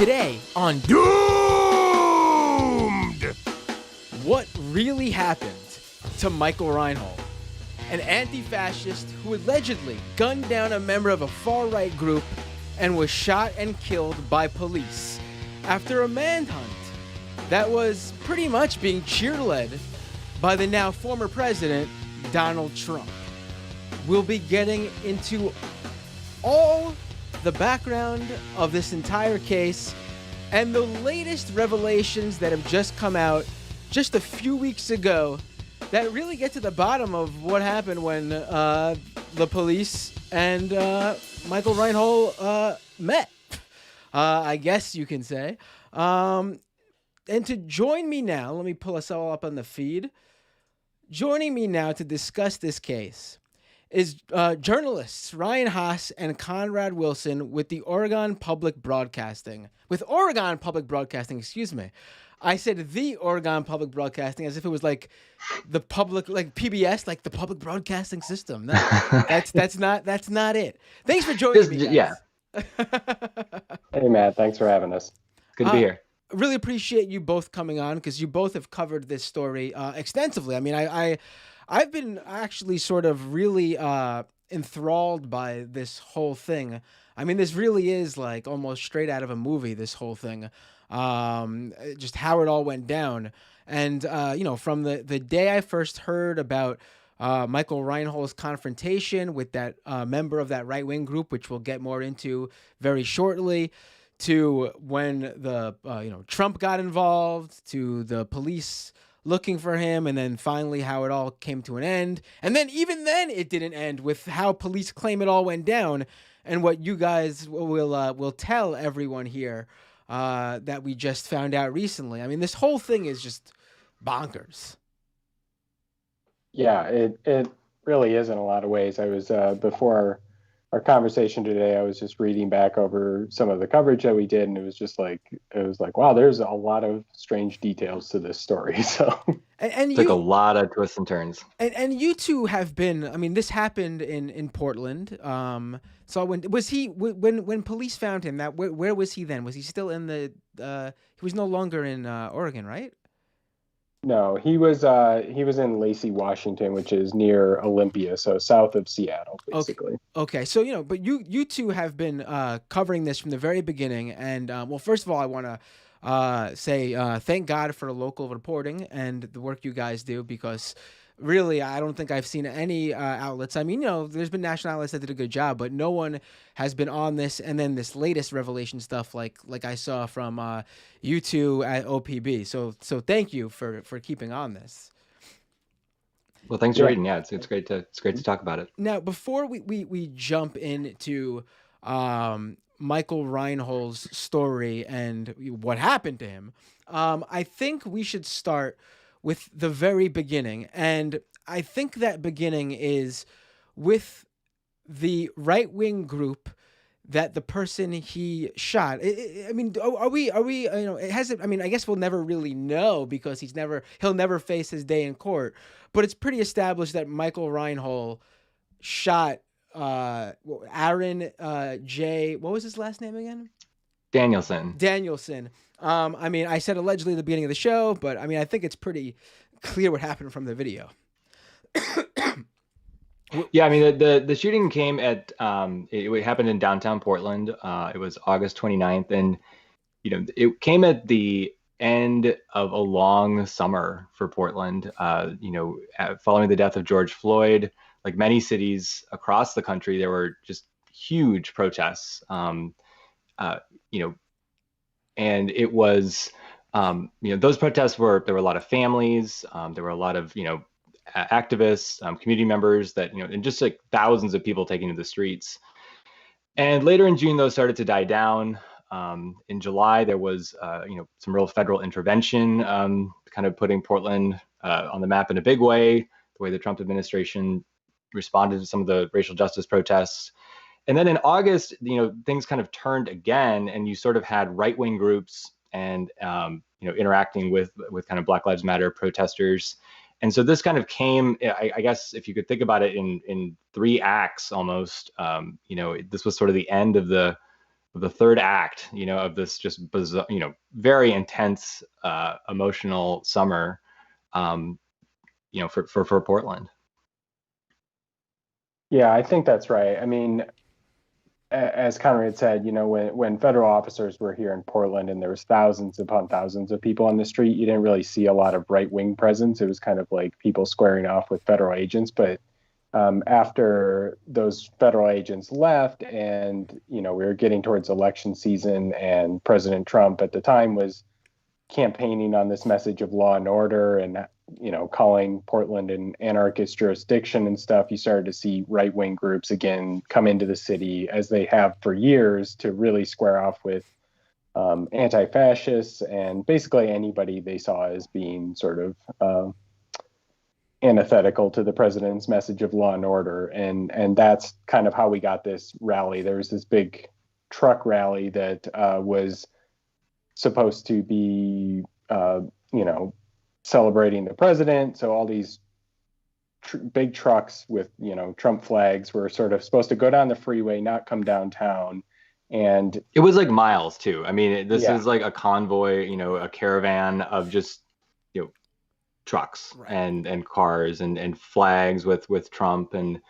Today on Doomed! What really happened to Michael Reinoehl, an anti-fascist who allegedly gunned down a member of a far-right group and was shot and killed by police after a manhunt that was pretty much being cheerled by the now former president, Donald Trump. We'll be getting into all the background of this entire case and the latest revelations that have just come out just a few weeks ago that really get to the bottom of what happened when the police and Michael Reinoehl met, I guess you can say. And to join me now, let me pull us all up on the feed. Joining me now to discuss this case is journalists Ryan Haas and Conrad Wilson with Oregon Public Broadcasting. Excuse me. I said the Oregon Public Broadcasting as if it was like the public, like PBS, like the public broadcasting system. No, that's not it. Thanks for joining me, guys. Yeah. Hey, Matt. Thanks for having us. Good to be here. Really appreciate you both coming on because you both have covered this story extensively. I mean, I've been actually sort of really enthralled by this whole thing. I mean, this really is like almost straight out of a movie, this whole thing. Just how it all went down. And, from the day I first heard about Michael Reinoehl's confrontation with that member of that right-wing group, which we'll get more into very shortly, to when the Trump got involved, to the police looking for him, and then finally how it all came to an end. And then even then it didn't end with how police claim it all went down and what you guys will tell everyone here that we just found out recently. I mean, this whole thing is just bonkers. Yeah, it really is in a lot of ways. I was before our conversation today, I was just reading back over some of the coverage that we did, and it was like, wow, there's a lot of strange details to this story. So it took a lot of twists and turns. And you two have been. I mean, this happened in Portland. So when police found him, where was he then? Was he still in the? He was no longer in Oregon, right? No, he was in Lacey, Washington, which is near Olympia, so south of Seattle, basically. Okay. So, but you two have been covering this from the very beginning. And, well, first of all, I want to say thank God for local reporting and the work you guys do, because really, I don't think I've seen any outlets. I mean, there's been national outlets that did a good job, but no one has been on this. And then this latest revelation stuff, like I saw from you two at OPB. So thank you for keeping on this. Well, thanks for reading. Yeah, it's great to talk about it. Now, before we jump into Michael Reinoehl's story and what happened to him, I think we should start with the very beginning. And I think that beginning is with the right-wing group that the person he shot. I mean, are we, it hasn't, I mean, I guess we'll never really know because he'll never face his day in court, but it's pretty established that Michael Reinoehl shot Aaron J. What was his last name again? Danielson. I mean, I said allegedly at the beginning of the show, but I mean, I think it's pretty clear what happened from the video. Yeah, I mean, the shooting came at it happened in downtown Portland. It was August 29th, and it came at the end of a long summer for Portland. Following the death of George Floyd, like many cities across the country, there were just huge protests. And it was, those protests there were a lot of families, there were a lot of, activists, community members and just like thousands of people taking to the streets. And later in June, those started to die down. In July, there was, some real federal intervention, kind of putting Portland on the map in a big way, the way the Trump administration responded to some of the racial justice protests. And then in August, things kind of turned again, and you sort of had right-wing groups and, interacting with kind of Black Lives Matter protesters. And so this kind of came, I guess, if you could think about it in three acts almost, this was sort of the end of the the third act, of this just bizarre, very intense, emotional summer, for Portland. Yeah, I think that's right. I mean, as Conrad said, when federal officers were here in Portland and there was thousands upon thousands of people on the street, you didn't really see a lot of right-wing presence. It was kind of like people squaring off with federal agents. But after those federal agents left, and we were getting towards election season, and President Trump at the time was campaigning on this message of law and order, and calling Portland an anarchist jurisdiction and stuff, you started to see right-wing groups again come into the city, as they have for years, to really square off with anti-fascists and basically anybody they saw as being sort of antithetical to the president's message of law and order. And that's kind of how we got this rally. There was this big truck rally that was supposed to be, celebrating the president. So all these big trucks with, Trump flags were sort of supposed to go down the freeway, not come downtown. And it was like miles too. I mean, this Yeah. is like a convoy, a caravan of just, trucks Right. and cars and flags with Trump. And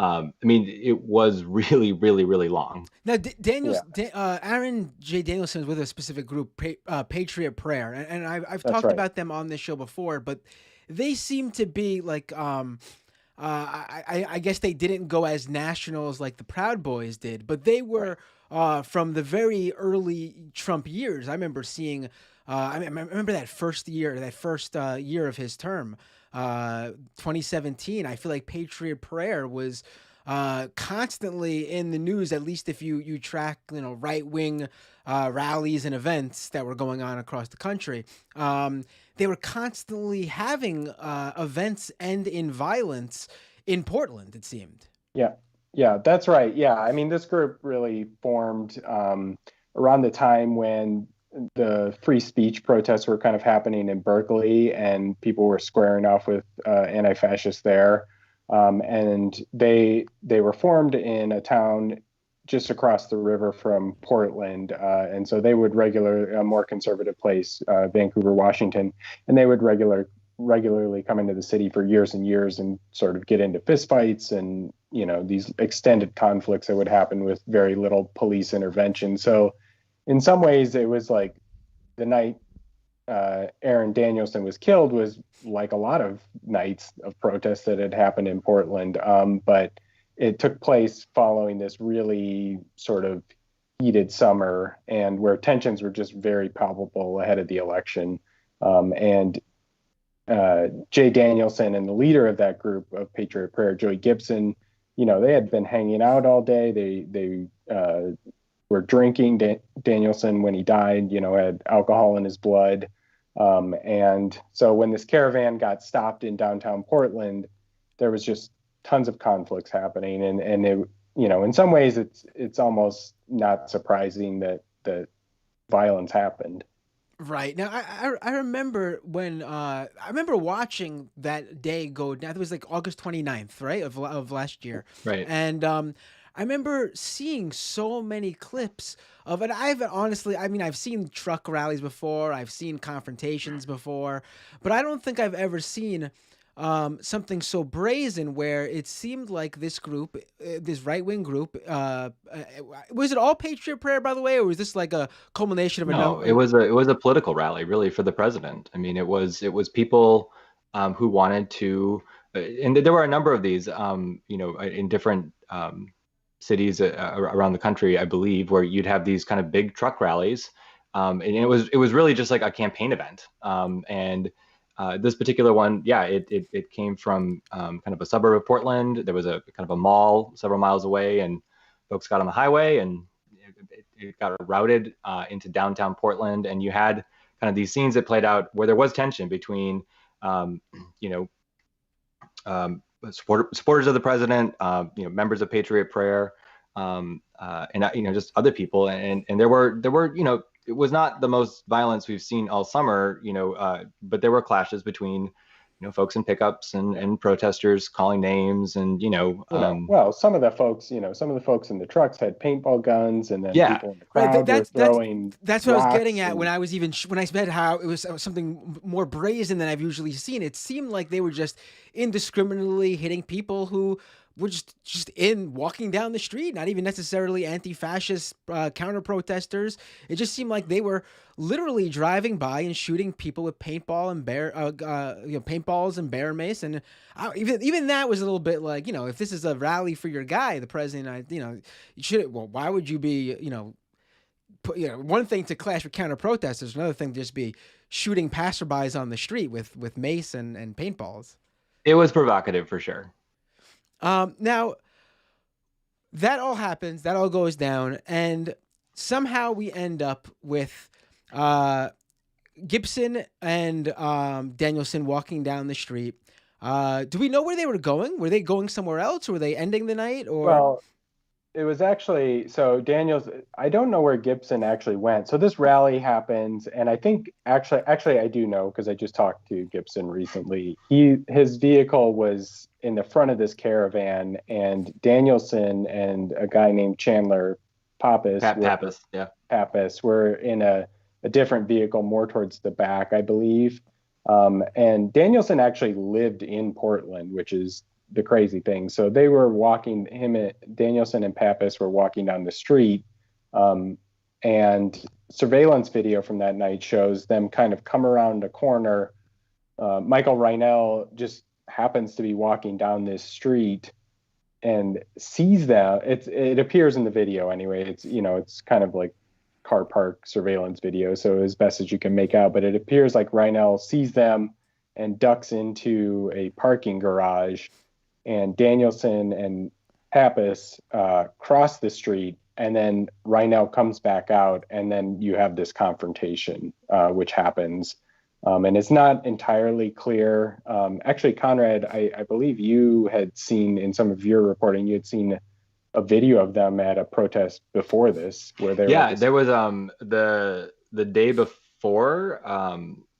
I mean, it was really, really, really long. Now, Aaron J. Danielson is with a specific group, Patriot Prayer, and I've That's talked right. about them on this show before, but they seem to be like, I guess they didn't go as national as like the Proud Boys did, but they were from the very early Trump years. I remember seeing, I remember that first year of his term, 2017. I feel like Patriot Prayer was constantly in the news, at least if you track right wing rallies and events that were going on across the country. They were constantly having events end in violence in Portland, it seemed. Yeah, that's right. Yeah, I mean, this group really formed around the time when the free speech protests were kind of happening in Berkeley, and people were squaring off with anti-fascists there. And they were formed in a town just across the river from Portland, and so they would a more conservative place, Vancouver, Washington, and they would regularly come into the city for years and years and sort of get into fistfights and these extended conflicts that would happen with very little police intervention. So in some ways, it was like the night Aaron Danielson was killed was like a lot of nights of protests that had happened in Portland. But it took place following this really sort of heated summer, and where tensions were just very palpable ahead of the election. And Jay Danielson and the leader of that group of Patriot Prayer, Joey Gibson, they had been hanging out all day. They were drinking. Danielson, when he died, had alcohol in his blood. And so when this caravan got stopped in downtown Portland, there was just tons of conflicts happening. And it, in some ways it's almost not surprising that violence happened. Right. Now, I remember when I remember watching that day go down. It was like August 29th, right, of last year. Right. And I remember seeing so many clips of it. I've seen truck rallies before. I've seen confrontations before, but I don't think I've ever seen something so brazen where it seemed like this group, this right-wing group, was it all Patriot Prayer, by the way, or was this like a culmination of a No, number? it was a political rally, really, for the president. I mean, it was people who wanted to, and there were a number of these, in different cities around the country, I believe, where you'd have these kind of big truck rallies, and it was really just like a campaign event. And this particular one, yeah, it came from kind of a suburb of Portland. There was a kind of a mall several miles away, and folks got on the highway, and it got routed into downtown Portland. And you had kind of these scenes that played out where there was tension between, supporters of the president, members of Patriot Prayer, and just other people. And there were it was not the most violence we've seen all summer, but there were clashes between folks in pickups and protesters calling names and well, some of the folks, some of the folks in the trucks had paintball guns, and then yeah. people in the Right, crowd were throwing that's what I was getting rocks at and, when I was when I said how it was something more brazen than I've usually seen. It seemed like they were just indiscriminately hitting people who were just in walking down the street, not even necessarily anti-fascist counter protesters. It just seemed like they were literally driving by and shooting people with paintball and paintballs and bear mace, and even that was a little bit like, if this is a rally for your guy, the president, you should. Well, why would you be, one thing to clash with counter protesters, another thing to just be shooting passerbys on the street with mace and paintballs. It was provocative for sure. Now that all happens, that all goes down, and somehow we end up with Gibson and Danielson walking down the street. Do we know where they were going? Were they going somewhere else? Or were they ending the night? Or well, it was actually, so I don't know where Gibson actually went. So this rally happens, and I think actually I do know, because I just talked to Gibson recently. His vehicle was in the front of this caravan, and Danielson and a guy named Chandler Pappas were in a different vehicle more towards the back, I believe. And Danielson actually lived in Portland, which is the crazy thing. So they were Danielson and Pappas were walking down the street, and surveillance video from that night shows them kind of come around a corner. Michael Reinoehl just happens to be walking down this street and sees them. It appears in the video anyway. It's kind of like car park surveillance video, so as best as you can make out, but it appears like Reinoehl sees them and ducks into a parking garage, and Danielson and Pappas cross the street, and then Reinoehl comes back out, and then you have this confrontation, which happens. And it's not entirely clear. Actually, Conrad, I believe you had seen in some of your reporting, you had seen a video of them at a protest before this, where there was the day before,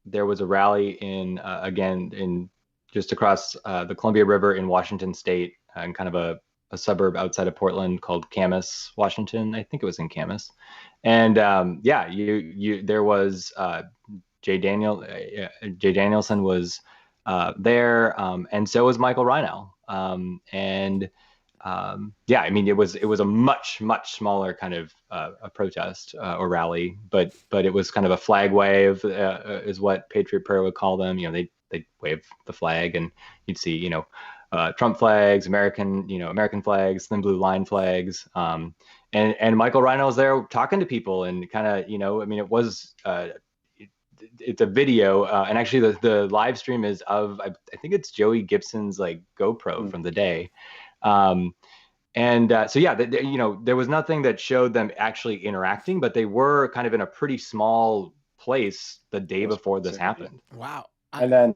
there was a rally in just across the Columbia River in Washington State, in kind of a suburb outside of Portland called Camas, Washington. I think it was in Camas. And there was Jay Danielson was there, and so was Michael Reinoehl. It was a much smaller kind of a protest or rally, but it was kind of a flag wave, is what Patriot Prayer would call them. They wave the flag, and you'd see Trump flags, American flags, thin blue line flags, and Michael Reinoehl was there talking to people, and kind of it was it's a video, and actually the live stream is of I think it's Joey Gibson's like GoPro from the day. There was nothing that showed them actually interacting, but they were kind of in a pretty small place the day before this happened. Wow. And then,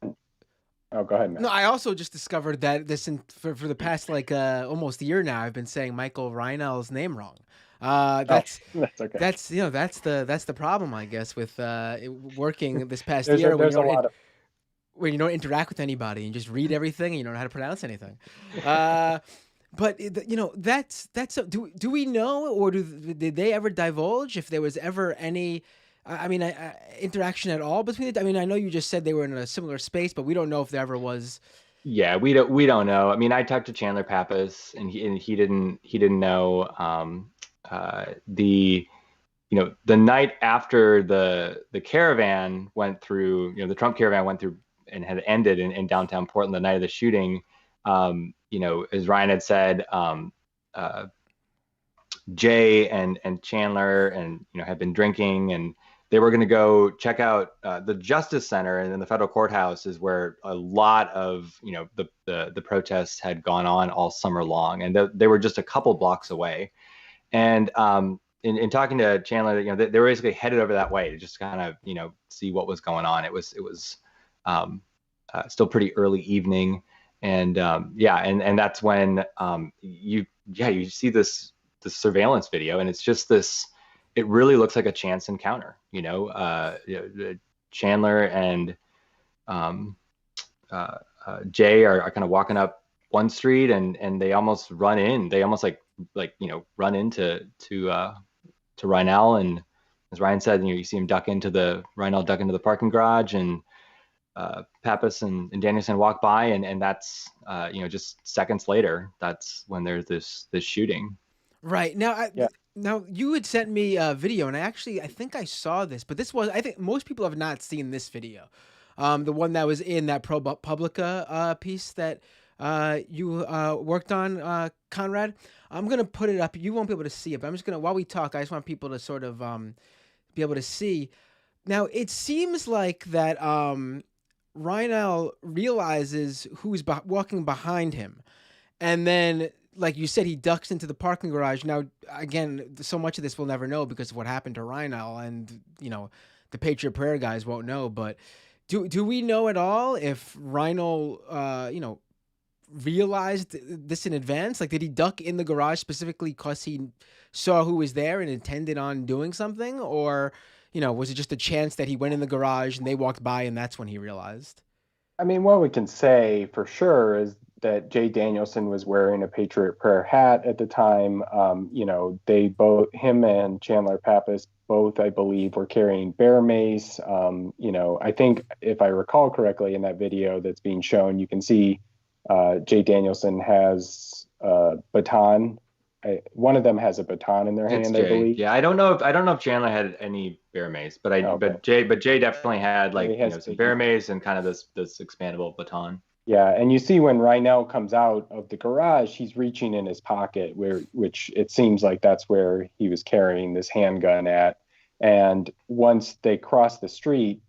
oh, go ahead, Matt. No, I also just discovered that for the past almost a year now, I've been saying Michael Reinoehl's name wrong. That's okay. That's the problem, I guess, with working this past year. When you don't interact with anybody and just read everything and you don't know how to pronounce anything. But do we know, or did they ever divulge if there was ever any interaction at all between it? I know you just said they were in a similar space, but we don't know if there ever was. Yeah, we don't know. I talked to Chandler Pappas, and he didn't know. The night after the caravan went through, the Trump caravan went through and had ended in downtown Portland the night of the shooting. As Ryan had said, Jay and Chandler and had been drinking, and they were going to go check out the Justice Center, and then the federal courthouse is where a lot of the protests had gone on all summer long, and they were just a couple blocks away. And in talking to Chandler, they were basically headed over that way to just kind of see what was going on. It was still pretty early evening, and and that's when you see this surveillance video, and it's just this. It really looks like a chance encounter. Chandler and Jay are kind of walking up one street, and they almost run in. They almost run into to Reinoehl, and as Ryan said, you see him Reinoehl duck into the parking garage, and Pappas and Danielson walk by, and that's just seconds later, that's when there's this shooting. Right. Now, Yeah. now you had sent me a video, and I think I saw this, but I think most people have not seen this video. The one that was in that ProPublica piece that you worked on, Conrad. I'm gonna put it up. You won't be able to see it, but I'm just gonna, while we talk, I just want people to sort of be able to see. Now, it seems like that Reinoehl realizes who's walking behind him. And then, like you said, he ducks into the parking garage. Now, again, so much of this we'll never know because of what happened to Reinoehl, and the Patriot Prayer guys won't know. But do we know at all if Reinoehl, realized this in advance? Like, did he duck in the garage specifically because he saw who was there and intended on doing something, or was it just a chance that he went in the garage and they walked by and that's when he realized? I mean, what we can say for sure is that Jay Danielson was wearing a Patriot Prayer hat at the time. They both, him and Chandler Pappas, both, I believe, were carrying bear mace. I think if I recall correctly in that video that's being shown, you can see Jay Danielson has a baton. One of them has a baton in their hand, Jay. I believe. Yeah, I don't know if Chandler had any bear mace, but Jay definitely had some bear mace and kind of this expandable baton. Yeah, and you see when Reinoehl comes out of the garage, he's reaching in his pocket, which it seems like that's where he was carrying this handgun at. And once they cross the street,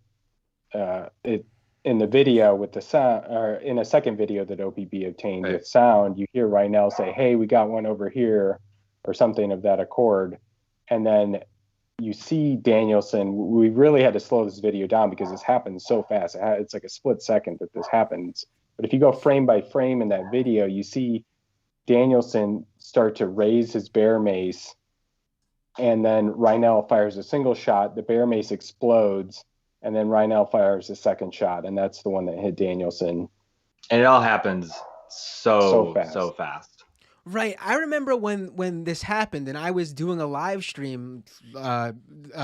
in the video with the sound, or in a second video that OPB obtained with sound, you hear Reinoehl say, "Hey, we got one over here," or something of that accord. And then you see Danielson. We really had to slow this video down because this happens so fast. It's like a split second that this happens. But if you go frame by frame in that video, you see Danielson start to raise his bear mace, and then Reinoehl fires a single shot. The bear mace explodes, and then Reinoehl fires a second shot, and that's the one that hit Danielson. And it all happens so fast. Right. I remember when this happened, and I was doing a live stream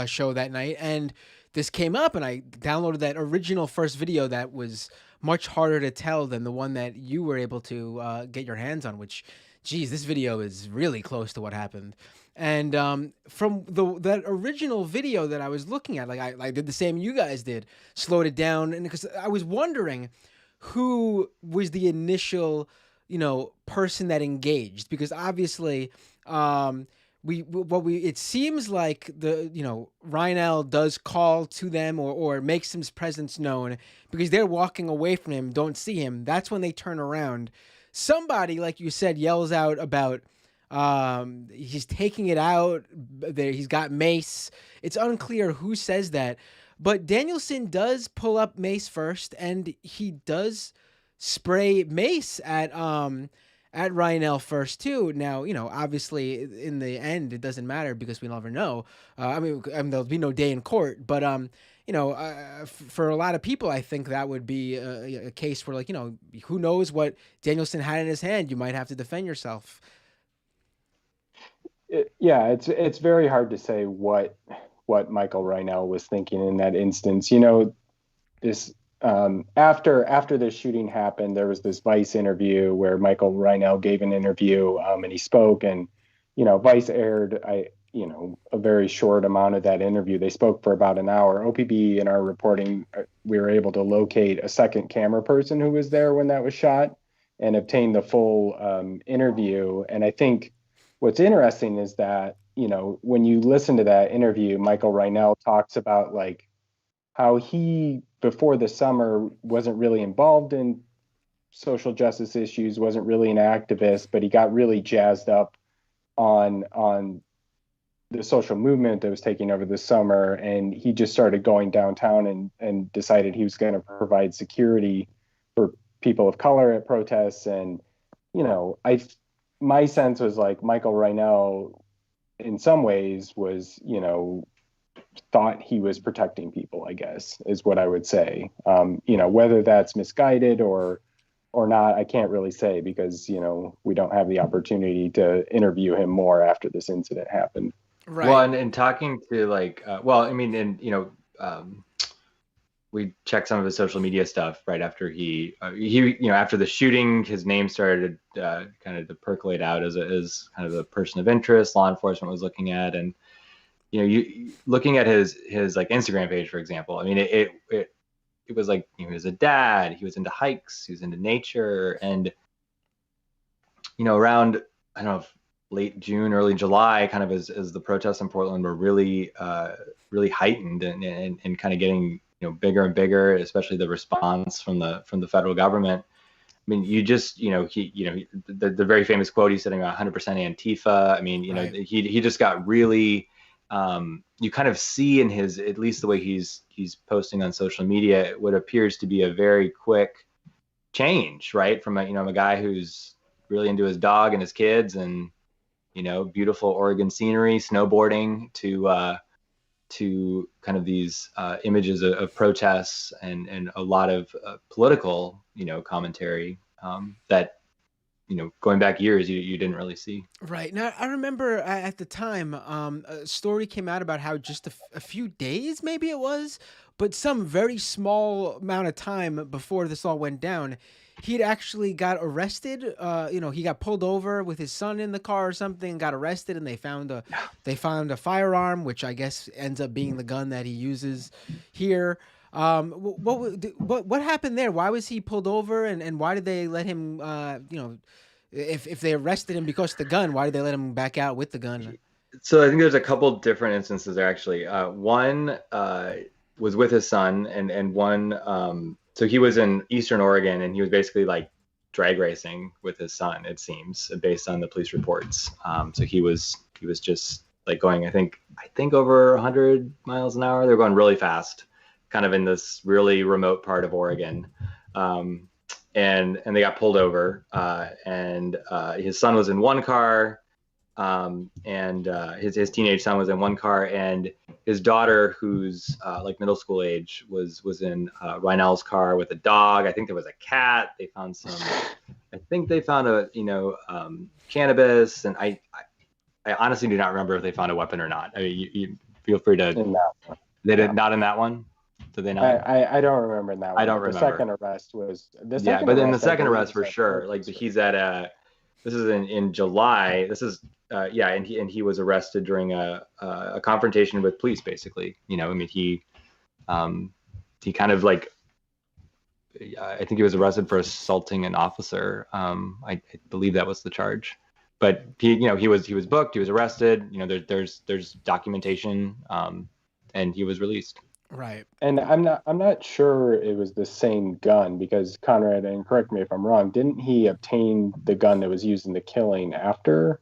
show that night, and this came up, and I downloaded that original first video that was much harder to tell than the one that you were able to get your hands on, which, geez, this video is really close to what happened. And from that original video that I was looking at, like I did the same you guys did, slowed it down, and because I was wondering who was the initial person that engaged, because obviously it seems like Reinoehl does call to them or makes his presence known because they're walking away from him, don't see him. That's when they turn around. Somebody, like you said, yells out about he's taking it out. He's got mace. It's unclear who says that, but Danielson does pull up mace first, and he does spray mace at Reinoehl first too. Now, obviously in the end it doesn't matter because we'll never know. I mean, there'll be no day in court, but for a lot of people, I think that would be a case where, who knows what Danielson had in his hand? You might have to defend yourself. It's very hard to say what Michael Reinoehl was thinking in that instance. This after this shooting happened, there was this Vice interview where Michael Reinoehl gave an interview, and he spoke, and Vice aired a very short amount of that interview. They spoke for about an hour. OPB in our reporting, we were able to locate a second camera person who was there when that was shot and obtain the full interview. And I think what's interesting is that, when you listen to that interview, Michael Reinoehl talks about how he, before the summer, wasn't really involved in social justice issues, wasn't really an activist, but he got really jazzed up on the social movement that was taking over this summer. And he just started going downtown and decided he was going to provide security for people of color at protests. And, my sense was Michael Reinoehl in some ways was, thought he was protecting people, I guess, is what I would say. Whether that's misguided or not, I can't really say because, we don't have the opportunity to interview him more after this incident happened. Right. Well, and talking to like, we checked some of his social media stuff right after after the shooting, his name started kind of to percolate out as kind of a person of interest. Law enforcement was looking at, and you looking at his like Instagram page, for example. I mean, it was like he was a dad. He was into hikes. He was into nature, and around I don't know if late June, early July, kind of as the protests in Portland were really heightened and kind of getting bigger and bigger, especially the response from the federal government. I mean, you just the very famous quote he said about 100% Antifa. I mean, Right. he just got really. You kind of see in his, at least the way he's posting on social media, what appears to be a very quick change, right? From a guy who's really into his dog and his kids and beautiful Oregon scenery, snowboarding, to kind of these images of protests and a lot of political commentary that going back years you didn't really see. Right. Now, I remember at the time, a story came out about how just a few days, maybe it was, but some very small amount of time before this all went down, he'd actually got arrested. He got pulled over with his son in the car or something, got arrested, and they found a firearm, which I guess ends up being the gun that he uses here. What happened there? Why was he pulled over, and why did they let him? If they arrested him because of the gun, why did they let him back out with the gun? So I think there's a couple different instances there actually. One was with his son, and one. So he was in Eastern Oregon, and he was basically like drag racing with his son. It seems, based on the police reports. So he was just like going, I think over 100 miles an hour. They're going really fast, kind of in this really remote part of Oregon. And they got pulled over, and his son was in one car, and his teenage son was in one car, and his daughter, who's like middle school age, was in Reinoehl's car with a dog. I think there was a cat. They found cannabis, and I honestly do not remember if they found a weapon or not. I mean, you feel free to. They did not in that one. Did they not? I don't remember in that one. I don't remember. The second arrest was but in the second arrest for sure. Like he's at this is in July. This is and he was arrested during a confrontation with police, basically. I mean, he kind of like, I think he was arrested for assaulting an officer. I believe that was the charge. But he was booked. He was arrested. There's documentation, and he was released. Right. And I'm not sure it was the same gun because Conrad, and correct me if I'm wrong, didn't he obtain the gun that was used in the killing after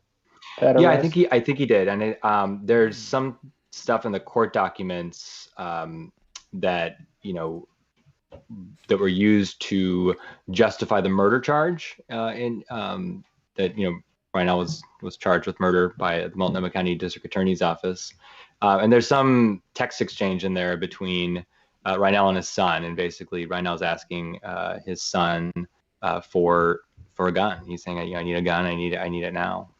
that arrest? Yeah, I think he did. And there's some stuff in the court documents that were used to justify the murder charge that Reinoehl was charged with murder by the Multnomah County District Attorney's Office. And there's some text exchange in there between Reinoehl and his son, and basically Reinoehl's asking his son for a gun. He's saying, I need a gun. I need it now.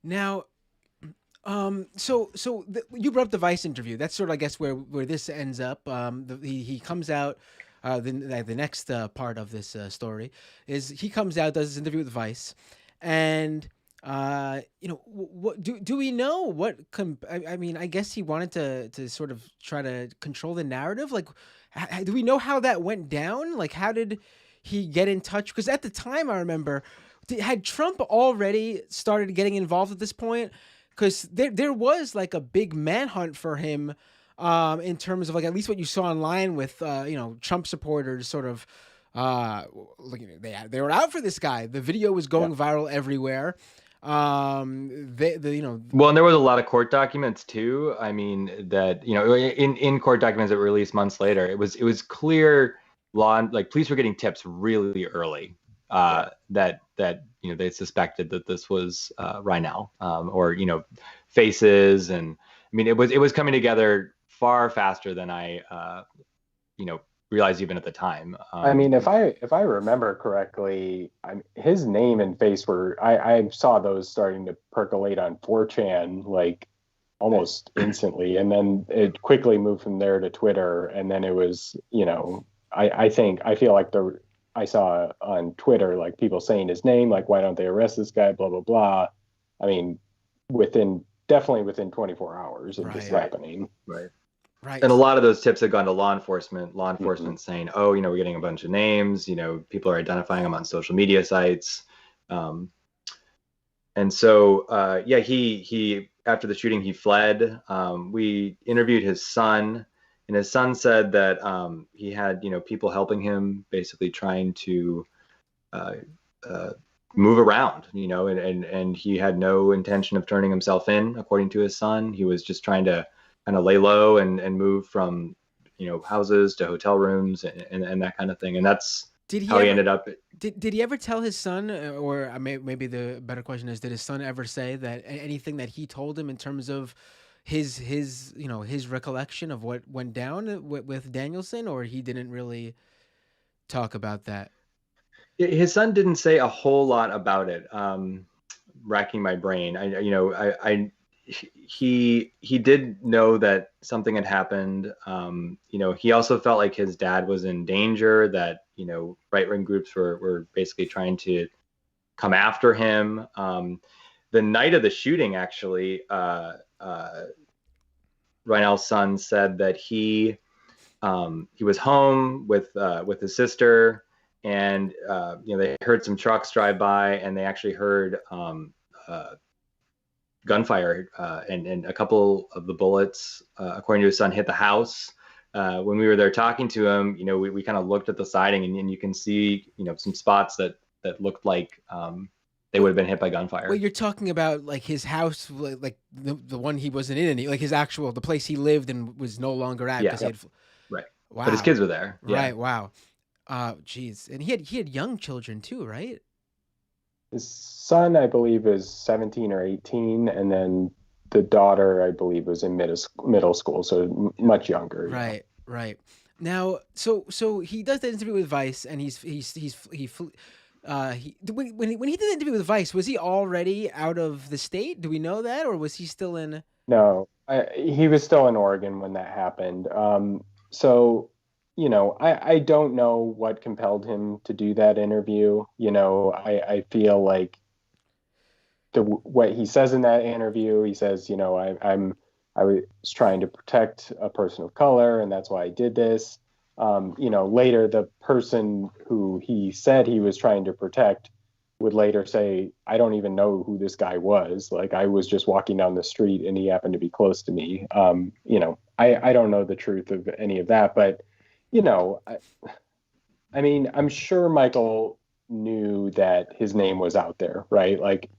Now, you brought up the Vice interview. That's sort of, I guess, where this ends up. He comes out. The next part of this story is he comes out, does this interview with Vice, and. What do we know? What I mean, I guess he wanted to sort of try to control the narrative. Like, do we know how that went down? Like, how did he get in touch? Because at the time, I remember, had Trump already started getting involved at this point? Because there was like a big manhunt for him, in terms of like at least what you saw online with Trump supporters sort of. They were out for this guy. The video was going viral everywhere. Well, and there was a lot of court documents too. I mean, that in court documents that were released months later, it was clear police were getting tips really early that they suspected that this was Reinoehl, or faces, and I mean, it was coming together far faster than I, realized even at the time. I mean, if I remember correctly, his name and face were I saw those starting to percolate on 4chan like almost instantly, and then it quickly moved from there to Twitter, and then it was, I feel like I saw on Twitter like people saying his name, like why don't they arrest this guy, blah blah blah. I mean, definitely within 24 hours of this happening. Right. Right. And a lot of those tips have gone to law enforcement saying, oh, we're getting a bunch of names, people are identifying them on social media sites. And so, he after the shooting, he fled. We interviewed his son, and his son said that he had, people helping him, basically trying to move around, and he had no intention of turning himself in, according to his son. He was just trying to kind of lay low and move from, houses to hotel rooms and that kind of thing. And that's how he ended up. Did he ever tell his son, or maybe the better question is, did his son ever say that anything that he told him in terms of his recollection of what went down with Danielson, or he didn't really talk about that? His son didn't say a whole lot about it. Racking my brain. He did know that something had happened. He also felt like his dad was in danger, that, right-wing groups were basically trying to come after him. The night of the shooting, actually, Reinoehl's son said that he was home with his sister, and they heard some trucks drive by, and they actually heard gunfire, and a couple of the bullets, according to his son, hit the house. When we were there talking to him, we kind of looked at the siding, and you can see, some spots that looked like they would have been hit by gunfire. Well, you're talking about like his house, like the one he wasn't in, like the place he lived and was no longer at. Yeah. Right. Wow. But his kids were there. Right. Yeah. Wow. Geez. And he had young children too, right? His son, I believe, is 17 or 18, and then the daughter, I believe, was in middle school, so much younger. Right, right. Now, so he does the interview with Vice, and when he did the interview with Vice, was he already out of the state? Do we know that, or was he still in? No, he was still in Oregon when that happened. So. I don't know what compelled him to do that interview. I feel like what he says in that interview, he says, I was trying to protect a person of color, and that's why I did this. Later, the person who he said he was trying to protect would later say, I don't even know who this guy was. Like, I was just walking down the street and he happened to be close to me. I don't know the truth of any of that, but I mean, I'm sure Michael knew that his name was out there, right? Like,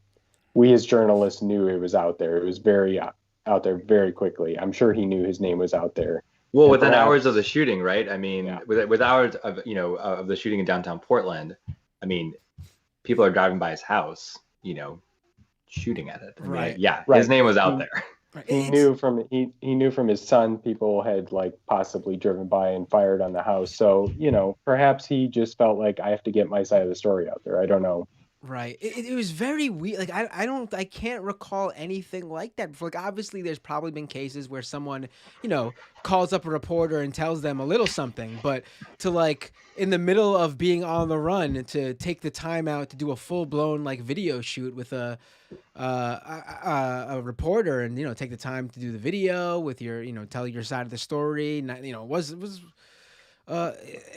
we as journalists knew it was out there. It was very out there very quickly. I'm sure he knew his name was out there. Well, within hours of the shooting, right? I mean, yeah. with hours of of the shooting in downtown Portland, I mean, people are driving by his house, shooting at it. I mean, right. His name was out there. He knew from his son, people had like possibly driven by and fired on the house. So, perhaps he just felt like, I have to get my side of the story out there. I don't know. Right. It was very weird. Like, I can't recall anything like that before. Like, obviously there's probably been cases where someone, calls up a reporter and tells them a little something, but to like in the middle of being on the run, to take the time out to do a full blown like video shoot with a reporter, and, take the time to do the video with your, tell your side of the story. It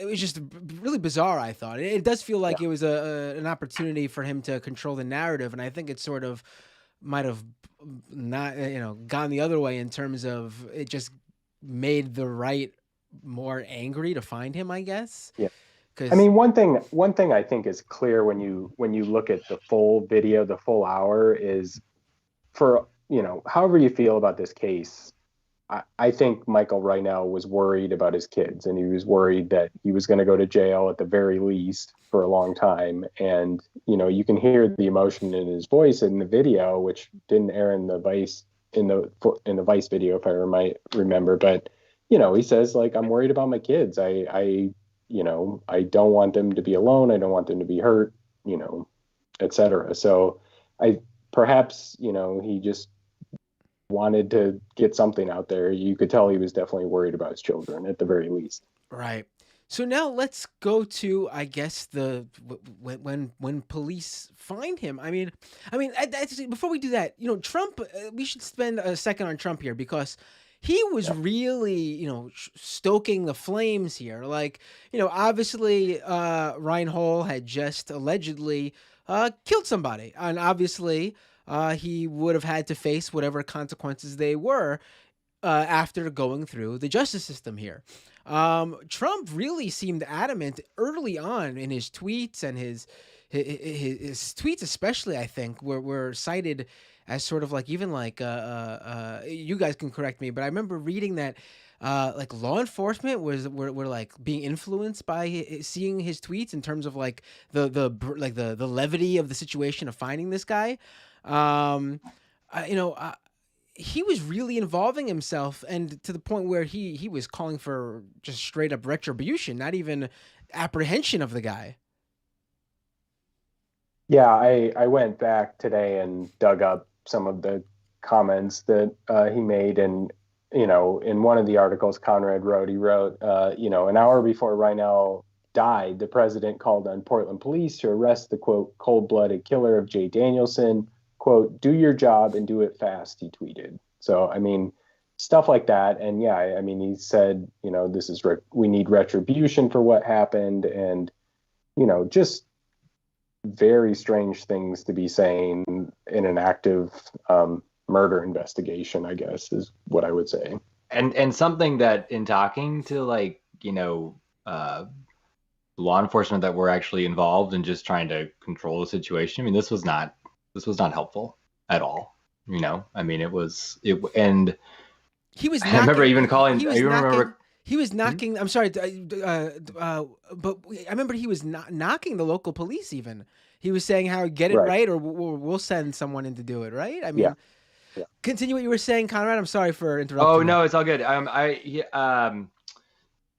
was just really bizarre, I thought. It does feel like it was an opportunity for him to control the narrative, and I think it sort of might have not, gone the other way in terms of it just made the right more angry to find him, I guess. Yeah. I mean, one thing I think is clear when you look at the full video, the full hour, is for, however you feel about this case, I think Michael Reinoehl was worried about his kids, and he was worried that he was going to go to jail at the very least for a long time. And, you can hear the emotion in his voice in the video, which didn't air in the Vice in the Vice video, if I might remember. But he says, like, I'm worried about my kids. I don't want them to be alone. I don't want them to be hurt, etc. So perhaps he just wanted to get something out there. You could tell he was definitely worried about his children at the very least. Right. So now let's go to, I guess, when police find him. Before we do that, Trump. We should spend a second on Trump here because he was really, stoking the flames here. Like, obviously, Reinoehl had just allegedly killed somebody, and obviously, he would have had to face whatever consequences they were after going through the justice system here. Trump really seemed adamant early on in his tweets, and his tweets especially, I think, were cited as sort of like, even like you guys can correct me, but I remember reading that like law enforcement were like being influenced by seeing his tweets in terms of like the levity of the situation of finding this guy. He was really involving himself, and to the point where he was calling for just straight up retribution, not even apprehension of the guy. Yeah, I went back today and dug up some of the comments that he made, and in one of the articles Conrad wrote, he wrote, an hour before Reinoehl died, the president called on Portland police to arrest the quote cold-blooded killer of Jay Danielson. Quote, do your job and do it fast, he tweeted. So, I mean, stuff like that. And yeah, I mean, he said, this is, we need retribution for what happened. And, just very strange things to be saying in an active murder investigation, I guess, is what I would say. And something that in talking to law enforcement that were actually involved in just trying to control the situation. I mean, this was not helpful at all. And he was. I remember even calling. He was knocking. I'm sorry, but I remember he was knocking the local police. Even he was saying how get it right, or we'll send someone in to do it. Right? I mean, yeah. Continue what you were saying, Conrad. I'm sorry for interrupting. Oh no, it's all good.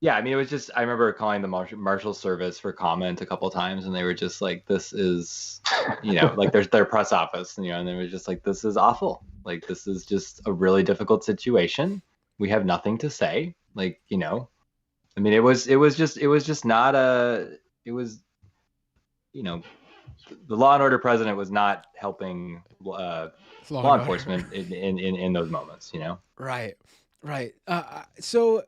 Yeah, I mean, it was just, I remember calling the Marshal Service for comment a couple of times, and they were just like, this is, like their press office, and they were just like, this is awful. Like, this is just a really difficult situation. We have nothing to say. Like, I mean, it was just not the law and order president was not helping law enforcement in those moments, Right. So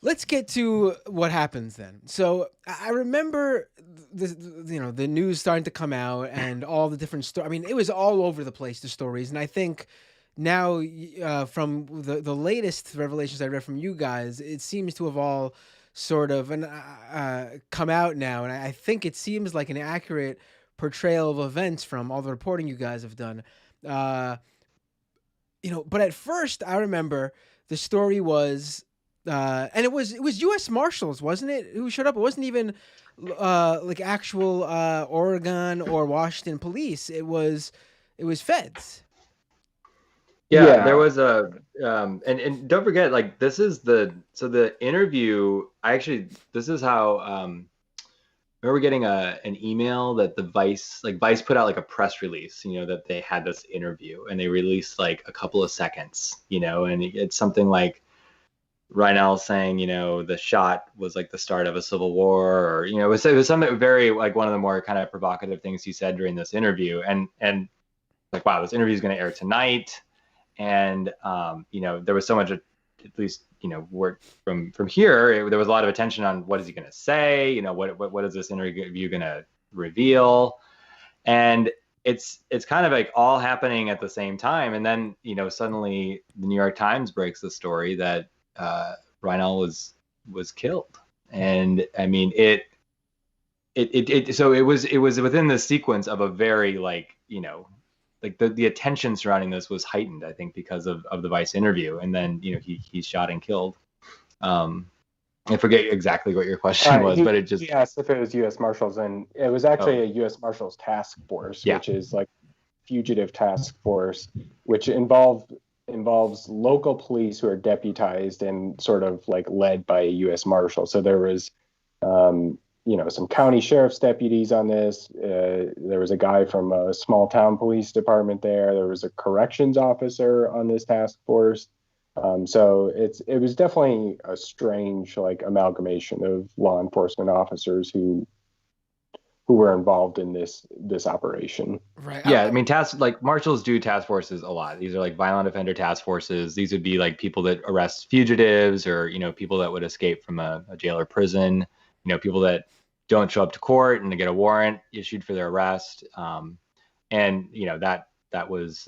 let's get to what happens then. So I remember the news starting to come out and all the different stories. I mean, it was all over the place, the stories. And I think now from the latest revelations I read from you guys, it seems to have all sort of come out now. And I think it seems like an accurate portrayal of events from all the reporting you guys have done. But at first I remember the story was, and it was U.S. Marshals, wasn't it, who showed up? It wasn't even like actual Oregon or Washington police. It was feds. Yeah, there was a and don't forget, like, this is the interview. This is how I remember getting an email that the Vice put out like a press release, that they had this interview, and they released like a couple of seconds, and it's something like Reinoehl saying, the shot was like the start of a civil war, or, it was something very, like, one of the more kind of provocative things he said during this interview. And like, wow, this interview is going to air tonight. And, there was so much, at least, work from here. There was a lot of attention on what is he going to say? What is this interview going to reveal? And it's kind of like all happening at the same time. And then, suddenly the New York Times breaks the story that Reinoehl was killed. And I mean, so it was within the sequence of a very, like, like the attention surrounding this was heightened, I think, because of the Vice interview. And then, he's shot and killed. I forget exactly what your question was, but it just... Yes, if it was U.S. Marshals, and it was actually a U.S. Marshals task force, which is like, if fugitive task force, which involves local police who are deputized and sort of like led by a U.S. Marshal. So there was, some county sheriff's deputies on this. There was a guy from a small town police department there. There was a corrections officer on this task force. So it was definitely a strange like amalgamation of law enforcement officers who were involved in this operation. Right. Yeah, I mean, marshals do task forces a lot. These are like violent offender task forces. These would be like people that arrest fugitives, or people that would escape from a jail or prison. People that don't show up to court and to get a warrant issued for their arrest. And that was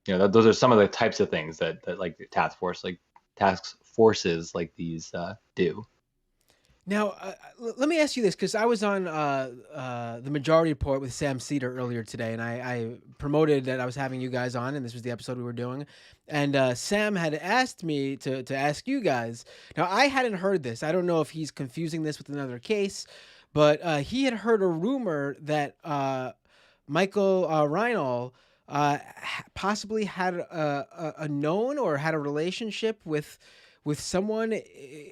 those are some of the types of things that like task forces like these do. Now, let me ask you this, because I was on the Majority Report with Sam Cedar earlier today, and I promoted that I was having you guys on, and this was the episode we were doing. And Sam had asked me to ask you guys. Now, I hadn't heard this. I don't know if he's confusing this with another case, but he had heard a rumor that Michael Reinoehl possibly had a known or had a relationship with someone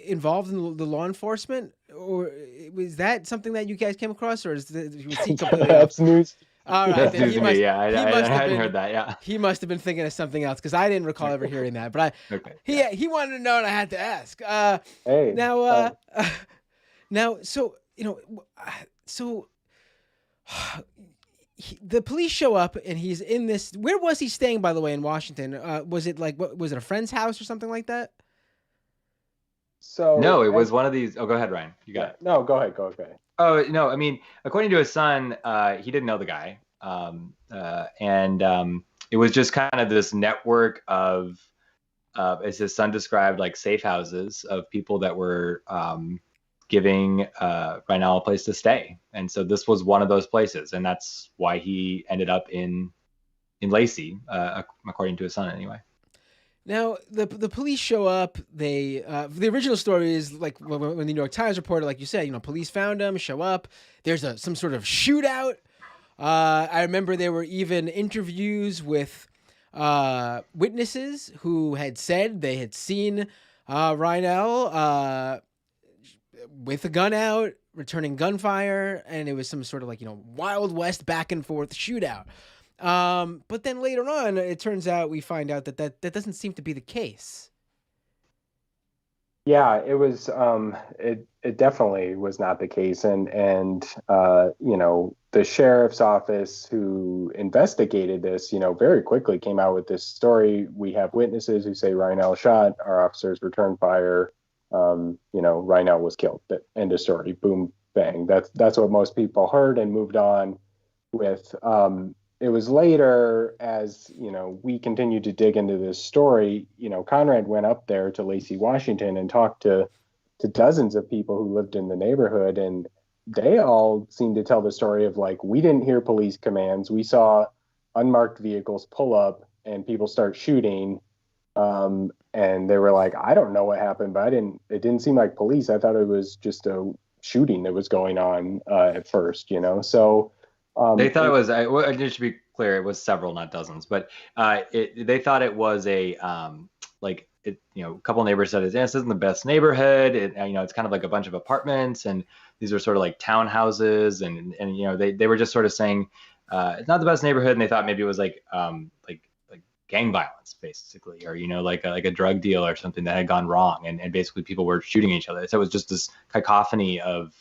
involved in the law enforcement, or was that something that you guys came across, or was he completely That's news. All right, That's then news to me. Yeah, I hadn't heard that. Yeah, he must have been thinking of something else, because I didn't recall ever hearing that. But okay. He wanted to know, and I had to ask. Hey. Now, the police show up, and he's in this. Where was he staying, by the way, in Washington? Was it was it a friend's house or something like that? So no, it was one of these. Oh, go ahead, Ryan. You got it. No, go ahead. Go ahead. Oh, no, I mean, according to his son, he didn't know the guy. It was just kind of this network of, as his son described, like safe houses of people that were giving Reinoehl a place to stay. And so this was one of those places. And that's why he ended up in Lacey, according to his son anyway. Now, the police show up. They the original story is like when the New York Times reported, like you said, police found him, show up. There's some sort of shootout. I remember there were even interviews with witnesses who had said they had seen Reinoehl with a gun out, returning gunfire, and it was some sort of like Wild West back and forth shootout. But then later on, it turns out we find out that doesn't seem to be the case. Yeah, it was. It definitely was not the case, and the sheriff's office who investigated this, very quickly came out with this story. We have witnesses who say Reinoehl shot. Our officers returned fire. Reinoehl was killed. End of story. Boom, bang. That's what most people heard and moved on with. It was later, as we continued to dig into this story. Conrad went up there to Lacey, Washington, and talked to dozens of people who lived in the neighborhood, and they all seemed to tell the story of like, we didn't hear police commands. We saw unmarked vehicles pull up and people start shooting, and they were like, I don't know what happened, but it didn't seem like police. I thought it was just a shooting that was going on at first. So. They thought it was. Just to be clear, it was several, not dozens. But they thought it was a a couple neighbors said, "This isn't the best neighborhood. It's kind of like a bunch of apartments, and these are sort of like townhouses, and they were just sort of saying it's not the best neighborhood, and they thought maybe it was like gang violence, basically, or like a drug deal or something that had gone wrong, and basically people were shooting each other. So it was just this cacophony of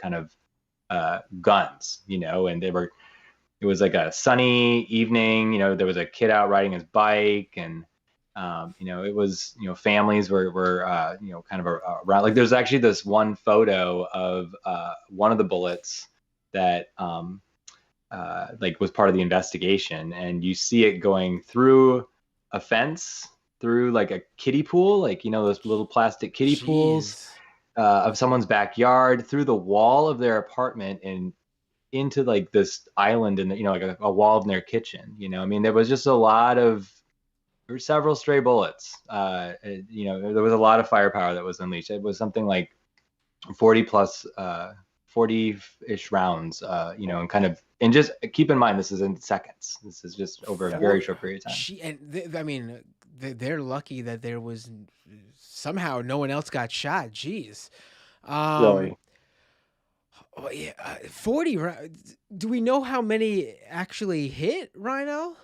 kind of guns, and it was like a sunny evening, there was a kid out riding his bike, and it was, families were kind of around. Like there's actually this one photo of one of the bullets that was part of the investigation, and you see it going through a fence, through like a kiddie pool, those little plastic kiddie pools of someone's backyard, through the wall of their apartment, and into like this island in the, like a wall in their kitchen. There was just there were several stray bullets. There was a lot of firepower that was unleashed. It was something like 40 plus 40-ish rounds, and kind of, and just keep in mind, this is in seconds. This is just over a very short period of time. They're lucky that there was somehow no one else got shot. Jeez. Really. Oh, yeah, 40 rounds. Do we know how many actually hit, Reinoehl?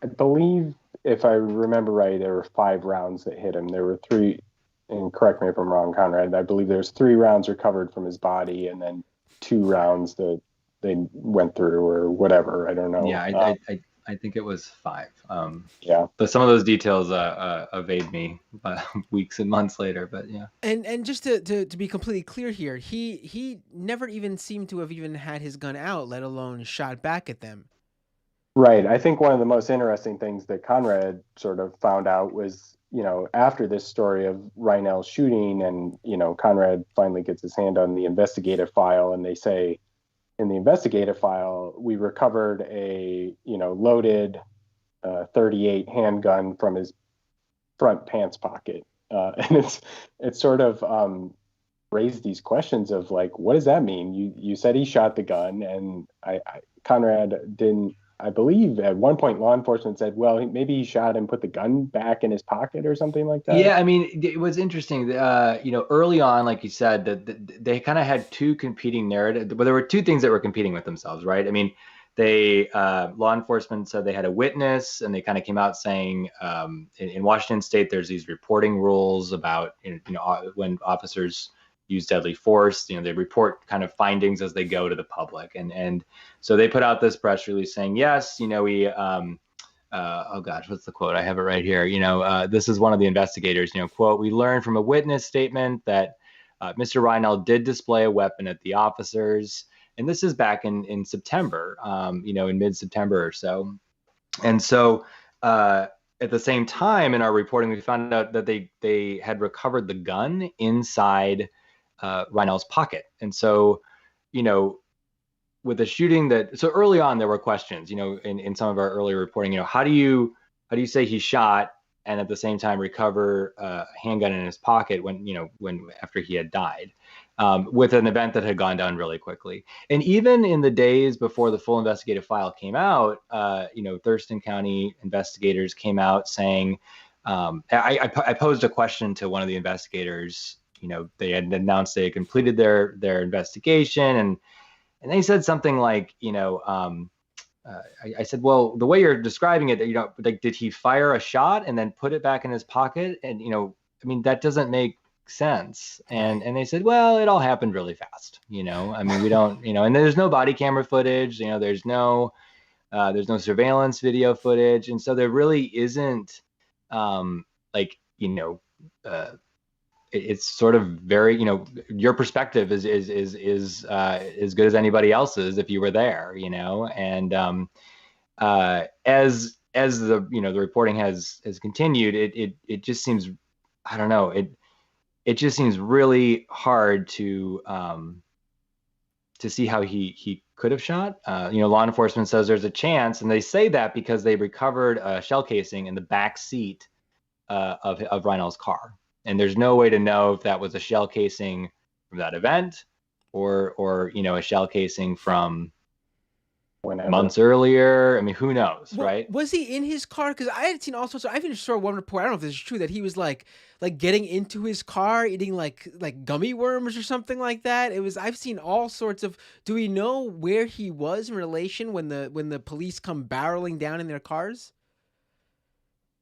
I believe, if I remember right, there were 5 rounds that hit him. There were 3, and correct me if I'm wrong, Conrad. I believe there's 3 rounds recovered from his body, and then 2 rounds that they went through, or whatever. I don't know. Yeah, I think it was 5. Yeah. But some of those details evade me weeks and months later. But yeah. And just to be completely clear here, he never even seemed to have even had his gun out, let alone shot back at them. Right. I think one of the most interesting things that Conrad sort of found out was, after this story of Reinoehl's shooting, and, Conrad finally gets his hand on the investigative file, and they say in the investigative file, we recovered a, loaded 38 handgun from his front pants pocket. And it's sort of raised these questions of, like, what does that mean? You said he shot the gun, and Conrad didn't. I believe at one point law enforcement said, well, maybe he shot and put the gun back in his pocket or something like that. Yeah, I mean, it was interesting. Early on, like you said, that they kind of had 2 competing narratives. But there were 2 things that were competing with themselves, right? I mean, law enforcement said they had a witness, and they kind of came out saying in Washington State, there's these reporting rules about when officers use deadly force. They report kind of findings as they go to the public, and so they put out this press release saying, yes, we oh gosh, what's the quote? I have it right here. This is one of the investigators. Quote: "We learned from a witness statement that Mr. Reinoehl did display a weapon at the officers." And this is back in September, in mid-September or so. And so at the same time in our reporting, we found out that they had recovered the gun inside Reinoehl's pocket. And so, with the shooting so early on, there were questions, in some of our earlier reporting, how do you say he shot and at the same time recover a handgun in his pocket when after he had died, with an event that had gone down really quickly. And even in the days before the full investigative file came out, Thurston County investigators came out saying, I posed a question to one of the investigators. They had announced they had completed their investigation, and they said something like, I said, well, the way you're describing it, like, did he fire a shot and then put it back in his pocket? And, I mean, that doesn't make sense. And they said, well, it all happened really fast. I mean, we don't, and there's no body camera footage, there's no surveillance video footage. And so there really isn't it's sort of very, your perspective is as good as anybody else's if you were there, and as the the reporting has continued, it just seems, I don't know, it just seems really hard to see how he could have shot. Law enforcement says there's a chance, and they say that because they recovered a shell casing in the back seat of Reinoehl's car. And there's no way to know if that was a shell casing from that event or a shell casing from whenever, months earlier. I mean, who knows, right? Was he in his car? Because I had seen all sorts of, I even saw one report, I don't know if this is true, that he was like getting into his car, eating like gummy worms or something like that. I've seen all sorts of, do we know where he was in relation when the police come barreling down in their cars?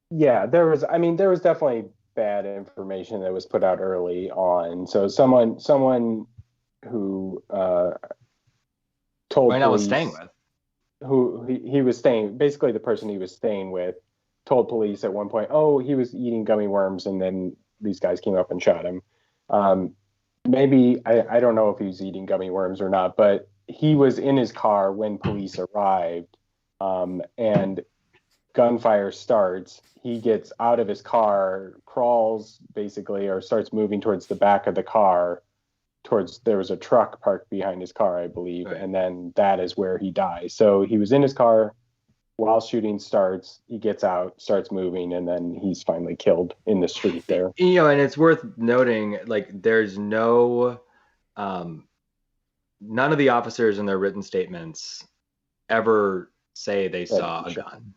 Yeah, there was definitely bad information that was put out early on. So someone who told Reinoehl police was staying with, who he was staying, basically the person he was staying with, told police at one point, oh, he was eating gummy worms, and then these guys came up and shot him. Maybe I don't know if he was eating gummy worms or not, but he was in his car when police arrived, and gunfire starts. He gets out of his car, crawls basically, or starts moving towards the back of the car, there was a truck parked behind his car, I believe. Right. And then that is where he dies. So he was in his car while shooting starts. He gets out, starts moving, and then he's finally killed in the street there. And it's worth noting, like, there's no none of the officers in their written statements ever say they saw a gun.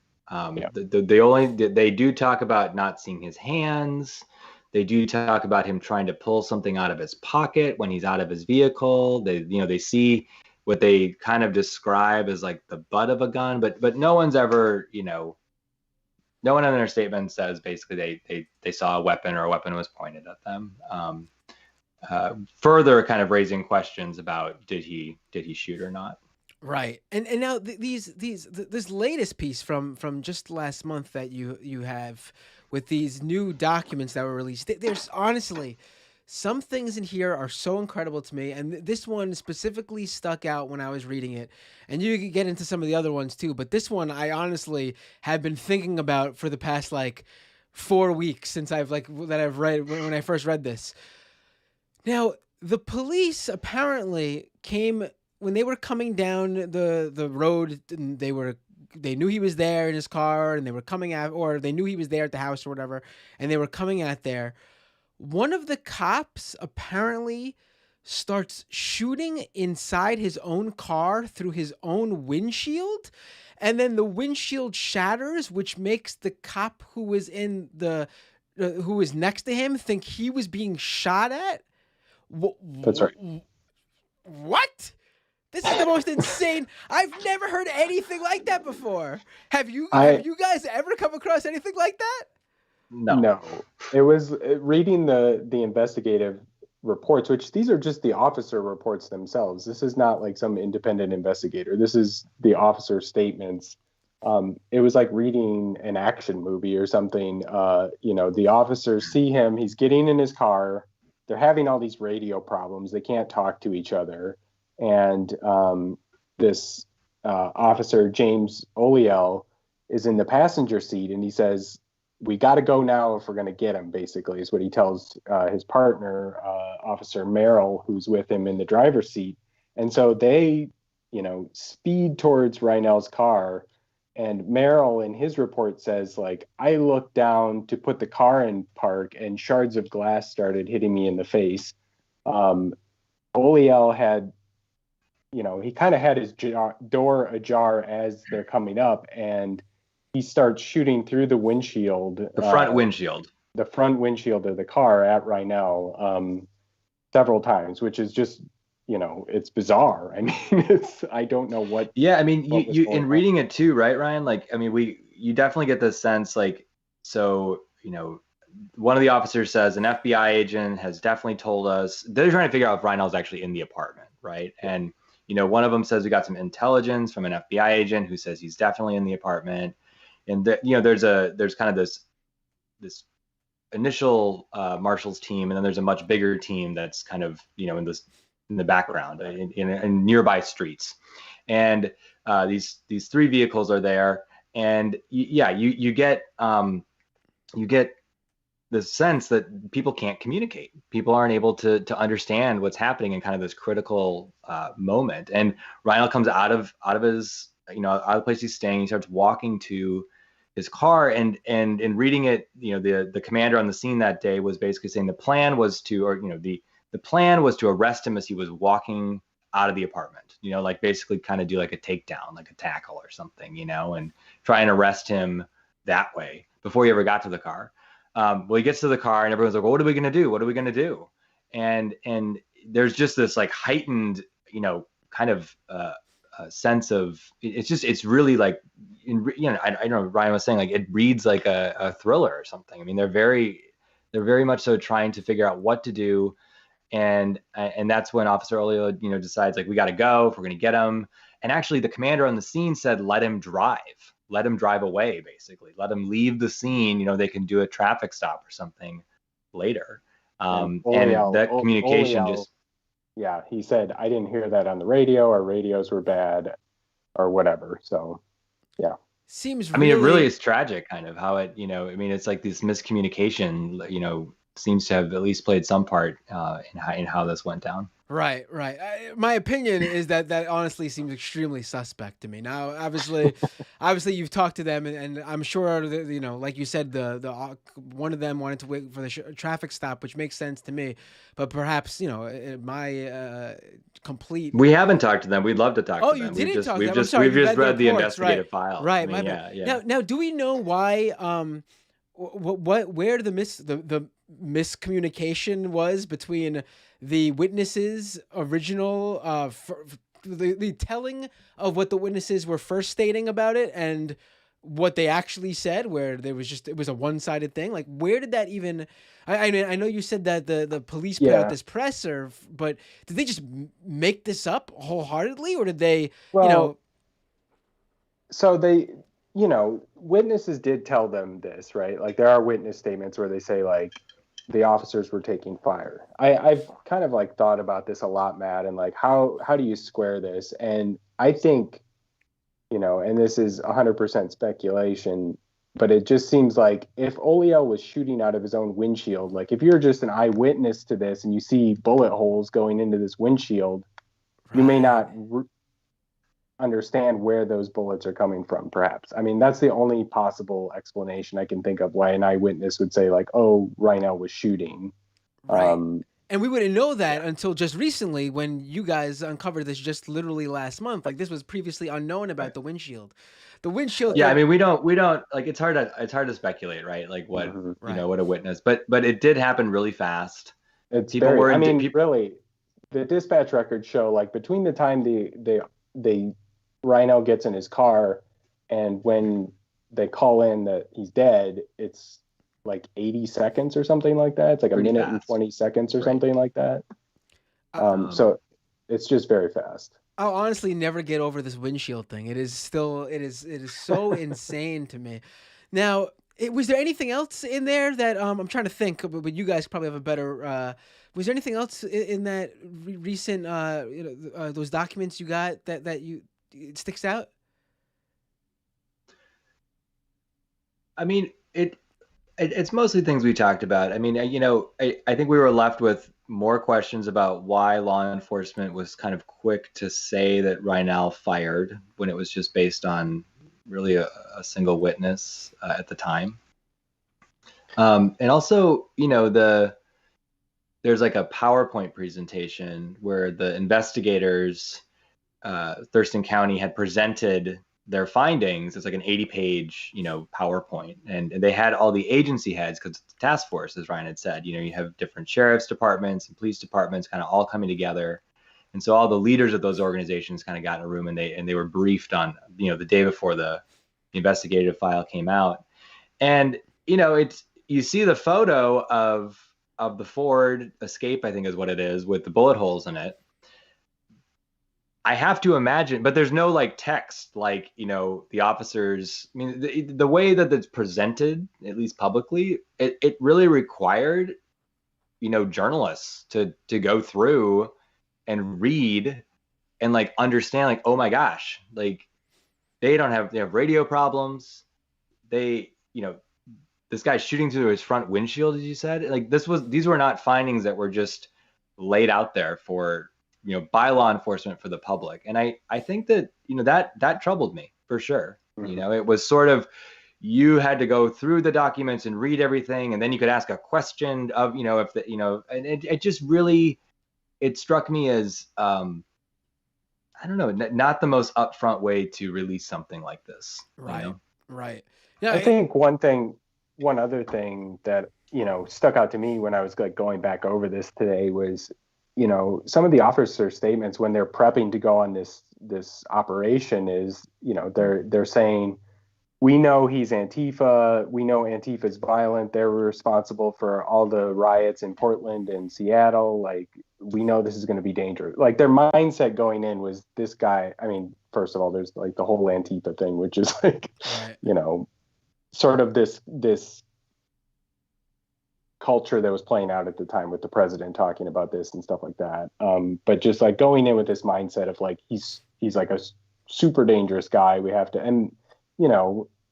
Yeah. They do talk about not seeing his hands. They do talk about him trying to pull something out of his pocket when he's out of his vehicle. They see what they kind of describe as like the butt of a gun, but no one's ever, no one in their statement says basically they saw a weapon or a weapon was pointed at them. Further kind of raising questions about did he shoot or not. Right, and now this latest piece from just last month that you have with these new documents that were released. There's honestly some things in here are so incredible to me, and this one specifically stuck out when I was reading it. And you could get into some of the other ones too, but this one I honestly have been thinking about for the past like 4 weeks since I've read when I first read this. Now, the police apparently came when they were coming down the road, and they knew he was there in his car, and they were coming at, or they knew he was there at the house or whatever, and they were coming at there. One of the cops apparently starts shooting inside his own car through his own windshield, and then the windshield shatters, which makes the cop who was who was next to him think he was being shot at. That's right. What? This is the most insane. I've never heard anything like that before. Have you guys ever come across anything like that? No. It was reading the investigative reports, which these are just the officer reports themselves. This is not like some independent investigator. This is the officer statements. It was like reading an action movie or something. The officers see him. He's getting in his car. They're having all these radio problems. They can't talk to each other. And this officer, James Oleell, is in the passenger seat, and he says, "We got to go now if we're going to get him," basically, is what he tells his partner, Officer Merrill, who's with him in the driver's seat. And so they, speed towards Reinoehl's car. And Merrill, in his report, says, like, "I looked down to put the car in park, and shards of glass started hitting me in the face." Oleell had, he kind of had his door ajar as they're coming up, and he starts shooting through the windshield. The front windshield. The front windshield of the car at Reinoehl several times, which is just, it's bizarre. I mean, I don't know what. Yeah, I mean, you in reading it too, right, Ryan? Like, I mean, you definitely get this sense, like, so, one of the officers says an FBI agent has definitely told us they're trying to figure out if Reinoehl's actually in the apartment, right? And one of them says we got some intelligence from an FBI agent who says he's definitely in the apartment. And there's kind of this initial Marshall's team, and then there's a much bigger team that's kind of in the background in nearby streets. And these three vehicles are there, and you get the sense that people can't communicate. People aren't able to understand what's happening in kind of this critical moment. And Reinoehl comes out of his, out of the place he's staying. He starts walking to his car, and in reading it, the commander on the scene that day was basically saying the plan was to arrest him as he was walking out of the apartment, like basically kind of do like a takedown, like a tackle or something, and try and arrest him that way before he ever got to the car. Well, he gets to the car and everyone's like, well, what are we going to do? What are we going to do? And there's just this like heightened, kind of sense of, it's really like, I don't know, Ryan was saying, like, it reads like a thriller or something. I mean, they're very much so trying to figure out what to do. And that's when Officer Oleell, decides, like, we got to go if we're going to get him. And actually the commander on the scene said, let him drive away, basically. Let him leave the scene. They can do a traffic stop or something later. And that communication Oleell, yeah, he said, I didn't hear that on the radio. Our radios were bad or whatever. So, yeah. Seems I mean, it really is tragic, kind of how it, it's like this miscommunication, seems to have at least played some part in how this went down. Right. My opinion is that honestly seems extremely suspect to me. Now, obviously, you've talked to them, and I'm sure that, like you said, the one of them wanted to wait for the traffic stop, which makes sense to me. But perhaps my complete. We haven't talked to them. We'd love to talk Oh, to you them. didn't talk to We've them. I'm just sorry. we've You just read the reports, right? investigative files. Right. I mean, My bad. yeah. Now, do we know why? Where the miscommunication was between the witnesses' original the telling of what the witnesses were first stating about it and what they actually said, where it was a one-sided thing. Like, where did that even? I mean, I know you said that the police put out this presser, but did they just make this up wholeheartedly, or did they? Well, so they, witnesses did tell them this, right? Like, there are witness statements where they say, like, the officers were taking fire. I've kind of like thought about this a lot, Matt, and like how do you square this? And I think, and this is 100% speculation, but it just seems like if Oliel was shooting out of his own windshield, like if you're just an eyewitness to this and you see bullet holes going into this windshield, you may not understand where those bullets are coming from, perhaps. I mean, that's the only possible explanation I can think of why an eyewitness would say, like, oh, Reinoehl was shooting. Right. And we wouldn't know that until just recently when you guys uncovered this just literally last month. Like, this was previously unknown about the windshield. The windshield. Yeah, I mean, we don't like, it's hard to speculate, right? Like what, what a witness, but it did happen really fast. It's really, the dispatch records show, like, between the time they Reinoehl gets in his car and when they call in that he's dead, it's like 80 seconds or something like that. It's like pretty a minute fast. And 20 seconds or something like that. So it's just very fast. I'll honestly never get over this windshield thing. It is so insane to me. Now, was there anything else in there that I'm trying to think, but you guys probably have a better. Was there anything else in that recent those documents you got that it sticks out? I mean, it's mostly things we talked about. I mean, I think we were left with more questions about why law enforcement was kind of quick to say that Reinoehl fired when it was just based on really a single witness at the time. And also, there's like a PowerPoint presentation where the investigators, Thurston County, had presented their findings. It's like an 80-page, PowerPoint, and they had all the agency heads, because it's a task force, as Ryan had said. You have different sheriff's departments and police departments kind of all coming together, and so all the leaders of those organizations kind of got in a room and they were briefed on, the day before the investigative file came out, and you see the photo of the Ford Escape, I think is what it is, with the bullet holes in it. I have to imagine, but there's no like text, like, the officers. I mean, the way that it's presented, at least publicly, it really required, journalists to go through and read and like understand, like, oh my gosh, like they have radio problems. This guy's shooting through his front windshield, as you said. Like, these were not findings that were just laid out there for, by law enforcement for the public. And I think that, that troubled me for sure. Mm-hmm. It was sort of, you had to go through the documents and read everything, and then you could ask a question of, if the, and it just really, it struck me as, I don't know, not the most upfront way to release something like this. Right. Right. Yeah. I think one other thing that, stuck out to me when I was like going back over this today was, some of the officer statements when they're prepping to go on this operation is, they're saying, we know he's Antifa. We know Antifa's violent. They're responsible for all the riots in Portland and Seattle. Like, we know this is going to be dangerous. Like, their mindset going in was, this guy, I mean, first of all, there's like the whole Antifa thing, which is like, right. Sort of this culture that was playing out at the time with the president talking about this and stuff like that. But just like going in with this mindset of like, he's like a super dangerous guy. We have to, and,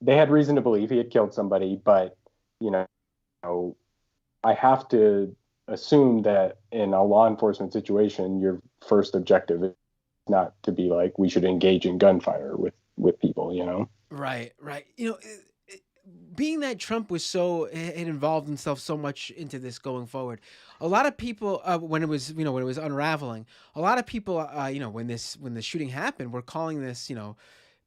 they had reason to believe he had killed somebody, but, I have to assume that in a law enforcement situation, your first objective is not to be like, we should engage in gunfire with people, you know? Right, right. Being that Trump was so had involved himself so much into this going forward, a lot of people when it was when it was unraveling, a lot of people when the shooting happened were calling this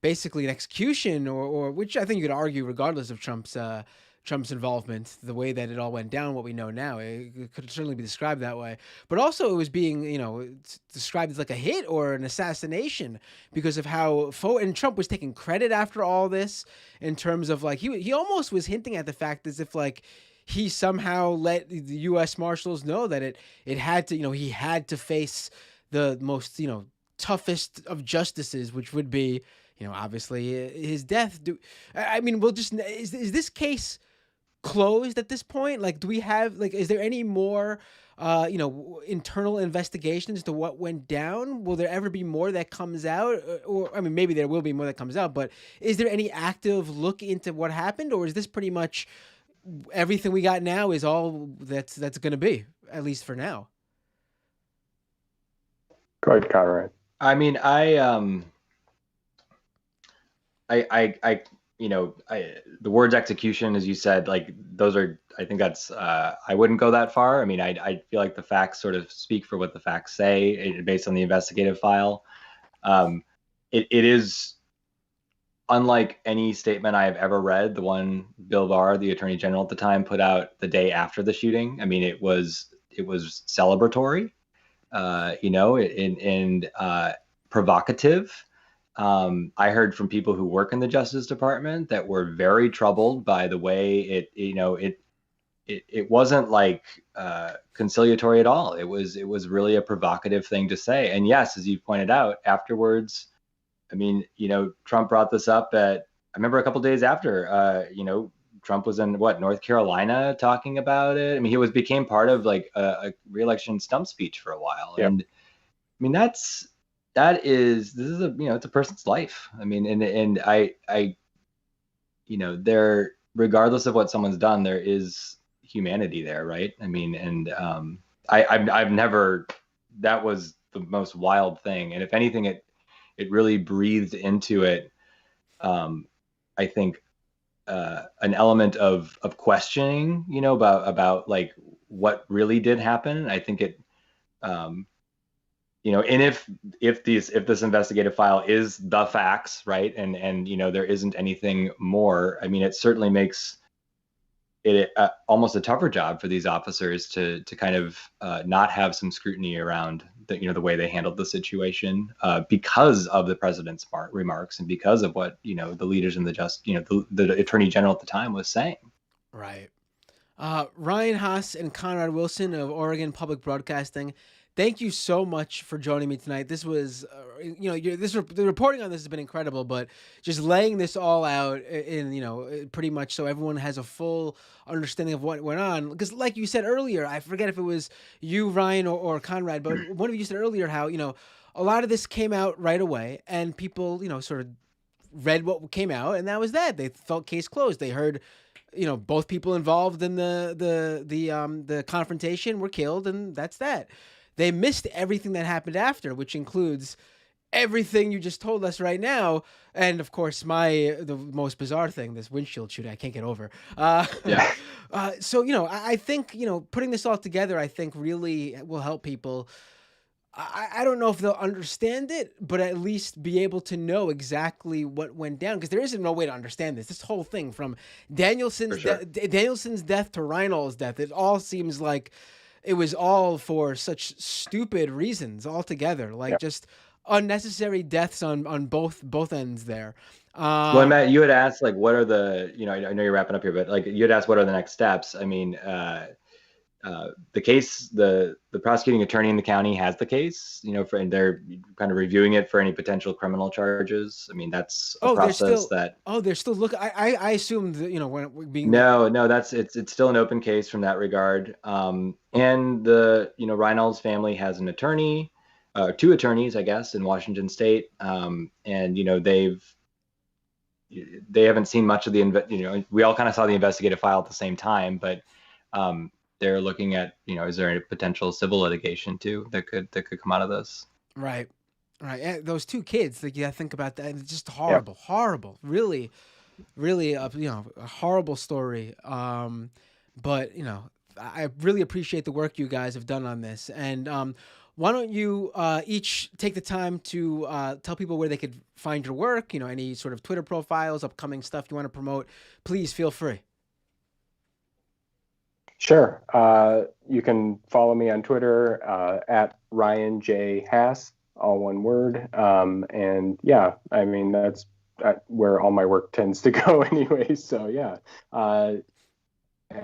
basically an execution or which I think you could argue regardless of Trump's involvement, the way that it all went down, what we know now, it could certainly be described that way. But also, it was being, described as like a hit or an assassination because of how and Trump was taking credit after all this in terms of like he almost was hinting at the fact as if like he somehow let the U.S. Marshals know that it had to, he had to face the most, toughest of justices, which would be, obviously his death. I mean, we'll just is this case closed at this point? Like, do we have like, is there any more, internal investigations to what went down? Will there ever be more that comes out? Or I mean, maybe there will be more that comes out, but is there any active look into what happened, or is this pretty much everything we got now is all that's going to be, at least for now? Go ahead, Conrad. I mean, the words execution, as you said, like those are, I think that's, I wouldn't go that far. I mean, I feel like the facts sort of speak for what the facts say based on the investigative file. It is unlike any statement I have ever read, the one Bill Barr, the Attorney General at the time, put out the day after the shooting. I mean, it was celebratory, and provocative. I heard from people who work in the Justice Department that were very troubled by the way it wasn't like conciliatory at all. It was really a provocative thing to say. And yes, as you pointed out afterwards, I mean, Trump brought this up I remember a couple of days after, Trump was in North Carolina talking about it. I mean, he became part of like a re-election stump speech for a while. Yep. And I mean, this is it's a person's life. I mean, and I there, regardless of what someone's done, there is humanity there, right? I mean, and I've never, that was the most wild thing. And if anything, it really breathed into it, I think, an element of questioning, about like what really did happen. I think it, and if this investigative file is the facts, right, and there isn't anything more, I mean, it certainly makes it almost a tougher job for these officers to kind of not have some scrutiny around the way they handled the situation, because of the president's remarks and because of what the leaders in the Attorney General at the time was saying. Right. Ryan Haas and Conrad Wilson of Oregon Public Broadcasting, thank you so much for joining me tonight. This was, the reporting on this has been incredible, but just laying this all out in, pretty much so everyone has a full understanding of what went on. Because like you said earlier, I forget if it was you, Ryan, or Conrad, but one of you said earlier how, a lot of this came out right away and people, sort of read what came out and that was that. They felt case closed. They heard, both people involved in the confrontation were killed and that's that. They missed everything that happened after, which includes everything you just told us right now. And of course, the most bizarre thing, this windshield shooting, I can't get over. Yeah. So, I think, putting this all together, I think really will help people. I don't know if they'll understand it, but at least be able to know exactly what went down. Because there isn't no way to understand this whole thing from Danielson's death to Reinoehl's death. It all seems like it was all for such stupid reasons altogether, like just unnecessary deaths on both ends there. Well, Matt, you had asked like, what are the, I know you're wrapping up here, but like you had asked what are the next steps? I mean, the case, the prosecuting attorney in the county has the case, and they're kind of reviewing it for any potential criminal charges. I mean, that's a process they're still looking. I assumed that, when being no, it's still an open case from that regard. And the, Reinoehl's family has an attorney, two attorneys, I guess, in Washington State. And, they haven't seen much of we all kind of saw the investigative file at the same time, but, they're looking at, is there any potential civil litigation too that could come out of this? Right. Right. And those two kids, like, yeah, think about that. It's just Yep. horrible. Really, really, a horrible story. But I really appreciate the work you guys have done on this. And why don't you each take the time to tell people where they could find your work? Any sort of Twitter profiles, upcoming stuff you want to promote. Please feel free. Sure. You can follow me on Twitter at Ryan J. Haas, all one word. And yeah, I mean, that's where all my work tends to go anyway. So yeah.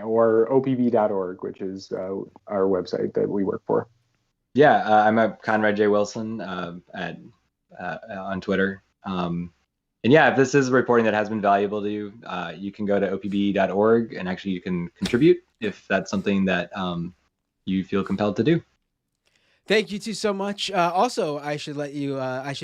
Or opb.org, which is our website that we work for. Yeah, I'm a Conrad J. Wilson on Twitter. And yeah, if this is reporting that has been valuable to you, you can go to opb.org and actually you can contribute if that's something that you feel compelled to do. Thank you two so much. Also, I should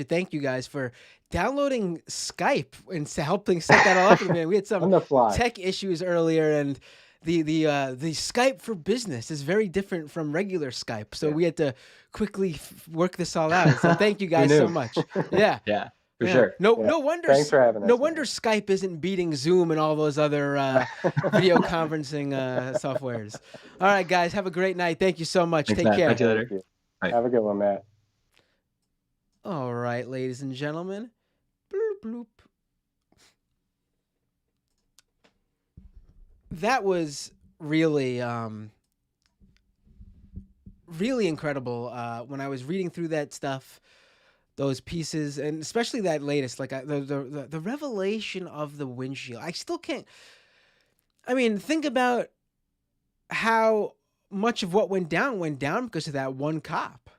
thank you guys for downloading Skype and helping set that all up. Man, we had some On the fly. tech issues earlier, and the Skype for business is very different from regular Skype. So we had to quickly work this all out. So thank you guys so much. Yeah. Yeah. For sure. No wonder. Thanks for having us. No wonder Skype isn't beating Zoom and all those other video conferencing softwares. All right, guys, have a great night. Thank you so much. Thanks, Take Matt. care. Talk to you later. Bye. Have a good one, Matt. All right, ladies and gentlemen. Bloop, bloop. That was really, really incredible. When I was reading through that stuff, those pieces, and especially that latest, like the revelation of the windshield. I still can't. I mean, think about how much of what went down because of that one cop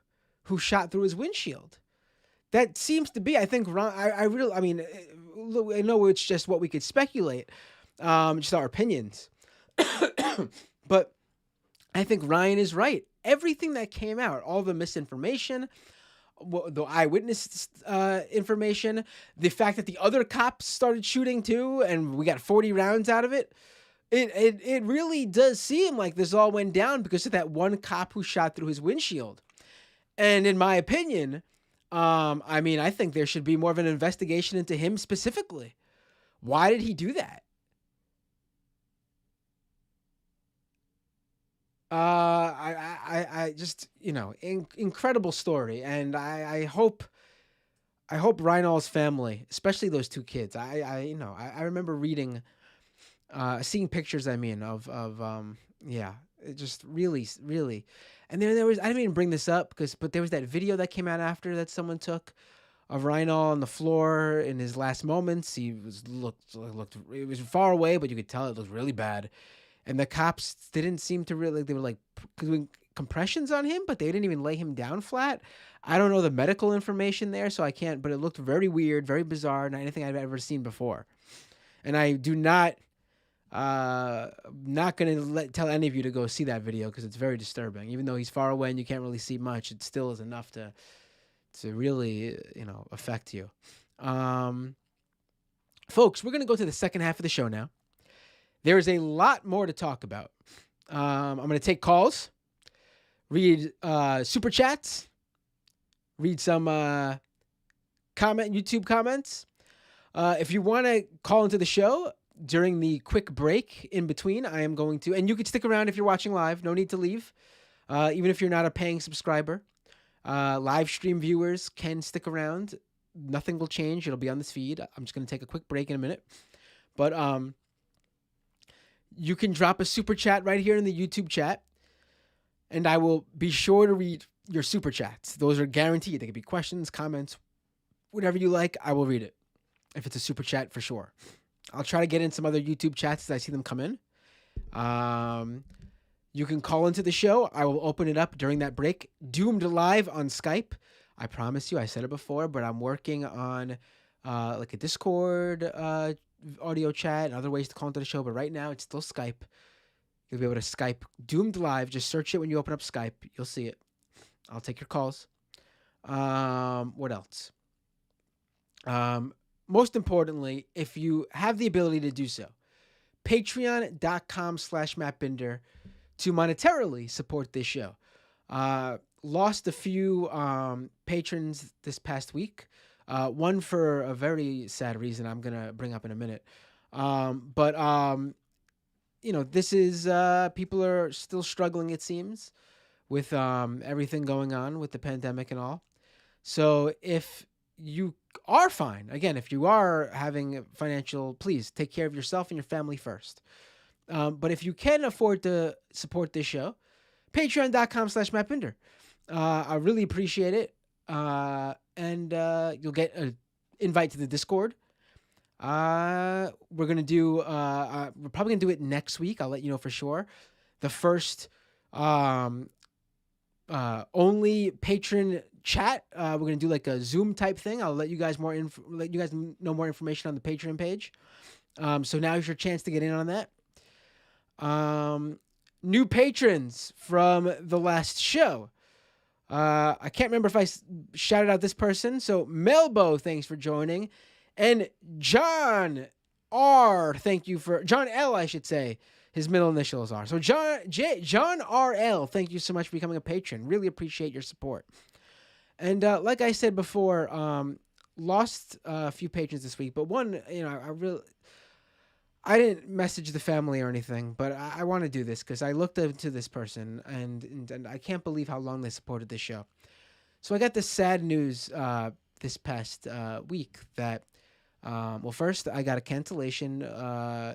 who shot through his windshield. That seems to be, I think, Ron. I mean, I know it's just what we could speculate, just our opinions, but I think Ryan is right. Everything that came out, all the misinformation, the eyewitness information, the fact that the other cops started shooting too, and we got 40 rounds out of it. It really does seem like this all went down because of that one cop who shot through his windshield. And in my opinion, I mean, I think there should be more of an investigation into him specifically. Why did he do that? I just, incredible story. And I hope Reinoehl's family, especially those two kids. I remember reading, seeing pictures, it just really, really. And then there was, I didn't even bring this up but there was that video that came out after that someone took of Reinoehl on the floor in his last moments. He looked, it was far away, but you could tell it looked really bad. And the cops didn't seem to really, they were like doing compressions on him, but they didn't even lay him down flat. I don't know the medical information there, so I can't, but it looked very weird, very bizarre, not anything I've ever seen before. And I do not, not going to tell any of you to go see that video because it's very disturbing. Even though he's far away and you can't really see much, it still is enough to really, affect you. Folks, we're going to go to the second half of the show now. There is a lot more to talk about. I'm going to take calls, read super chats, read some YouTube comments. If you want to call into the show during the quick break in between, I am going to, and you can stick around if you're watching live. No need to leave, even if you're not a paying subscriber. Live stream viewers can stick around. Nothing will change. It'll be on this feed. I'm just going to take a quick break in a minute. But you can drop a super chat right here in the YouTube chat, and I will be sure to read your super chats. Those are guaranteed. They could be questions, comments, whatever you like. I will read it if it's a super chat for sure. I'll try to get in some other YouTube chats as I see them come in. You can call into the show. I will open it up during that break. Doomed live on Skype. I promise you, I said it before, but I'm working on like a Discord audio chat and other ways to call into the show. But right now, it's still Skype. You'll be able to Skype Doomed Live. Just search it when you open up Skype. You'll see it. I'll take your calls. What else? Most importantly, if you have the ability to do so, patreon.com/MattBinder. to monetarily support this show. Lost a few patrons this past week. One for a very sad reason I'm going to bring up in a minute. This is people are still struggling, it seems, with everything going on with the pandemic and all. So if you are fine, again, if you are having financial, please take care of yourself and your family first. But if you can afford to support this show, patreon.com/MattBinder. I really appreciate it. And you'll get an invite to the Discord. We're going to do, we're probably going to do it next week. I'll let you know for sure. The first only patron chat. We're going to do like a Zoom type thing. I'll let you guys know more information on the Patreon page. So now's your chance to get in on that. New patrons from the last show. I can't remember if I shouted out this person. So Melbo, thanks for joining. And John R, thank you for John L, I should say. His middle initials are. So John RL, thank you so much for becoming a patron. Really appreciate your support. And like I said before, lost a few patrons this week, but one, I didn't message the family or anything, but I want to do this because I looked into this person and I can't believe how long they supported this show. So I got this sad news this past week that, first I got a cancellation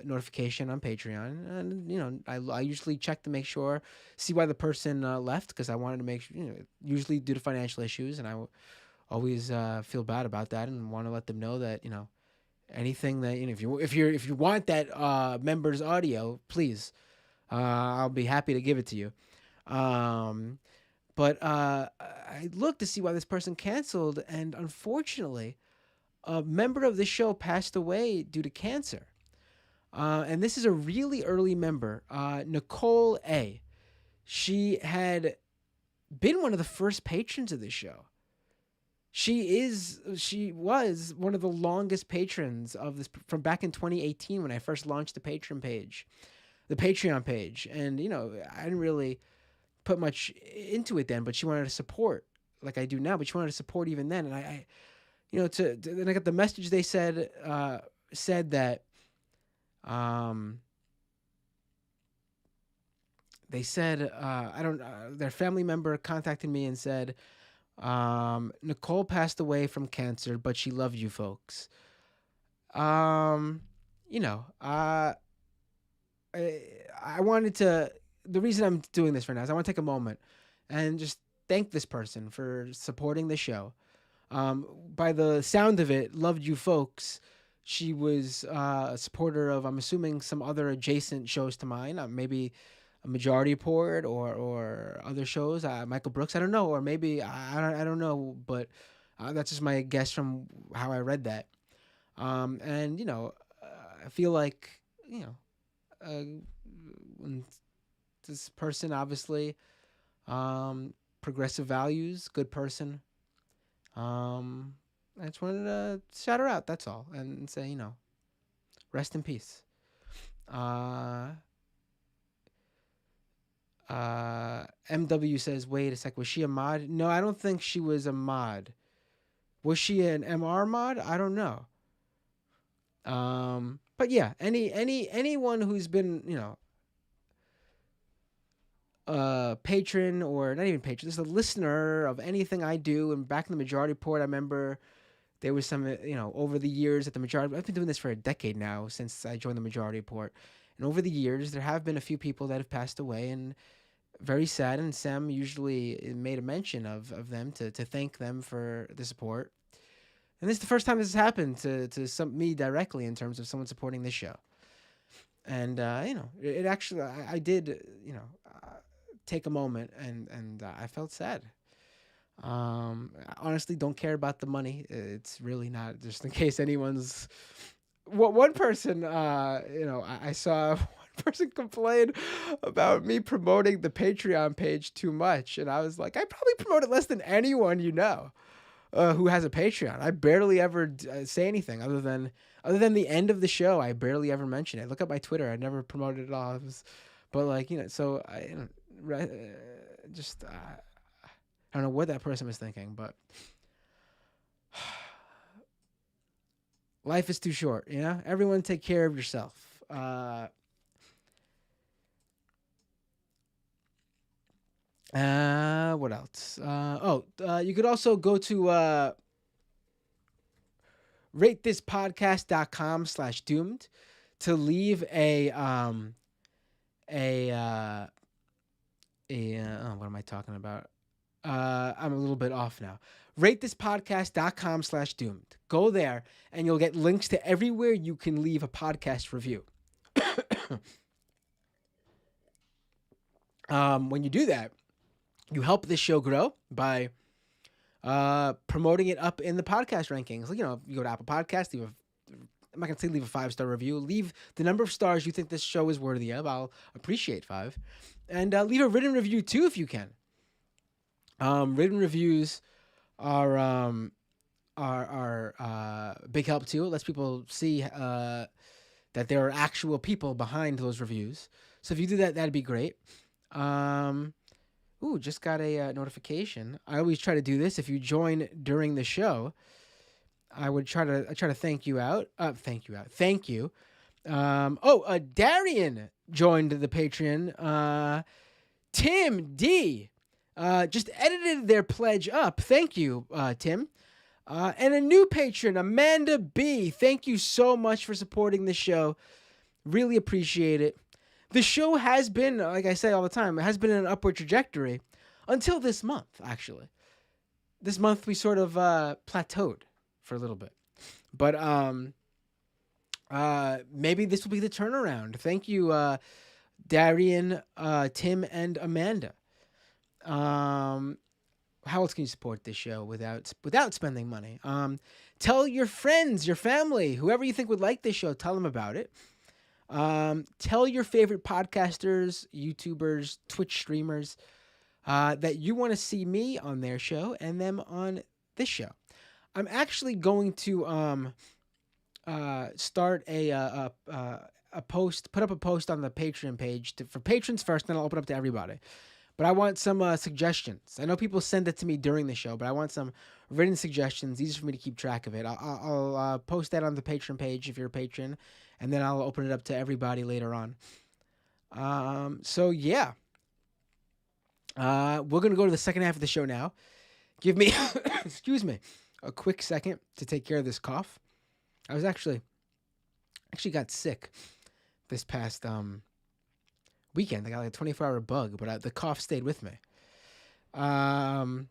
notification on Patreon, and I usually check to make sure, see why the person left, because I wanted to make sure, usually due to financial issues, and I always feel bad about that and want to let them know that anything that if you want that member's audio, please, I'll be happy to give it to you. But I looked to see why this person canceled, and unfortunately, a member of the show passed away due to cancer. And this is a really early member, Nicole A. She had been one of the first patrons of this show. She was one of the longest patrons of this from back in 2018 when I first launched the Patreon page. And, I didn't really put much into it then, but she wanted to support like I do now, but she wanted to support even then. And I then I got the message they said that, they said, their family member contacted me and said, Nicole passed away from cancer, but she loved you folks. I wanted to, the reason I'm doing this right now is I want to take a moment and just thank this person for supporting the show. By the sound of it, loved you folks. She was a supporter of, I'm assuming, some other adjacent shows to mine, maybe a Majority Report or other shows, Michael Brooks, I don't know, or maybe I don't know, but that's just my guess from how I read that. I feel like when this person obviously progressive values, good person. I just wanted to shout her out, that's all, and say, rest in peace. MW says, wait a sec, was she a mod? No, I don't think she was a mod. Was she an MR mod? I don't know. But yeah, anyone who's been, a patron, or not even patron, just a listener of anything I do. And back in the Majority Report, I remember there was some, over the years at the Majority, I've been doing this for a decade now since I joined the Majority Report. And over the years, there have been a few people that have passed away, and very sad. And Sam usually made a mention of them to thank them for the support. And this is the first time this has happened to me directly in terms of someone supporting this show. And, it actually, I did, take a moment and I felt sad. I honestly don't care about the money. It's really not, just in case anyone's, one person, I saw one person complain about me promoting the Patreon page too much. And I was like, I probably promote it less than anyone, who has a Patreon. I barely ever say anything other than the end of the show. I barely ever mention it. Look at my Twitter. I never promoted it all. But like, so I just I don't know what that person was thinking, but life is too short. Everyone take care of yourself. What else? You could also go to ratethispodcast.com/doomed to leave what am I talking about? I'm a little bit off now. Ratethispodcast.com/doomed. Go there and you'll get links to everywhere you can leave a podcast review. When you do that, you help this show grow by promoting it up in the podcast rankings. Like, you go to Apple Podcasts, I'm not going to say leave a 5-star review. Leave the number of stars you think this show is worthy of. I'll appreciate 5. And leave a written review too if you can. Written reviews are big help too. It lets people see that there are actual people behind those reviews. So if you do that, that'd be great. Just got a notification. I always try to do this. If you join during the show, I try to thank you out. Thank you. Darian joined the Patreon. Tim D just edited their pledge up. Thank you, Tim. And a new patron, Amanda B. Thank you so much for supporting the show. Really appreciate it. The show has been, like I say all the time, it has been in an upward trajectory until this month, actually. This month we sort of plateaued for a little bit. But maybe this will be the turnaround. Thank you, Darian, Tim, and Amanda. How else can you support this show without spending money? Tell your friends, your family, whoever you think would like this show, tell them about it. Tell your favorite podcasters, YouTubers, Twitch streamers that you want to see me on their show and them on this show. I'm actually going to start a post, put up a post on the Patreon page for patrons first, then I'll open up to everybody. But I want some suggestions. I know people send it to me during the show, but I want some written suggestions, easy for me to keep track of it. I'll post that on the Patreon page if you're a patron, and then I'll open it up to everybody later on. So yeah. We're going to go to the second half of the show now. Give me, excuse me, a quick second to take care of this cough. I was actually got sick this past weekend. I got like a 24-hour bug, but the cough stayed with me. What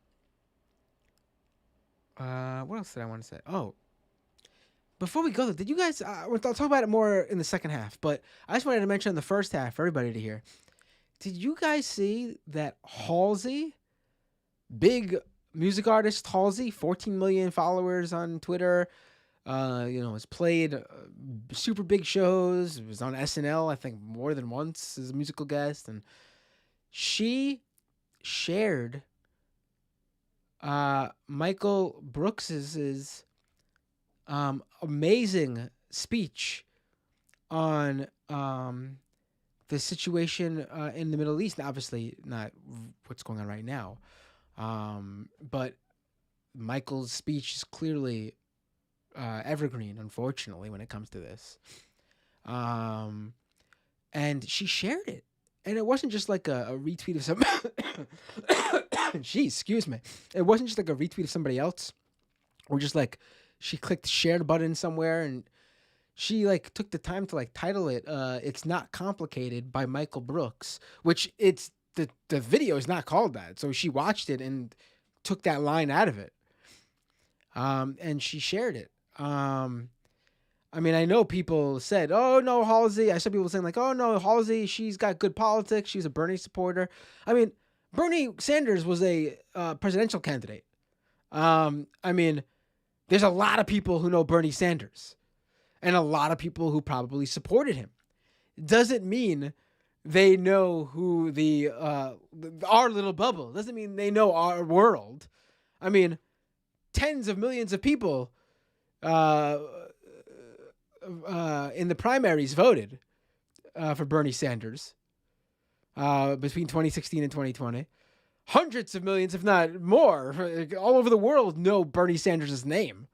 else did I want to say? Oh, before we go, did you guys, I'll talk about it more in the second half, but I just wanted to mention the first half for everybody to hear. Did you guys see that Halsey, big music artist Halsey, 14 million followers on Twitter, has played super big shows, was on SNL, I think more than once as a musical guest, and she shared Michael Brooks's amazing speech on the situation in the Middle East. Obviously not what's going on right now, but Michael's speech is clearly evergreen, unfortunately, when it comes to this. And she shared it, and it wasn't just like a retweet of some. Jeez, excuse me. It wasn't just like a retweet of somebody else, or just like she clicked share button somewhere, and she like took the time to like title it "It's Not Complicated" by Michael Brooks, which it's the video is not called that. So she watched it and took that line out of it, and she shared it. I mean, I know people said, "Oh no, Halsey." I saw people saying like, "Oh no, Halsey, she's got good politics. She's a Bernie supporter." I mean, Bernie Sanders was a presidential candidate. I mean, there's a lot of people who know Bernie Sanders, and a lot of people who probably supported him. Doesn't mean they know who our little bubble. Doesn't mean they know our world. I mean, tens of millions of people in the primaries voted for Bernie Sanders. between 2016 and 2020. Hundreds of millions, if not more, all over the world know Bernie Sanders' name.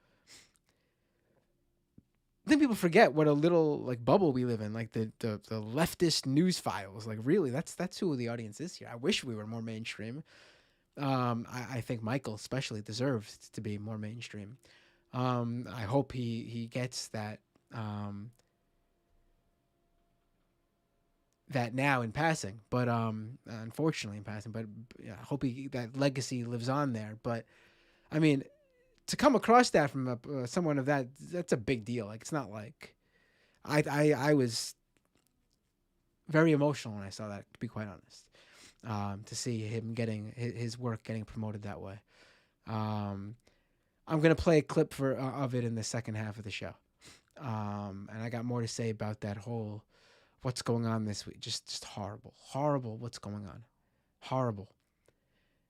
I think people forget what a little like bubble we live in, like the leftist news files. Like really, that's who the audience is here. I wish we were more mainstream. I think Michael especially deserves to be more mainstream. I hope he gets that that now in passing, but unfortunately in passing. But yeah, I hope that legacy lives on there. But I mean, to come across that from someone of that's a big deal. Like it's not like I was very emotional when I saw that, to be quite honest. To see him getting his work getting promoted that way. I'm gonna play a clip of it in the second half of the show, and I got more to say about that whole what's going on this week. Just horrible. What's going on? Horrible.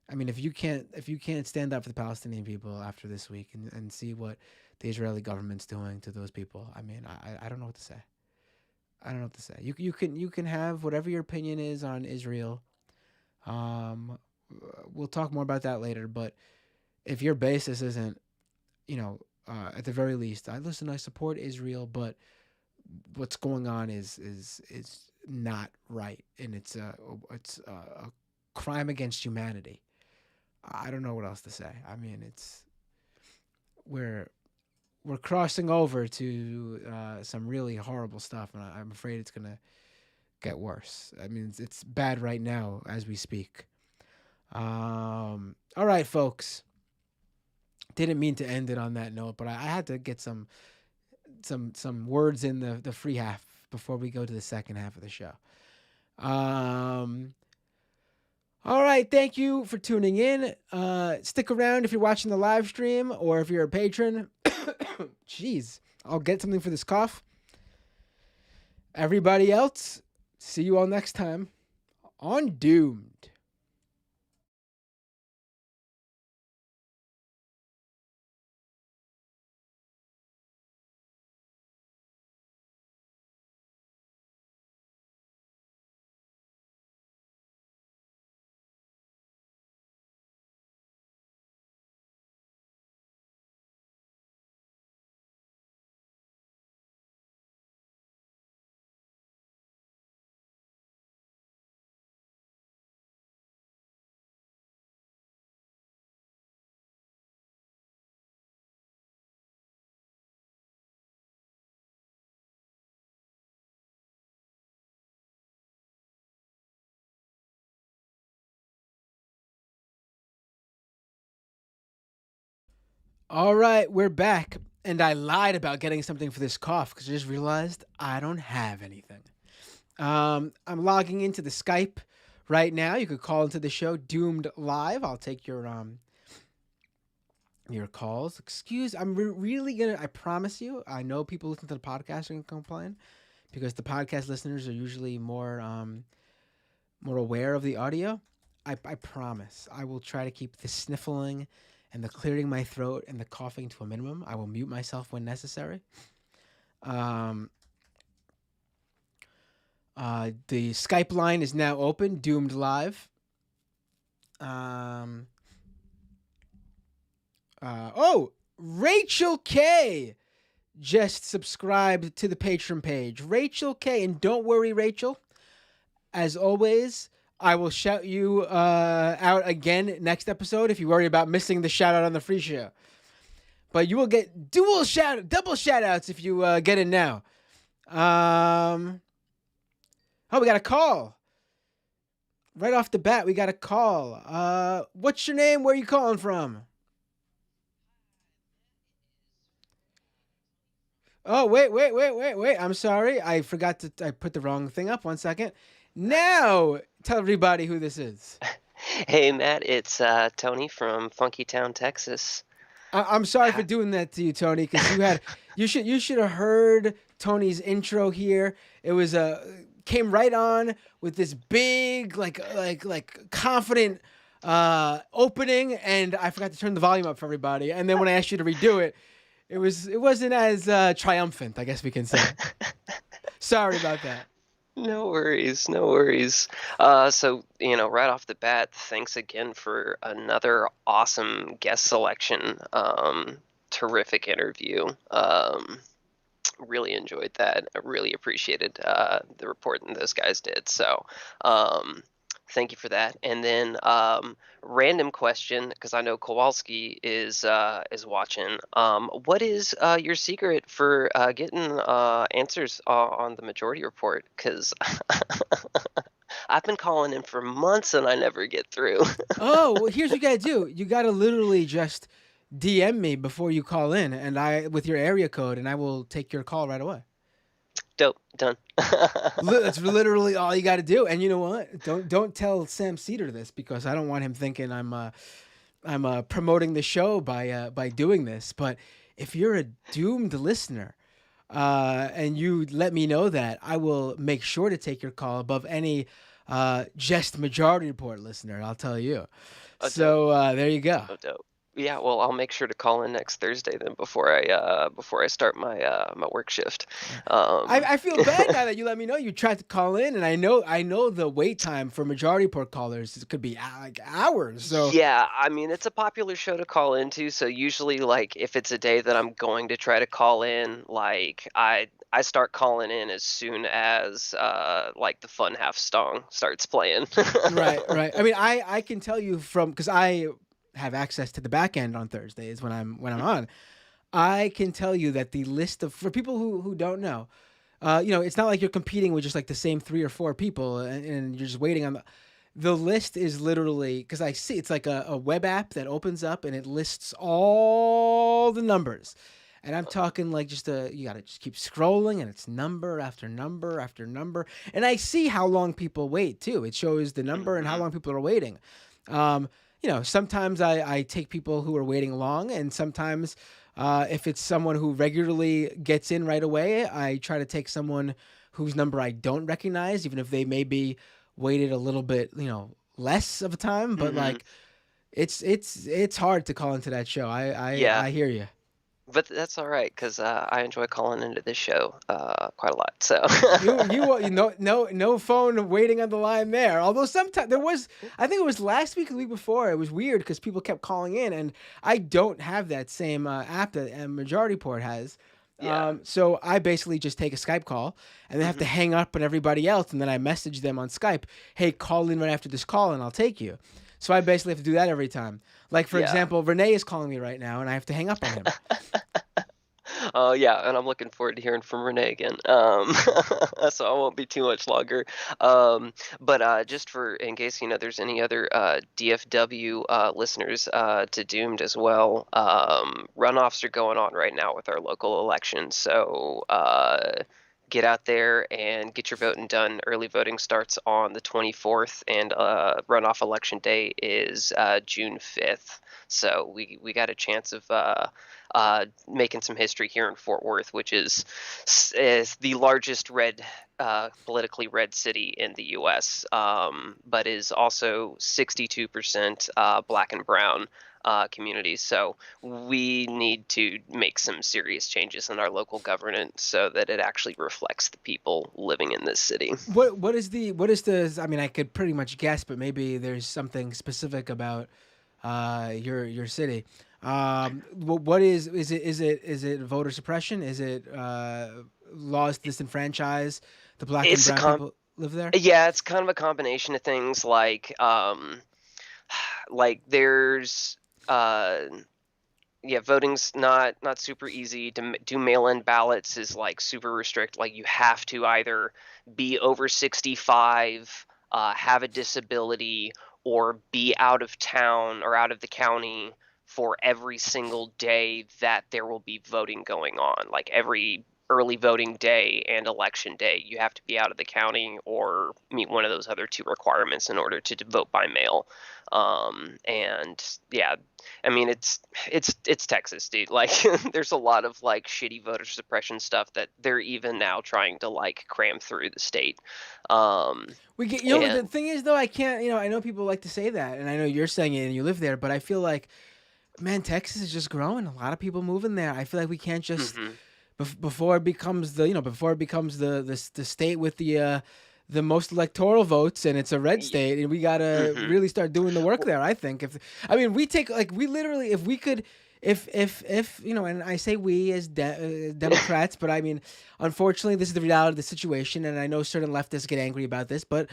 I mean, if you can't stand up for the Palestinian people after this week and see what the Israeli government's doing to those people, I mean, I don't know what to say. I don't know what to say. You can have whatever your opinion is on Israel. We'll talk more about that later. But if your basis isn't, at the very least, I support Israel, but what's going on is not right, and it's a crime against humanity. I don't know what else to say. I mean, we're crossing over to some really horrible stuff, and I'm afraid it's gonna get worse. I mean, it's bad right now as we speak. All right, folks. Didn't mean to end it on that note, but I had to get some words in the free half before we go to the second half of the show. All right, thank you for tuning in. Stick around if you're watching the live stream or if you're a patron. Jeez, I'll get something for this cough. Everybody else, see you all next time on Doomed. All right, we're back. And I lied about getting something for this cough because I just realized I don't have anything. I'm logging into the Skype right now. You could call into the show Doomed Live. I'll take your calls. I'm really gonna. I promise you. I know people listen to the podcast and complain because the podcast listeners are usually more aware of the audio. I promise. I will try to keep the sniffling and the clearing my throat and the coughing to a minimum. I will mute myself when necessary. The Skype line is now open, Doomed Live. Rachel K just subscribed to the Patreon page. Rachel K, and don't worry, Rachel. As always, I will shout you out again next episode if you worry about missing the shout out on the free show. But you will get double shout outs if you get in now. We got a call. Right off the bat, we got a call. What's your name? Where are you calling from? Oh, wait. I'm sorry. I forgot I put the wrong thing up. 1 second. Now, tell everybody who this is. Hey, Matt, it's Tony from Funky Town, Texas. I'm sorry for doing that to you, Tony, because you should have heard Tony's intro here. It was came right on with this big like confident opening, and I forgot to turn the volume up for everybody. And then when I asked you to redo it, it wasn't as triumphant, I guess we can say. Sorry about that. No worries, no worries. So, right off the bat, thanks again for another awesome guest selection. Terrific interview. Really enjoyed that. I really appreciated the reporting those guys did. So, um, thank you for that. And then, random question, because I know Kowalski is watching. What is your secret for getting answers on the majority report? Because I've been calling in for months and I never get through. Oh, well, here's what you gotta do. You gotta literally just DM me before you call in, and I with your area code, and I will take your call right away. Dope, done. That's literally all you got to do. And you know what? Don't tell Sam Cedar this because I don't want him thinking I'm promoting the show by doing this. But if you're a doomed listener, and you let me know that, I will make sure to take your call above any just majority report listener. I'll tell you. Oh, So there you go. Oh, dope. Yeah, well, I'll make sure to call in next Thursday then before I start my work shift. I feel bad now that you let me know you tried to call in, and I know the wait time for majority report callers it could be like hours. So Yeah, I mean it's a popular show to call into, so usually like if it's a day that I'm going to try to call in, like I start calling in as soon as like the Fun Half song starts playing. right. I mean, I can tell you from because I have access to the back end on Thursdays when I'm on. I can tell you that the list of for people who don't know, it's not like you're competing with just like the same 3 or 4 people and you're just waiting on the list is literally because I see it's like a web app that opens up and it lists all the numbers. And I'm talking like you gotta just keep scrolling and it's number after number after number. And I see how long people wait too. It shows the number and how long people are waiting. Sometimes I take people who are waiting long, and sometimes if it's someone who regularly gets in right away, I try to take someone whose number I don't recognize, even if they maybe waited a little bit, less of a time. But Mhm. like, it's hard to call into that show. Yeah. I hear you. But that's all right because I enjoy calling into this show quite a lot. So No phone waiting on the line there. Although sometimes there was, I think it was last week or the week before. It was weird because people kept calling in, and I don't have that same app that Majority Port has. Yeah. So I basically just take a Skype call and then have to hang up on everybody else, and then I message them on Skype, "Hey, call in right after this call, and I'll take you." So I basically have to do that every time. Like for Yeah. example, Renee is calling me right now, and I have to hang up on him. Oh yeah, and I'm looking forward to hearing from Renee again. So I won't be too much longer. But just for in case there's any other DFW listeners to Doomed as well. Runoffs are going on right now with our local elections, so get out there and get your voting done. Early voting starts on the 24th, and runoff election day is June 5th. So we got a chance of making some history here in Fort Worth, which is the largest politically red city in the U.S., but is also 62% black and brown communities. So we need to make some serious changes in our local governance so that it actually reflects the people living in this city. What is the I mean, I could pretty much guess, but maybe there's something specific about your city. What is it voter suppression? Is it laws to disenfranchise the black and brown people live there? Yeah, it's kind of a combination of things like there's voting's not super easy to do. Mail-in ballots is like super restrict. Like you have to either be over 65, have a disability, or be out of town or out of the county for every single day that there will be voting going on. Like every early voting day and election day, you have to be out of the county or meet one of those other 2 requirements in order to vote by mail. And yeah, I mean it's Texas, dude. Like there's a lot of like shitty voter suppression stuff that they're even now trying to like cram through the state. We get the thing is though, I can't I know people like to say that, and I know you're saying it and you live there, but I feel like, man, Texas is just growing. A lot of people moving there. I feel like we can't just before it becomes the state with the most electoral votes, and it's a red state, and we gotta Mm-hmm. really start doing the work there. I think we take we literally, if we could, if and I say we as Democrats, but I mean, unfortunately, this is the reality of the situation, and I know certain leftists get angry about this, but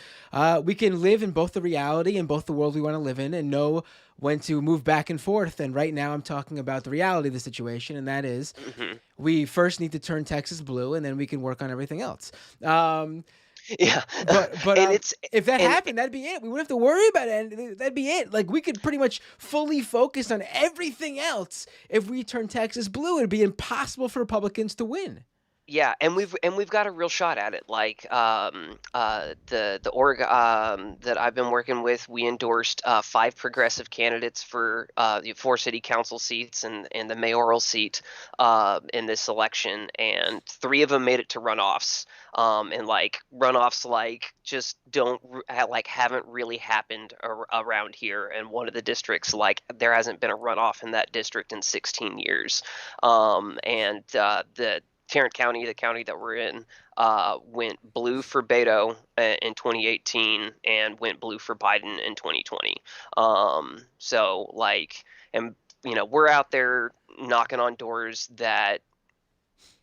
we can live in both the reality and both the world we want to live in, and know when to move back and forth. And right now, I'm talking about the reality of the situation, and that is, Mm-hmm. we first need to turn Texas blue, and then we can work on everything else. Yeah. But And it's if that and happened, that'd be it. We wouldn't have to worry about it. That'd be it. Like, we could pretty much fully focus on everything else. If we turn Texas blue, it'd be impossible for Republicans to win. Yeah, and we've got a real shot at it. Like the org that I've been working with, we endorsed 5 progressive candidates for the 4 city council seats and the mayoral seat in this election, and 3 of them made it to runoffs. And like runoffs, like just haven't really happened around here. And one of the districts, like there hasn't been a runoff in that district in 16 years. And the Tarrant County, the county that we're in, went blue for Beto in 2018 and went blue for Biden in 2020. So like, and we're out there knocking on doors that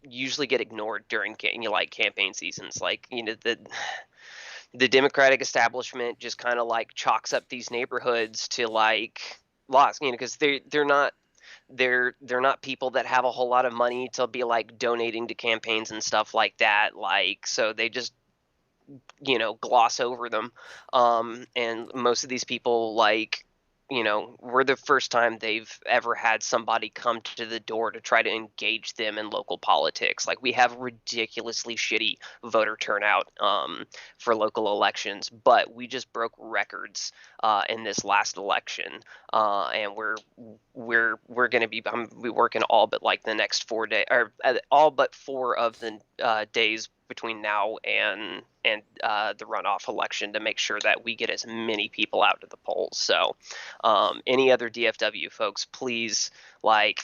usually get ignored during campaign seasons. Like the Democratic establishment just kind of like chalks up these neighborhoods to like lost, because they're not people that have a whole lot of money to be like donating to campaigns and stuff like that, like, so they just gloss over them. And most of these people, like, we're the first time they've ever had somebody come to the door to try to engage them in local politics. Like, we have ridiculously shitty voter turnout for local elections, but we just broke records in this last election, and we're going to be working all but like the next 4 days, or all but 4 of the days between now and the runoff election, to make sure that we get as many people out to the polls. So any other DFW folks, please, like,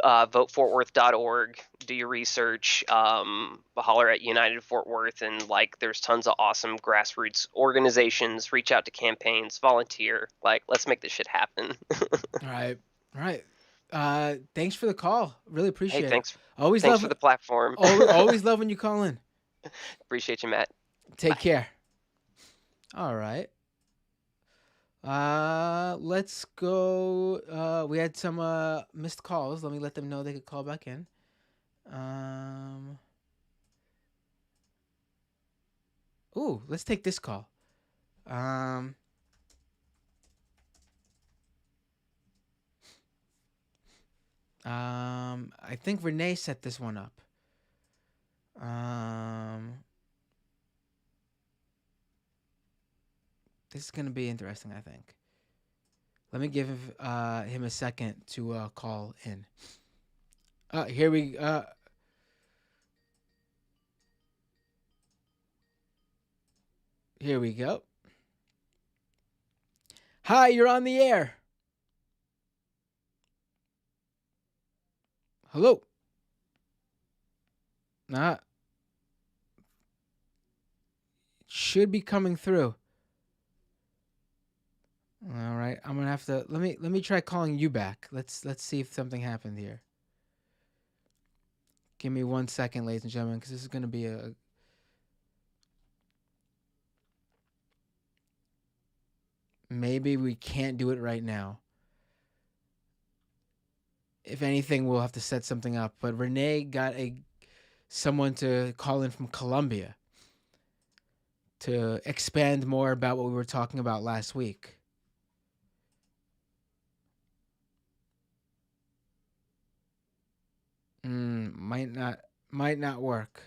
votefortworth.org, do your research, holler at United Fort Worth, and like there's tons of awesome grassroots organizations. Reach out to campaigns, volunteer, like, let's make this shit happen. All right. Thanks for the call. Really Hey, appreciate it. thanks Always for love the platform. always love when you call in. Appreciate you, Matt. Take Bye. care. All right. Let's go. We had some missed calls. Let me let them know they could call back in. Ooh, let's take this call. I think Renee set this one up. This is gonna be interesting, I think. Let me give him a second to call in. Here we go. Hi, you're on the air. Hello. Should be coming through. All right, I'm gonna have to let me try calling you back. Let's see if something happened here. Give me 1 second, ladies and gentlemen, because this is gonna be a. Maybe we can't do it right now. If anything, we'll have to set something up. But Renee got someone to call in from Colombia to expand more about what we were talking about last week. Might not work.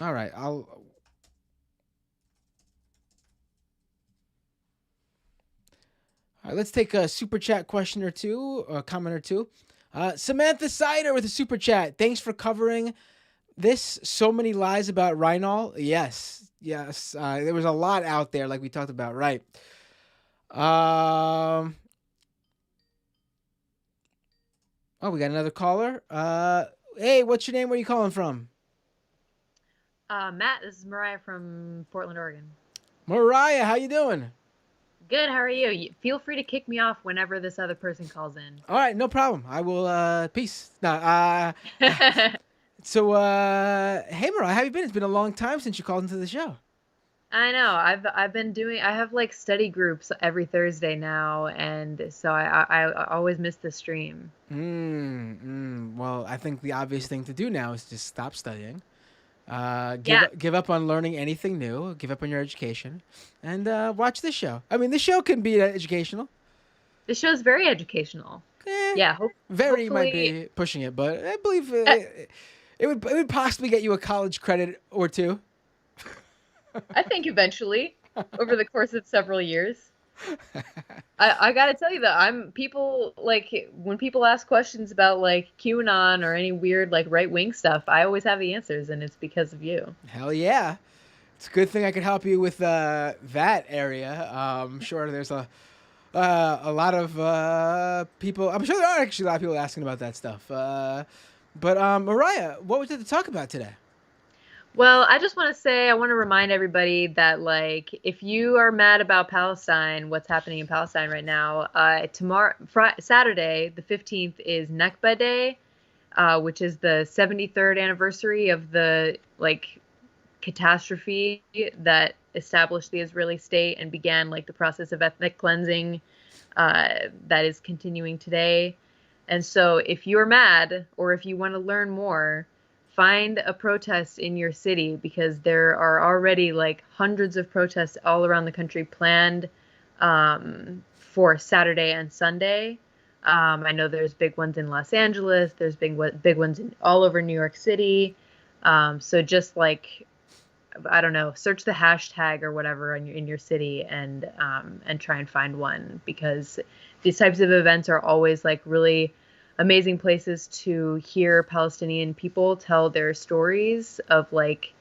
All right, All right, let's take a super chat question or two, or a comment or two. Samantha Sider with a super chat. Thanks for covering this. So many lies about Reinoehl. Yes. There was a lot out there, like we talked about, right? Oh, we got another caller. Hey, what's your name? Where are you calling from? Matt, this is Mariah from Portland, Oregon. Mariah, how you doing? Good, how are you? Feel free to kick me off whenever this other person calls in. All right, no problem. I will. Peace. No. So, hey, Mariah, how you been? It's been a long time since you called into the show. I know. I've been doing. I have like study groups every Thursday now, and so I always miss the stream. Well, I think the obvious thing to do now is just stop studying. Yeah. Give up on learning anything new. Give up on your education, and watch this show. I mean, this show can be educational. This show's very educational. Yeah. Very might hopefully- be pushing it, but I believe it would possibly get you a college credit or two. I think eventually, over the course of several years. I gotta tell you that people like when people ask questions about like QAnon or any weird like right wing stuff, I always have the answers, and it's because of you. Hell yeah. It's a good thing I could help you with that area. I'm sure there's a lot of people. I'm sure there are actually a lot of people asking about that stuff. But Mariah, what was it to talk about today? Well, I just want to remind everybody that like if you are mad about Palestine, what's happening in Palestine right now, Saturday the 15th is Nakba Day, which is the 73rd anniversary of the like catastrophe that established the Israeli state and began like the process of ethnic cleansing that is continuing today. And so if you're mad or if you want to learn more, find a protest in your city, because there are already like hundreds of protests all around the country planned for Saturday and Sunday. I know there's big ones in Los Angeles. There's big ones all over New York City. So just like, I don't know, search the hashtag or whatever in your city and try and find one, because these types of events are always like really amazing places to hear Palestinian people tell their stories of like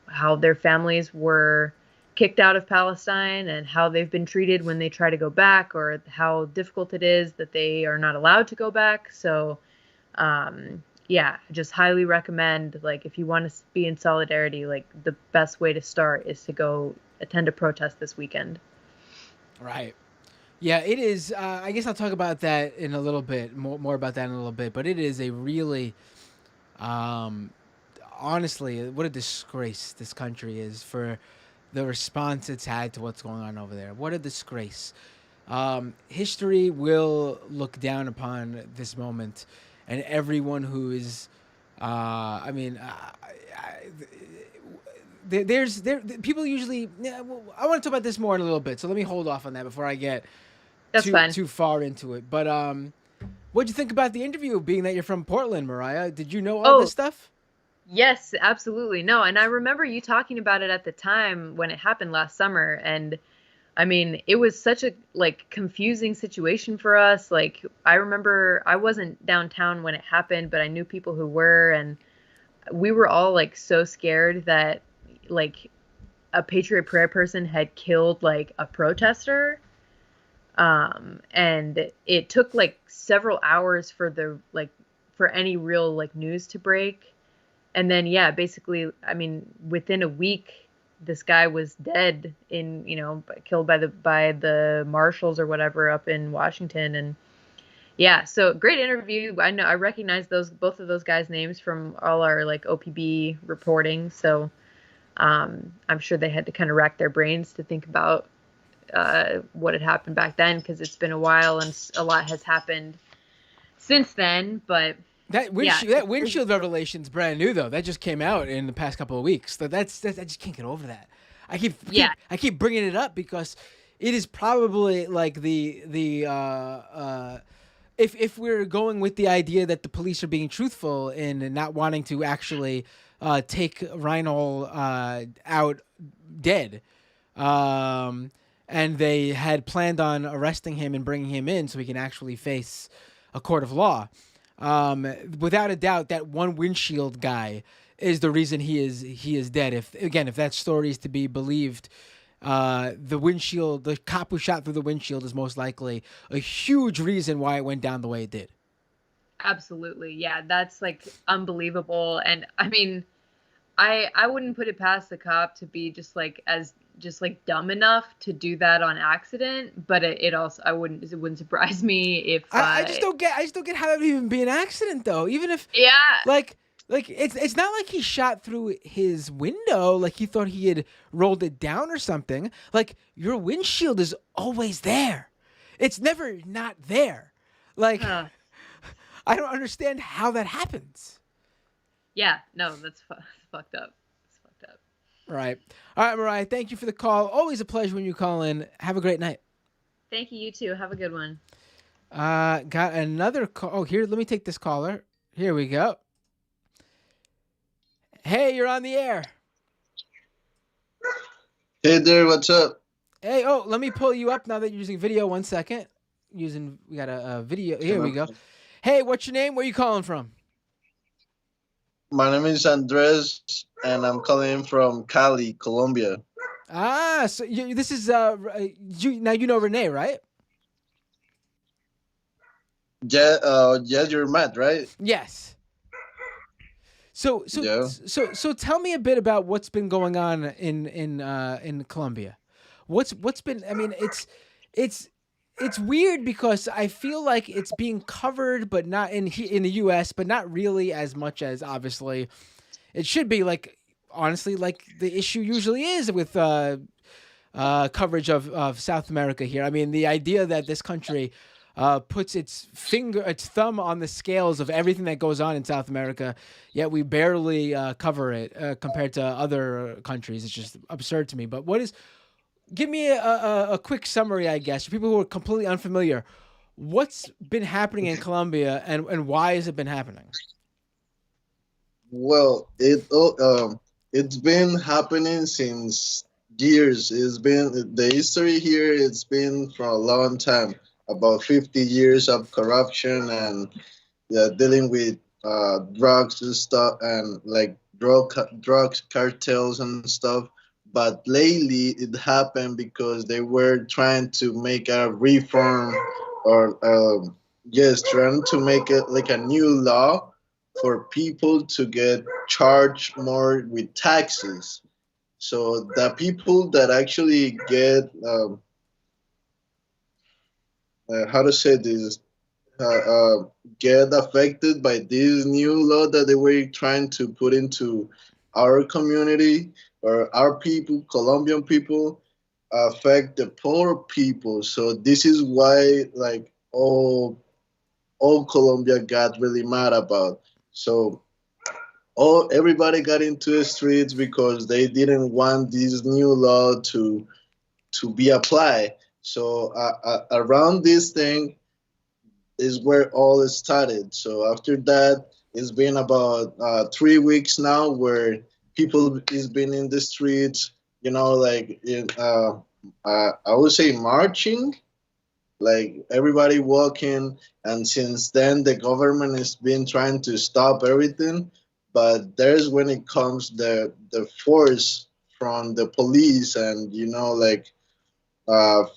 how their families were kicked out of Palestine and how they've been treated when they try to go back, or how difficult it is that they are not allowed to go back. So yeah, just highly recommend, like if you want to be in solidarity, like the best way to start is to go attend a protest this weekend. Right. Yeah, it is. I guess I'll talk about that in a little bit, more about that in a little bit. But it is a really, honestly, what a disgrace this country is for the response it's had to what's going on over there. What a disgrace. History will look down upon this moment, and everyone who is, there's people usually. Yeah, well, I want to talk about this more in a little bit, so let me hold off on that before I get too far into it. But what'd you think about the interview, being that you're from Portland, Mariah? Did you know all this stuff? Yes, absolutely. No, and I remember you talking about it at the time when it happened last summer, and I mean, it was such a like confusing situation for us. Like I remember I wasn't downtown when it happened, but I knew people who were, and we were all like so scared that like a Patriot Prayer person had killed like a protester. And it took like several hours for any real like news to break. And then, yeah, basically, I mean, within a week, this guy was dead killed by the marshals or whatever up in Washington. And yeah, so great interview. I know I recognize both of those guys' names from all our like OPB reporting. So, I'm sure they had to kind of rack their brains to think about what had happened back then, because it's been a while and a lot has happened since then. But that windshield revelation's brand new, though. That just came out in the past couple of weeks. I just can't get over that. I keep bringing it up because it is probably like if we're going with the idea that the police are being truthful in not wanting to actually take Reinoehl out dead. And they had planned on arresting him and bringing him in so he can actually face a court of law. Without a doubt, that one windshield guy is the reason he is dead. If that story is to be believed, the cop who shot through the windshield is most likely a huge reason why it went down the way it did. Absolutely. Yeah, that's like unbelievable. And I mean, I wouldn't put it past the cop to be just like dumb enough to do that on accident, but it also it wouldn't surprise me if I just don't get how that would even be an accident though. Even if yeah. like it's not like he shot through his window like he thought he had rolled it down or something. Like your windshield is always there. It's never not there. Like Huh. I don't understand how that happens. Yeah, no, that's fucked up. It's fucked up. Right. All right, Mariah, thank you for the call. Always a pleasure when you call in. Have a great night. Thank you, you too. Have a good one. Got another call. Oh, here, let me take this caller. Here we go. Hey, you're on the air. Hey there, what's up? Hey, oh, let me pull you up now that you're using video. 1 second. We got a video. Here we go. Hey, what's your name? Where are you calling from? My name is Andres, and I'm calling from Cali, Colombia. Ah, so this is now you know Renee, right? Yeah, you're Matt, right? Yes. So tell me a bit about what's been going on in Colombia. What's been? I mean, it's weird because I feel like it's being covered, but not in the U.S., but not really as much as obviously it should be. Like honestly, like the issue usually is with coverage of South America here. I mean, the idea that this country puts its thumb on the scales of everything that goes on in South America, yet we barely cover it compared to other countries. It's just absurd to me. But give me a quick summary, I guess, for people who are completely unfamiliar. What's been happening in Colombia and why has it been happening? Well, it's been happening since years. It's been the history here. It's been for a long time, about 50 years of corruption and dealing with drugs and stuff, and like drugs cartels and stuff. But lately, it happened because they were trying to make a reform, or yes, trying to make it like a new law for people to get charged more with taxes. So the people that actually get how to say this, uh, uh, get affected by this new law that they were trying to put into our community, or our people, Colombian people, affect the poor people. So this is why like all Colombia got really mad about. So all everybody got into the streets because they didn't want this new law to be applied. So around this thing is where all it started. So after that, it's been about 3 weeks now where people is been in the streets. You know, like I would say marching, like everybody walking. And since then the government has been trying to stop everything, but there's when it comes the force from the police, and like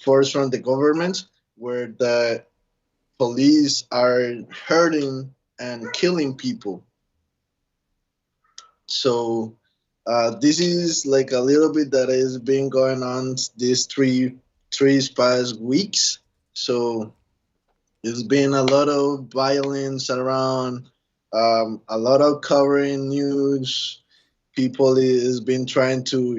force from the government, where the police are hurting and killing people. So this is like a little bit that has been going on these three past weeks. So it's been a lot of violence around, a lot of covering news. People is been trying to,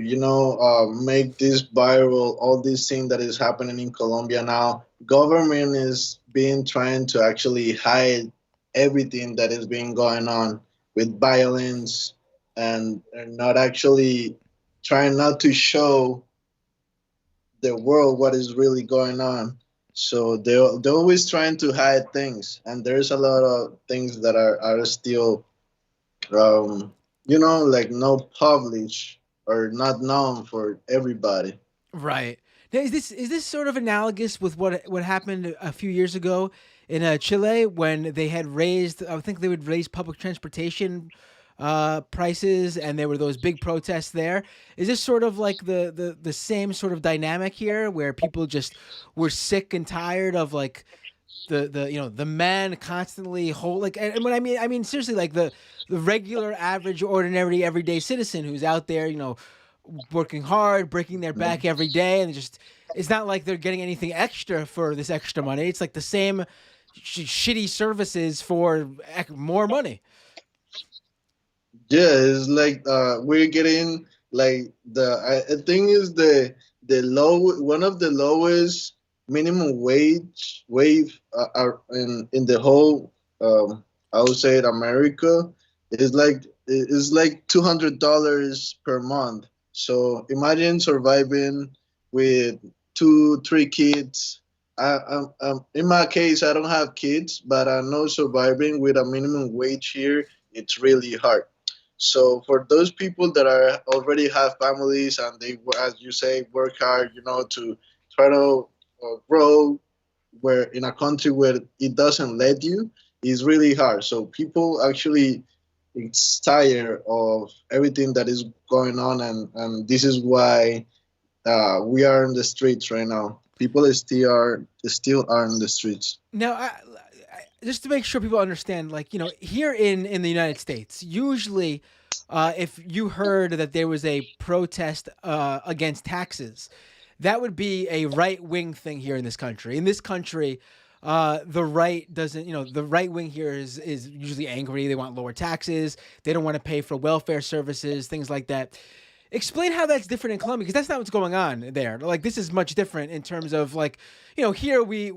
make this viral. All this thing that is happening in Colombia now, government is been trying to actually hide everything that is being going on with violence, and not actually trying not to show the world what is really going on. So they're always trying to hide things, and there's a lot of things that are still, like not published or not known for everybody. Right. Now, is this sort of analogous with what happened a few years ago in Chile when they had raised? I think they would raise public transportation prices, and there were those big protests there. Is this sort of like the same sort of dynamic here, where people just were sick and tired of like the man constantly hold like, and when I mean seriously, like the regular average ordinary everyday citizen who's out there, working hard, breaking their back every day, and just it's not like they're getting anything extra for this extra money. It's like the same shitty services for more money. Yeah, it's like we're getting like I think is the low one of the lowest minimum wage are in the whole I would say it America is like $200 per month. So imagine surviving with 2 3 kids. In my case, I don't have kids, but I know surviving with a minimum wage here, it's really hard. So for those people that are already have families and they, as you say, work hard, to try to grow where in a country where it doesn't let you, is really hard. So people actually it's tired of everything that is going on, and this is why we are in the streets right now. People still are in the streets. Now, just to make sure people understand, like, here in the United States, usually, if you heard that there was a protest against taxes, that would be a right wing thing here in this country. In this country, the right doesn't, the right wing here is usually angry. They want lower taxes. They don't want to pay for welfare services, things like that. Explain how that's different in Colombia, because that's not what's going on there. Like, this is much different in terms of, like, here we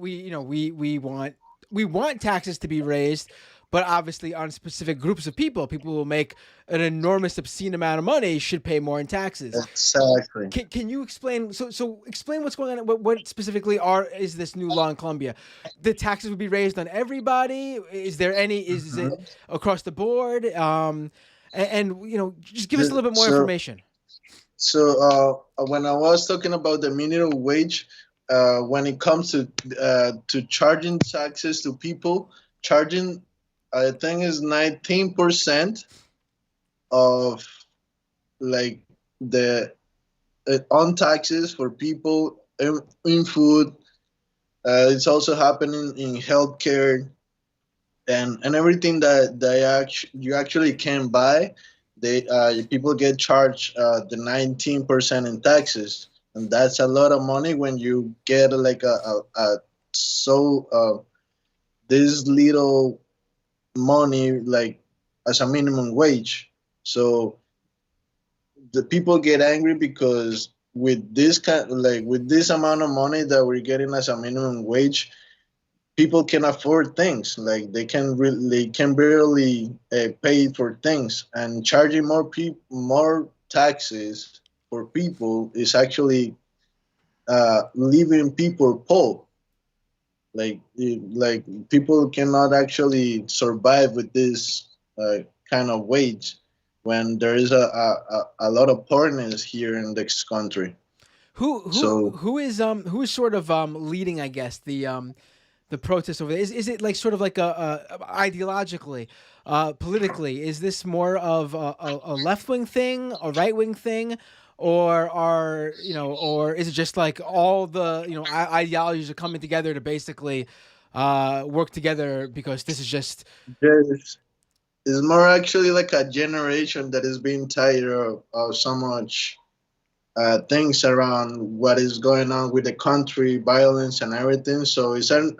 want taxes to be raised, but obviously on specific groups of people who will make an enormous obscene amount of money should pay more in taxes. Exactly. Can you explain? So explain what's going on. What specifically is this new law in Colombia? The taxes would be raised on everybody. Is there any? Is it across the board? And just give us a little bit more information. So when I was talking about the minimum wage, when it comes to charging taxes to people, charging I think is 19% of like the on taxes for people in food. It's also happening in healthcare and everything that you actually can buy. People get charged the 19% in taxes, and that's a lot of money when you get like this little money like as a minimum wage. So the people get angry because with this amount of money that we're getting as a minimum wage, people can afford things like they can barely pay for things, and charging more taxes for people is actually leaving people poor. Like people cannot actually survive with this kind of wage when there is a lot of poorness here in this country. Who is sort of leading, I guess, the protest over there? Is it like sort of like a ideologically, politically? Is this more of a left wing thing, a right wing thing, or is it just like all the ideologies are coming together to basically work together because this is just Yes. It's more actually like a generation that is being tired of so much things around what is going on with the country, violence and everything. So it's a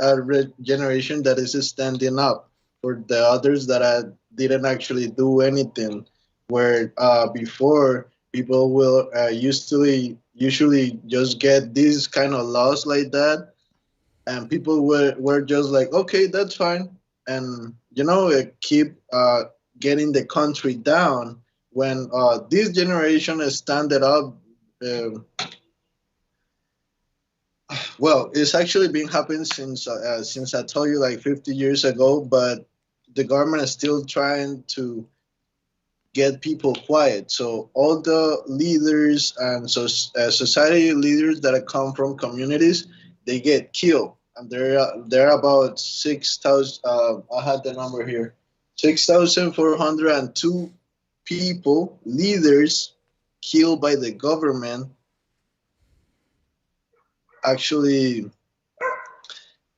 generation that is standing up for the others that didn't actually do anything. Where before people will usually just get these kind of laws like that, and people were just like, okay, that's fine, and keep getting the country down. When this generation is standing up, well, it's actually been happening since I told you like 50 years ago, but the government is still trying to get people quiet. So all the leaders and society leaders that come from communities, they get killed, and there are about 6,000. I had the number here, 6,402 people, leaders, killed by the government. Actually,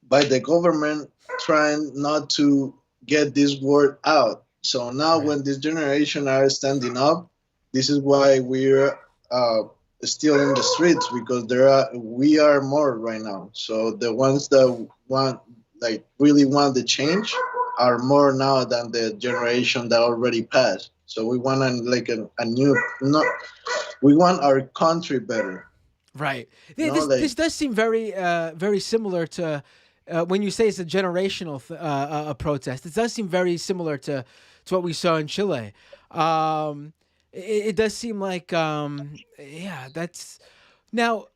by the government trying not to get this word out. So now, Right. when this generation are standing up, this is why we're uh, still in the streets, because we are more right now. So the ones that want, like, really want the change are more now than the generation that already passed. So we want a new, no, we want our country better. Right. No, This does seem very similar to when you say it's a generational a protest. It does seem very similar to what we saw in Chile. It does seem like yeah, that's now.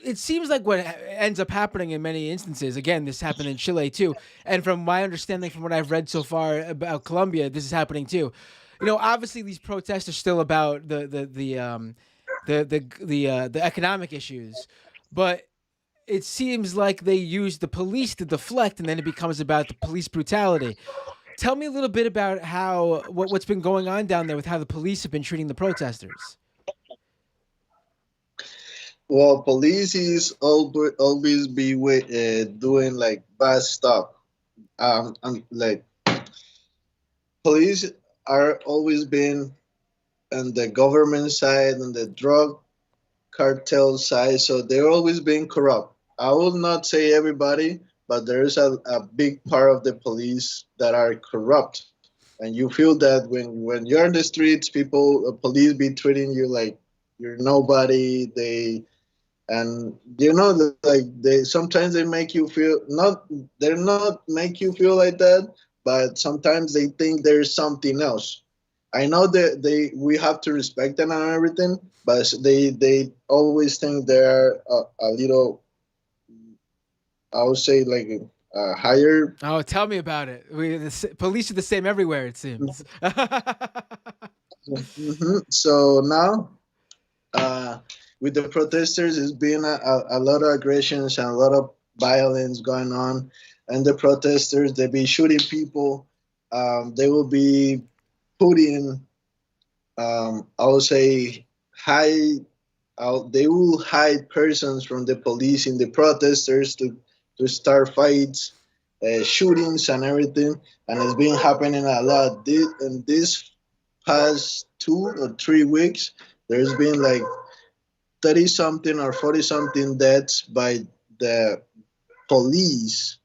It seems like what ends up happening in many instances. Again, this happened in Chile too, and from my understanding, from what I've read so far about Colombia, this is happening too. You know, obviously these protests are still about the economic issues, but it seems like they use the police to deflect, and then it becomes about the police brutality. Tell me a little bit about how what's been going on down there with how the police have been treating the protesters. well, police is always be doing like bad stuff. And like, police are always been on the government side and the drug cartel side, so they're always being corrupt. I will not say everybody, but there is a big part of the police that are corrupt, and you feel that when you're in the streets, police be treating you like you're nobody. And like, they sometimes they make you feel not, they're not make you feel like that, but sometimes they think there's something else. I know that we have to respect them and everything, but they always think they're a little, I would say, like a higher. Oh, tell me about it. Police are the same everywhere, it seems. So now, uh, with the protesters, it's been a lot of aggressions and a lot of violence going on, and the protesters, they be shooting people. They will be putting, I would say, they will hide persons from the police in the protesters to start fights, shootings, and everything. And it's been happening a lot. In this past 2 or 3 weeks, there's been like 30 something or 40 something deaths by the police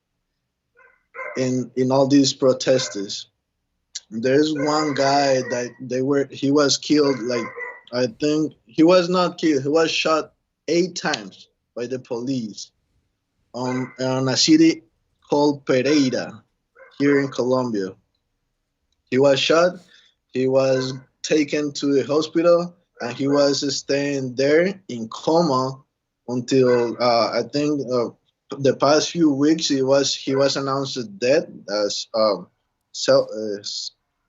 in all these protesters. There's one guy that he was killed, like, I think he was not killed, he was shot 8 times by the police on a city called Pereira here in Colombia. He was shot, he was taken to the hospital, and he was staying there in coma until, I think, the past few weeks he was announced dead as self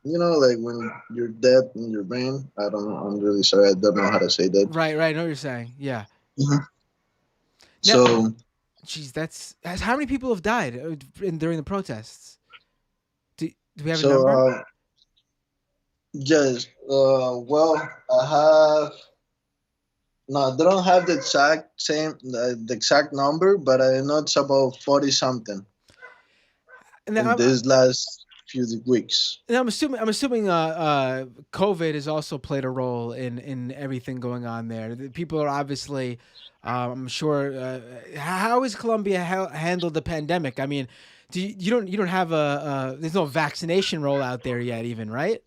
like when you're dead in your brain. I don't know, I'm really sorry, I don't know how to say that. Right, right. I know what you're saying. Yeah. Mhm. Now, So geez, how many people have died during the protests? Do we have a so number? yes, well, I have, no, I don't have the exact number, but I know it's about 40 something And in these last few weeks. I'm assuming COVID has also played a role in everything going on there. The people are obviously, I'm sure. How has Colombia handled the pandemic? I mean, you don't have there's no vaccination rollout there yet, even, right?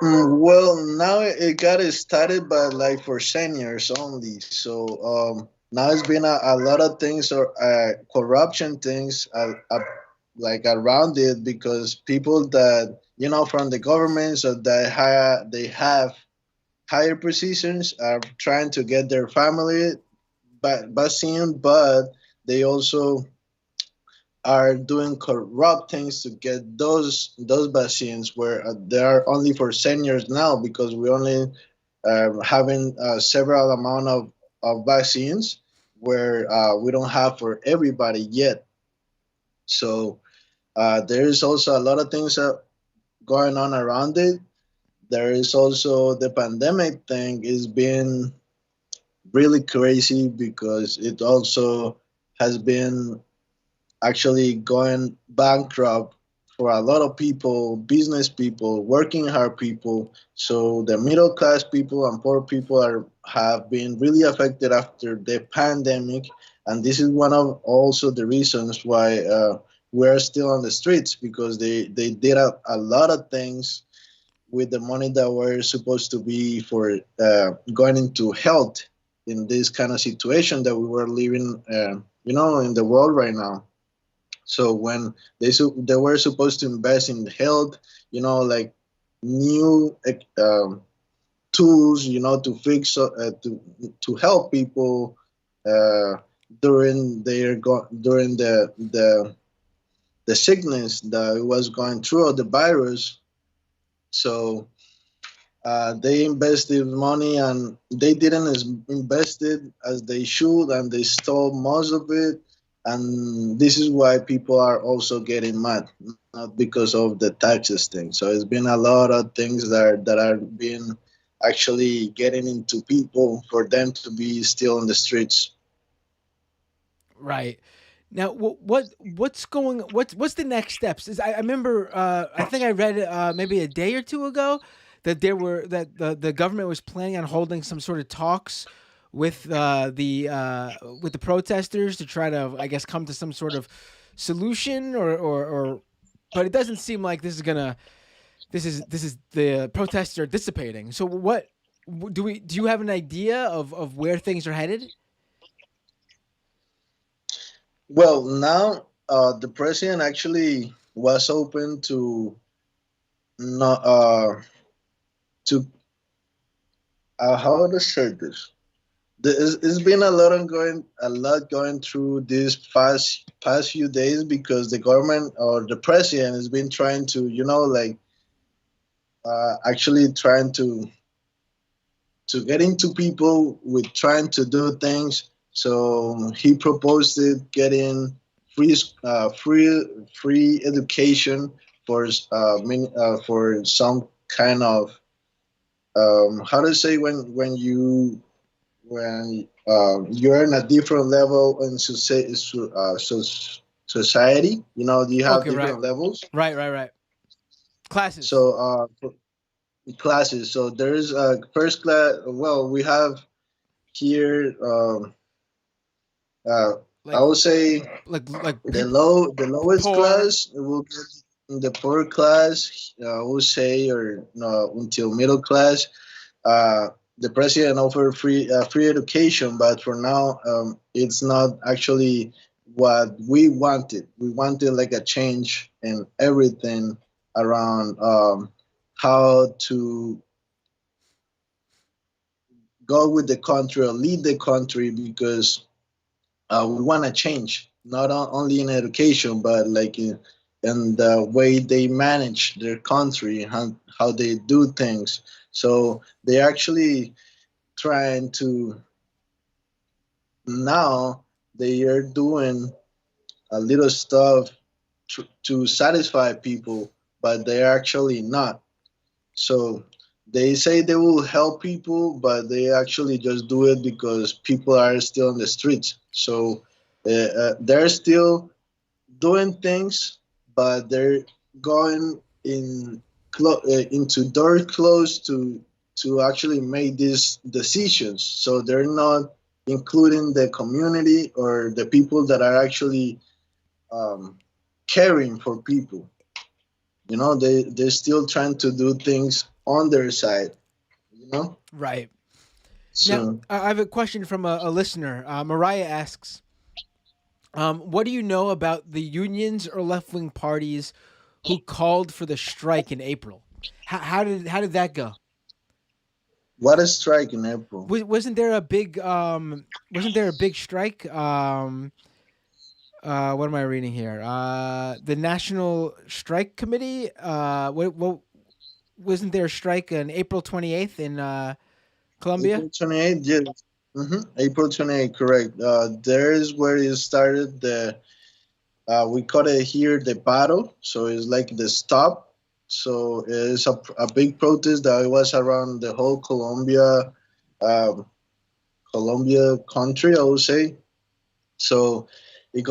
Well, now it got started, but like for seniors only. So now it's been a lot of things, or corruption things, like around it, because people that from the government, so they have higher positions, are trying to get their family vaccine, but they also are doing corrupt things to get those vaccines, where they are only for seniors now, because we only having several amount of vaccines, where we don't have for everybody yet. So there is also a lot of things going on around it. There is also the pandemic thing is being really crazy, because it also has been actually going bankrupt for a lot of people, business people, working hard people. So the middle class people and poor people have been really affected after the pandemic, and this is one of also the reasons why we're still on the streets, because they did a lot of things with the money that were supposed to be for going into health in this kind of situation that we were living, in the world right now. So when they were supposed to invest in health, like new tools, to fix to help people uh, during the sickness that was going through, the virus. So they invested money and they didn't invest it as they should, and they stole most of it. And this is why people are also getting mad, not because of the taxes thing. So it's been a lot of things that are being actually getting into people for them to be still on the streets. Right. Now, what's the next steps? I remember I think I read maybe a day or two ago that the government was planning on holding some sort of talks with with the protesters to try to, I guess, come to some sort of solution, or but it doesn't seem like this is the protests are dissipating. So what do you have an idea of where things are headed? Well, now the president actually was open to not to how to say this. It's been a lot going through these past few days, because the government or the president has been trying to, like actually trying to get into people with trying to do things. So he proposed it, getting free free education for for some kind of how to say, when you're in a different level in society. You have Okay, right, different levels. right. Classes. So classes. So there is a first class. Well, we have here. Uh, I like would say like the lowest poor. class will get in the poor class. I would say, or no, until middle class. Uh, the president offered free education, but for now, it's not actually what we wanted. We wanted like a change in everything around how to go with the country or lead the country, because we want to change not only in education, but like in the way they manage their country, how they do things. So they actually trying to, now they are doing a little stuff to satisfy people, but they're actually not. So they say they will help people, but they actually just do it because people are still on the streets. So they're still doing things, but they're going into door closed to actually make these decisions. So they're not including the community or the people that are actually um, caring for people. They're still trying to do things on their side. You know. Right. Now, So I have a question from a listener. Mariah asks, what do you know about the unions or left wing parties who called for the strike in April? How did that go? what is strike in April? Wasn't there a big strike? What am I reading here? The National Strike Committee. What wasn't there a strike on April 28th in Colombia? April 28th, yes. April 28th, correct. There is where it started. We call it here the paro, so it's like the stop. So it's a big protest that was around the whole um, Colombia country, I would say. So It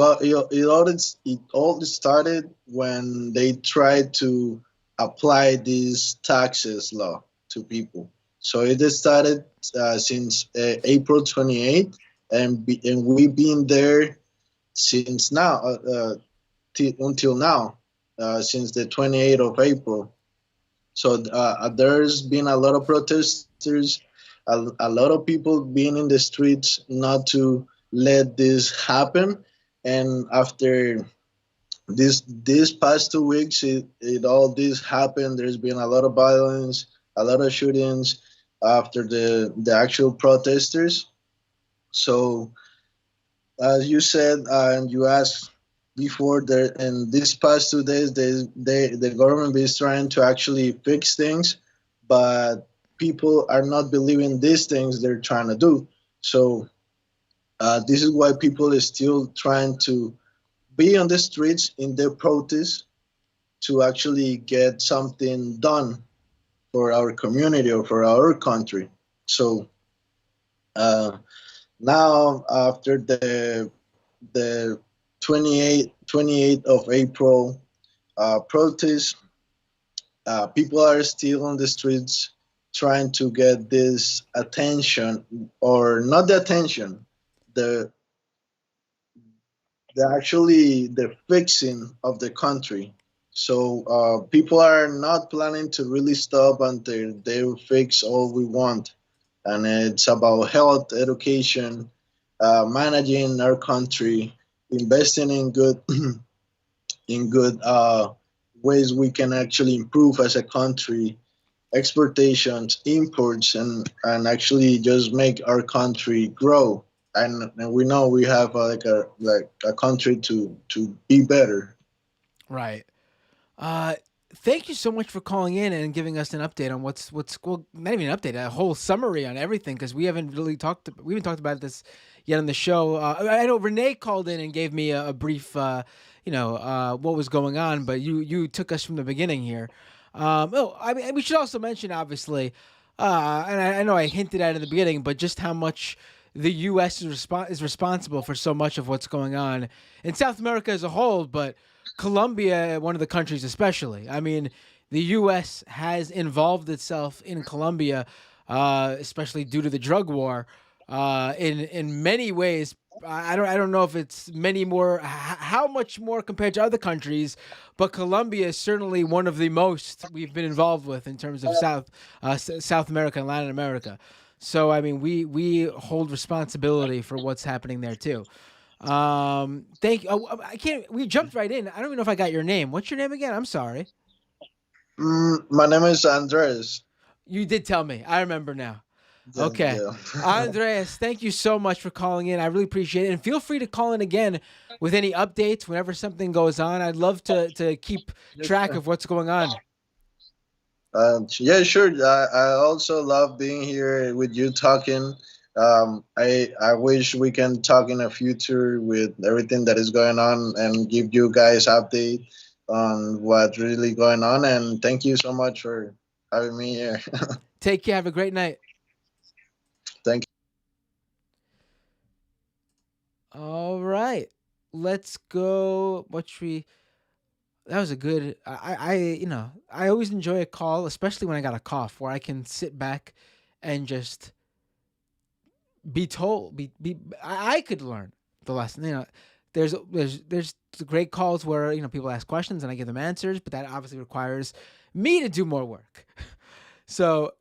all started when they tried to apply these taxes law to people. So it has started since April 28th, and we've been there since now, until now, since the 28th of April. So there's been a lot of protesters, a lot of people being in the streets not to let this happen. And after these past 2 weeks, it all this happened. There's been a lot of violence, a lot of shootings after the actual protesters. So as you said, and you asked before, there in these past 2 days, the government is trying to actually fix things, but people are not believing these things they're trying to do. So this is why people are still trying to be on the streets in their protests to actually get something done for our community or for our country. So uh, now, after the 28th of April protest, people are still on the streets trying to get this attention, or not the attention, the the fixing of the country. So people are not planning to really stop until they fix all we want, and it's about health, education, managing our country, investing in good in good ways we can actually improve as a country, exportations, imports, and actually just make our country grow. And we know we have like a country to be better. Right. Uh, Thank you so much for calling in and giving us an update on what's well, not even an update, a whole summary on everything, because we haven't talked about this yet on the show. I know Renee called in and gave me a brief, what was going on, but you took us from the beginning here. I mean, we should also mention, obviously, and I know I hinted at it in the beginning, but just how much the U.S. is responsible for so much of what's going on in South America as a whole, but Colombia, one of the countries especially. I mean, the U.S. has involved itself in Colombia, especially due to the drug war, in many ways. I don't know if it's many more, how much more compared to other countries, but Colombia is certainly one of the most we've been involved with in terms of South America and Latin America. So I mean, we hold responsibility for what's happening there too. Thank you. Oh, I can't. We jumped right in. I don't even know if I got your name. What's your name again? I'm sorry. My name is Andres. You did tell me. I remember now. Yeah, Okay. yeah. Andreas, thank you so much for calling in. I really appreciate it. And feel free to call in again with any updates whenever something goes on. I'd love to keep track of what's going on. Yeah, sure. I also love being here with you talking. I wish we can talk in the future with everything that is going on and give you guys update on what's really going on. And thank you so much for having me here. Take care. Have a great night. Thank All right. Let's go. What should we? That was a good. I always enjoy a call, especially when I got a cough, where I can sit back and just be told. I could learn the lesson. There's great calls where people ask questions and I give them answers, but that obviously requires me to do more work. So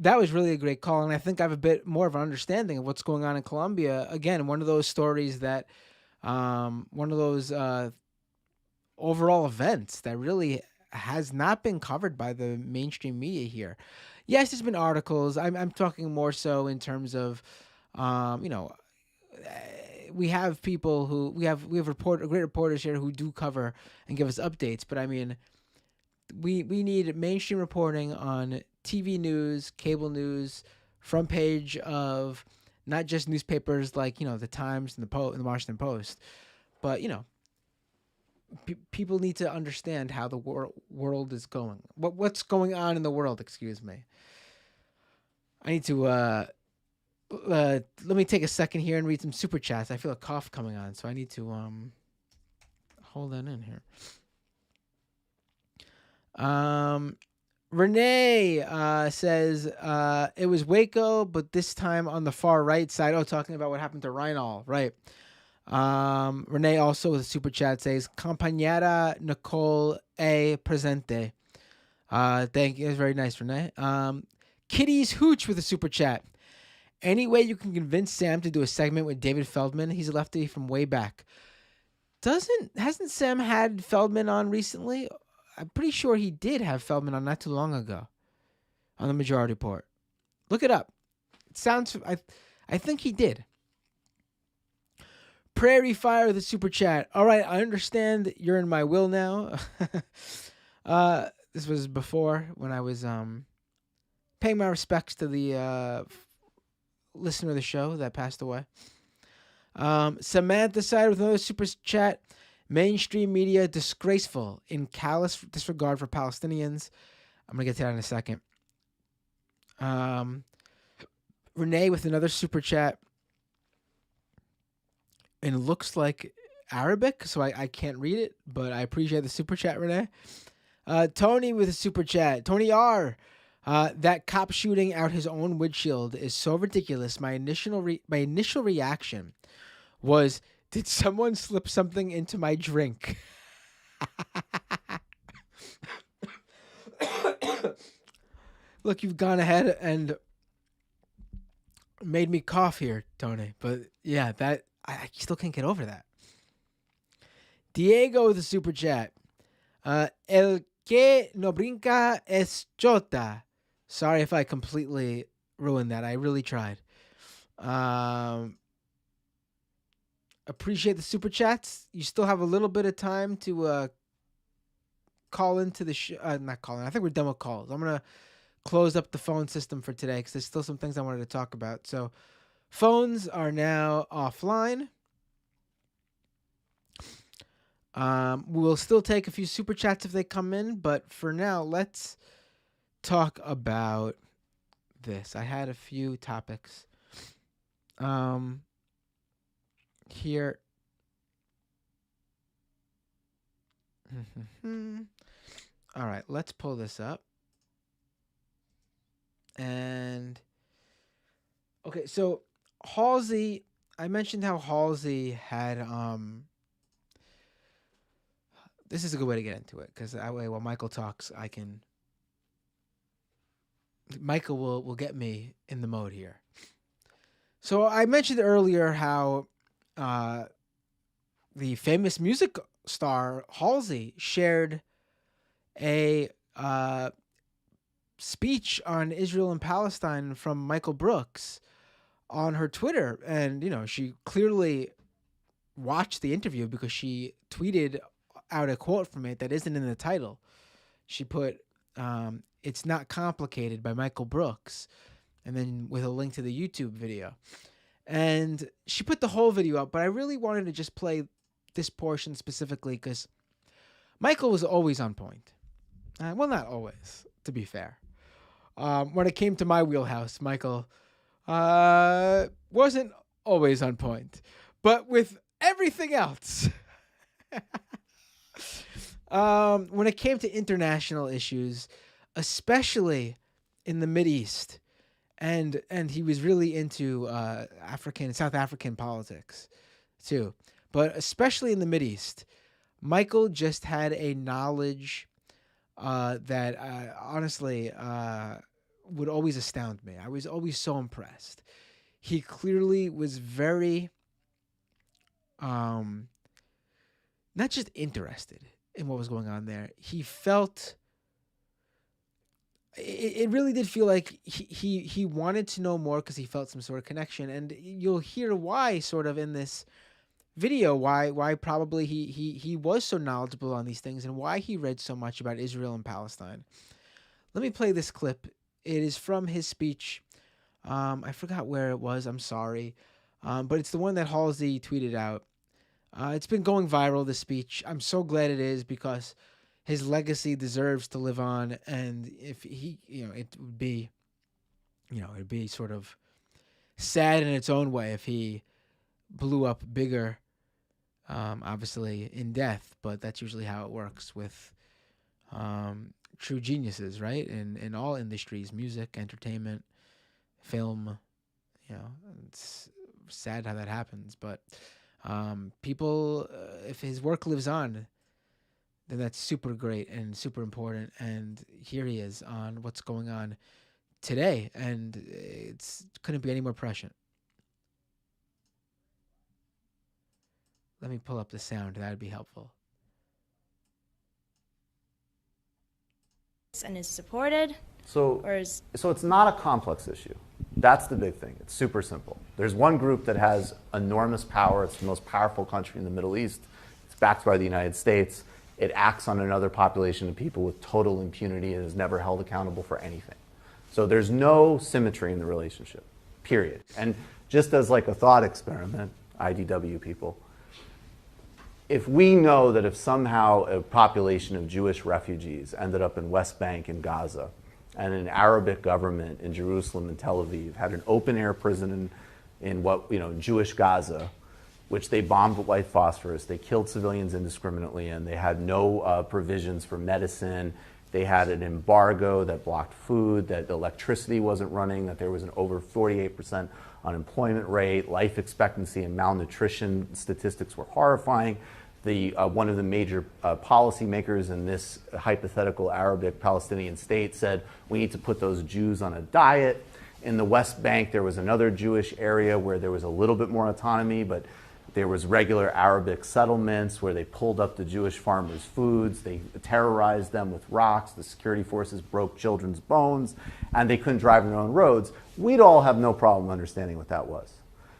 that was really a great call, and I think I have a bit more of an understanding of what's going on in Colombia. Again, one of those stories that, one of those overall events that really has not been covered by the mainstream media here. Yes, there's been articles. I'm talking more so in terms of, um, you know, we have people who we have great reporters here who do cover and give us updates. But I mean, we need mainstream reporting on TV news, cable news, front page of not just newspapers like the Times and the Washington Post, but people need to understand how the world is going. What's going on in the world? Excuse me. I need to let me take a second here and read some super chats. I feel a cough coming on, so I need to hold that in here. Renee says it was Waco, but this time on the far right side. Oh, talking about what happened to Reinoehl, right? Renee also with a super chat says Compañera Nicole A presente. Thank you. It was very nice, Renee. Kitty's Hooch with a super chat. Any way you can convince Sam to do a segment with David Feldman? He's a lefty from way back. Hasn't Sam had Feldman on recently? I'm pretty sure he did have Feldman on not too long ago on the Majority Report. Look it up. It sounds. I think he did. Prairie Fire with a super chat. All right, I understand you're in my will now. This was before when I was paying my respects to the listener of the show that passed away. Samantha side with another super chat. Mainstream media disgraceful in callous disregard for Palestinians. I'm going to get to that in a second. Renee with another super chat. And it looks like Arabic, so I can't read it, but I appreciate the super chat, Renee. Tony with a super chat. Tony R. That cop shooting out his own windshield is so ridiculous. My initial reaction was, did someone slip something into my drink? Look, you've gone ahead and made me cough here, Tony. But yeah, that I still can't get over that. Diego with a super chat. El que no brinca es chota. Sorry if I completely ruined that. I really tried. Appreciate the super chats. You still have a little bit of time to call into the show. Not calling. I think we're done with calls. I'm going to close up the phone system for today because there's still some things I wanted to talk about. So phones are now offline. We'll still take a few super chats if they come in, but for now, let's talk about this. I had a few topics. Here. All right, let's pull this up. And okay, so Halsey, I mentioned how Halsey had this is a good way to get into it because that way while Michael talks, Michael will get me in the mode here. So I mentioned earlier how the famous music star Halsey shared a speech on Israel and Palestine from Michael Brooks on her Twitter. And, she clearly watched the interview because she tweeted out a quote from it that isn't in the title. She put, "It's Not Complicated" by Michael Brooks, and then with a link to the YouTube video. And she put the whole video up, but I really wanted to just play this portion specifically because Michael was always on point. Well, not always, to be fair. When it came to my wheelhouse, Michael wasn't always on point. But with everything else, when it came to international issues, especially in the Mideast, and he was really into South African politics too, but especially in the Mideast, Michael just had a knowledge that honestly would always astound me. I was always so impressed. He clearly was very not just interested in what was going on there. He felt it really did feel like he wanted to know more because he felt some sort of connection, and you'll hear why sort of in this video why probably he was so knowledgeable on these things and why he read so much about Israel and Palestine. Let me play this clip. It is from his speech. I forgot where it was. I'm sorry, but it's the one that Halsey tweeted out. It's been going viral, this speech. I'm so glad it is because his legacy deserves to live on. And if he, it would be, it'd be sort of sad in its own way if he blew up bigger, obviously in death, but that's usually how it works with true geniuses, right? In all industries, music, entertainment, film, it's sad how that happens, but people, if his work lives on, then that's super great and super important. And here he is on what's going on today, and it's couldn't be any more prescient. Let me pull up the sound. That'd be helpful. And is supported? So it's not a complex issue. That's the big thing. It's super simple. There's one group that has enormous power. It's the most powerful country in the Middle East. It's backed by the United States. It acts on another population of people with total impunity and is never held accountable for anything. So there's no symmetry in the relationship, period. And just as like a thought experiment, IDW people, if we know that if somehow a population of Jewish refugees ended up in West Bank and Gaza, and an Arabic government in Jerusalem and Tel Aviv had an open-air prison in Jewish Gaza, which they bombed with white phosphorus, they killed civilians indiscriminately, and they had no provisions for medicine. They had an embargo that blocked food, that the electricity wasn't running, that there was an over 48% unemployment rate, life expectancy and malnutrition statistics were horrifying. One of the major policymakers in this hypothetical Arabic Palestinian state said, we need to put those Jews on a diet. In the West Bank, there was another Jewish area where there was a little bit more autonomy, but there was regular Arabic settlements where they pulled up the Jewish farmers' foods, they terrorized them with rocks, the security forces broke children's bones, and they couldn't drive their own roads. We'd all have no problem understanding what that was.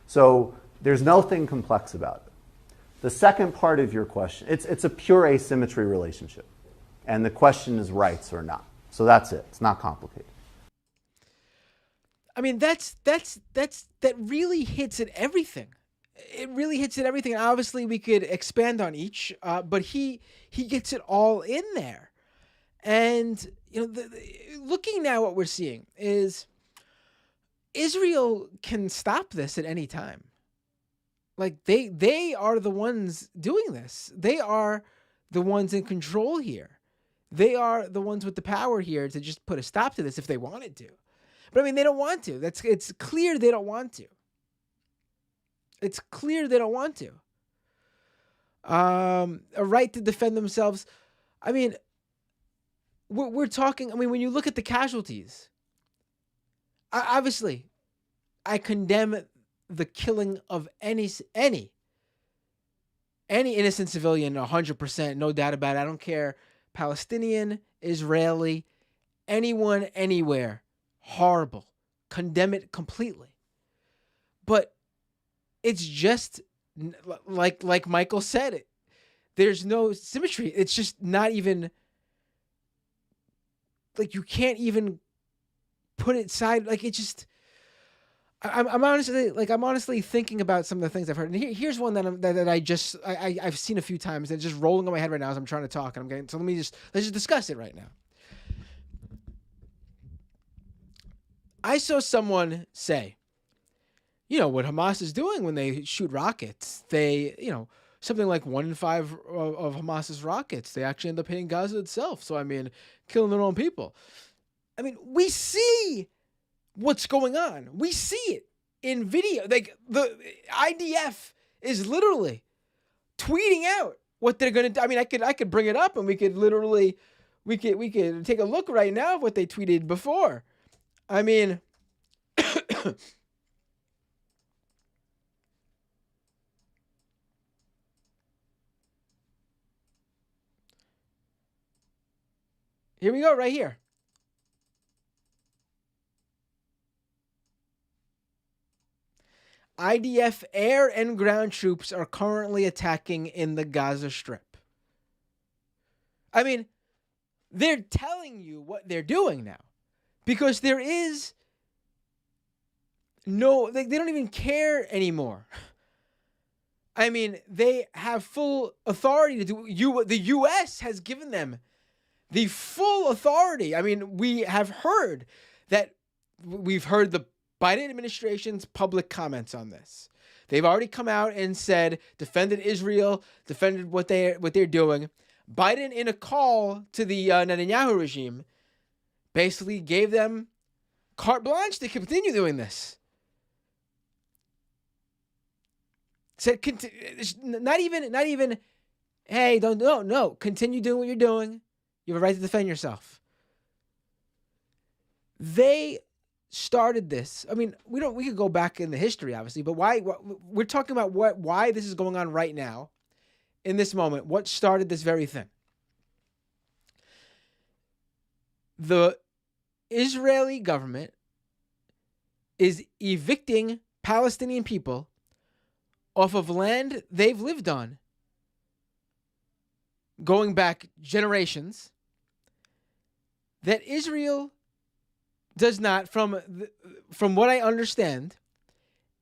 So there's nothing complex about it. The second part of your question, it's a pure asymmetry relationship. And the question is rights or not. So that's it. It's not complicated. I mean, that really hits at everything. It really hits at everything. And obviously, we could expand on each, but he gets it all in there. And looking now, what we're seeing is Israel can stop this at any time. Like they are the ones doing this. They are the ones in control here. They are the ones with the power here to just put a stop to this if they wanted to. But I mean, they don't want to. It's clear they don't want to. It's clear they don't want to. A right to defend themselves. I mean, we're talking. I mean, when you look at the casualties, obviously, I condemn the killing of any innocent civilian 100%, no doubt about it. I don't care, Palestinian, Israeli, anyone, anywhere. Horrible. Condemn it completely. But it's just like Michael said it. There's no symmetry. It's just not even like you can't even put it side. Like it just. I'm honestly thinking about some of the things I've heard, and here's one that I've seen a few times and it's just rolling on my head right now as I'm trying to talk, and I'm getting. So let's just discuss it right now. I saw someone say, what Hamas is doing when they shoot rockets, they, something like 1 in 5 of Hamas's rockets, they actually end up hitting Gaza itself. So, I mean, killing their own people. I mean, we see what's going on. We see it in video. Like, the IDF is literally tweeting out what they're going to do. I mean, I could bring it up and we could take a look right now of what they tweeted before. I mean, here we go, right here. IDF air and ground troops are currently attacking in the Gaza Strip. I mean, they're telling you what they're doing now. Because there is no, they don't even care anymore. I mean, they have full authority to do, the U.S. has given them the full authority. I mean, we've heard the Biden administration's public comments on this. They've already come out and said, defended Israel, defended what they're doing. Biden, in a call to the Netanyahu regime, basically gave them carte blanche to continue doing this. Said, not even, hey, no, continue doing what you're doing. You have a right to defend yourself. They started this. I mean, we could go back in the history, obviously, but why? We're talking about why this is going on right now, in this moment. What started this very thing? The Israeli government is evicting Palestinian people off of land they've lived on, going back generations, that Israel does not, from what I understand,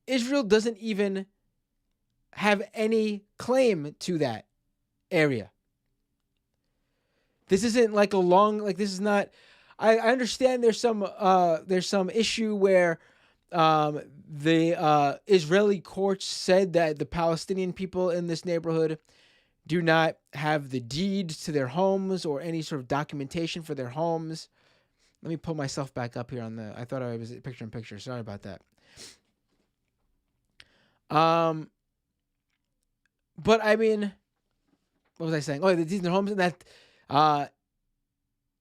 Israel doesn't even have any claim to that area. This isn't like this is not, I understand there's some issue where the Israeli courts said that the Palestinian people in this neighborhood do not have the deeds to their homes or any sort of documentation for their homes. Let me pull myself back up here I thought I was picture in picture. Sorry about that. But I mean, what was I saying? Oh, the deeds in their homes, and that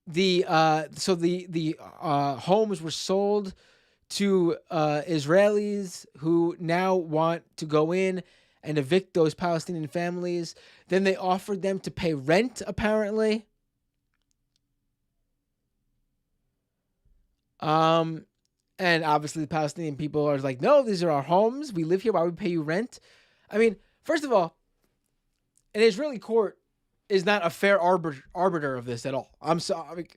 the homes were sold to Israelis who now want to go in and evict those Palestinian families. Then they offered them to pay rent, apparently. And obviously the Palestinian people are like, no, these are our homes. We live here. Why would we pay you rent? I mean, first of all, an Israeli court is not a fair arbiter of this at all. I'm sorry. I mean,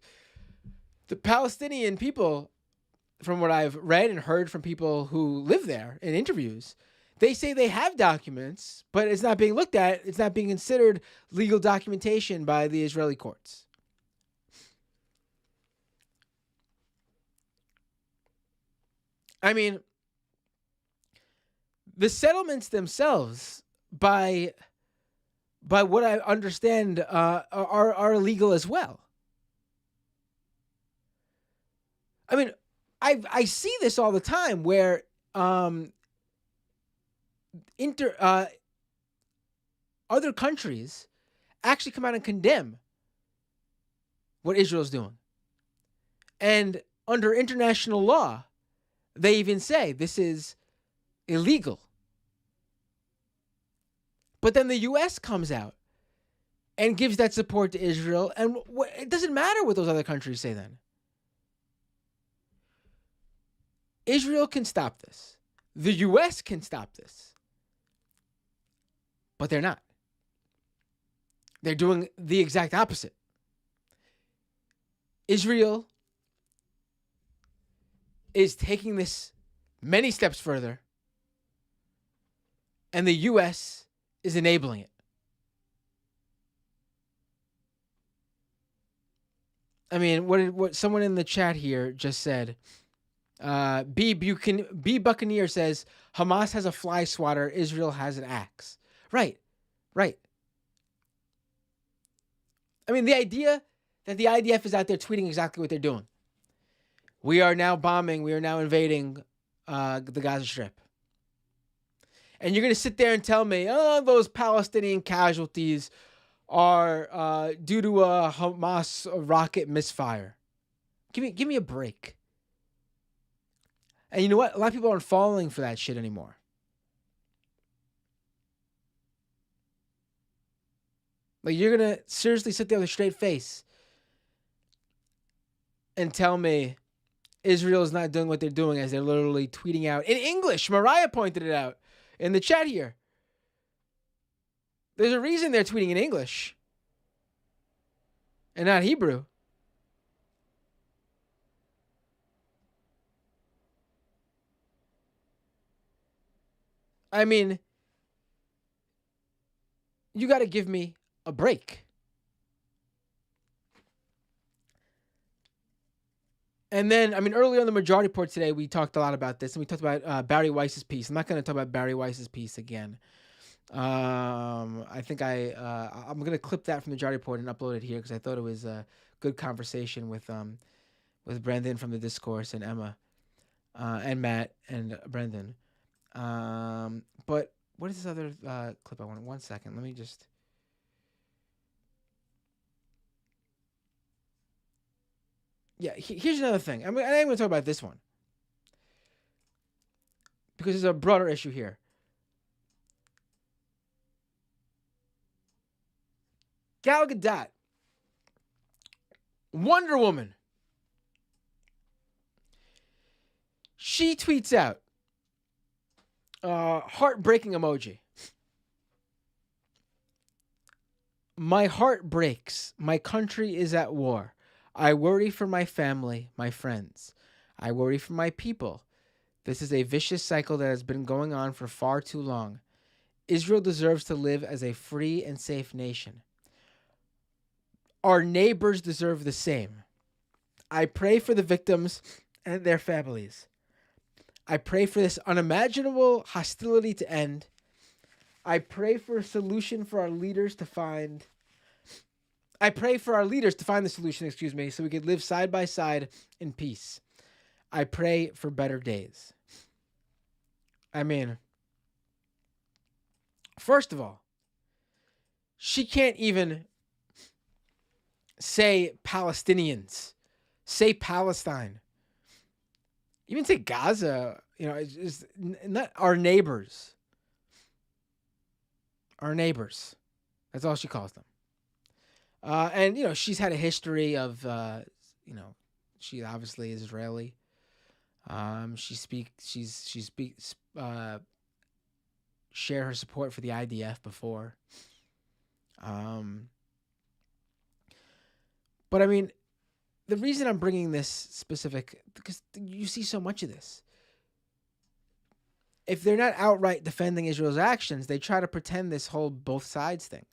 the Palestinian people, from what I've read and heard from people who live there in interviews, they say they have documents, but it's not being looked at. It's not being considered legal documentation by the Israeli courts. I mean, the settlements themselves, by what I understand, are illegal as well. I mean, I see this all the time where other countries actually come out and condemn what Israel's doing. And under international law, they even say this is illegal. But then the U.S. comes out and gives that support to Israel, and it doesn't matter what those other countries say then. Israel can stop this. The U.S. can stop this. But they're not. They're doing the exact opposite. Israel is taking this many steps further, and the U.S. is enabling it. I mean, what someone in the chat here just said, B Buccaneer says, Hamas has a fly swatter, Israel has an axe. Right. I mean, the idea that the IDF is out there tweeting exactly what they're doing. We are now bombing, we are now invading the Gaza Strip. And you're going to sit there and tell me, oh, those Palestinian casualties are due to a Hamas rocket misfire. Give me a break. And you know what? A lot of people aren't falling for that shit anymore. Like, you're going to seriously sit there with a straight face and tell me Israel is not doing what they're doing as they're literally tweeting out in English. Mariah pointed it out in the chat here. There's a reason they're tweeting in English and not Hebrew. I mean, you got to give me a break. And then, I mean, earlier on the Majority Report today, we talked a lot about this, and we talked about Barry Weiss's piece. I'm not going to talk about Barry Weiss's piece again. I think I'm going to clip that from the Majority Report and upload it here because I thought it was a good conversation with Brendan from the Discourse and Emma and Matt and Brendan. But what is this other clip I want? 1 second. Let me just... Yeah, here's another thing. I mean, I ain't going to talk about this one because there's a broader issue here. Gal Gadot, Wonder Woman. She tweets out heartbreaking emoji. My heart breaks. My country is at war. I worry for my family, my friends. I worry for my people. This is a vicious cycle that has been going on for far too long. Israel deserves to live as a free and safe nation. Our neighbors deserve the same. I pray for the victims and their families. I pray for this unimaginable hostility to end. I pray for a solution for our leaders to find. I pray for our leaders to find the solution, so we could live side by side in peace. I pray for better days. I mean, first of all, she can't even say Palestinians, say Palestine, even say Gaza. It's not our neighbors. Our neighbors. That's all she calls them. And she's had a history of, she obviously is Israeli. Share her support for the IDF before. But I mean, the reason I'm bringing this specific, because you see so much of this. If they're not outright defending Israel's actions, they try to pretend this whole both sides thing.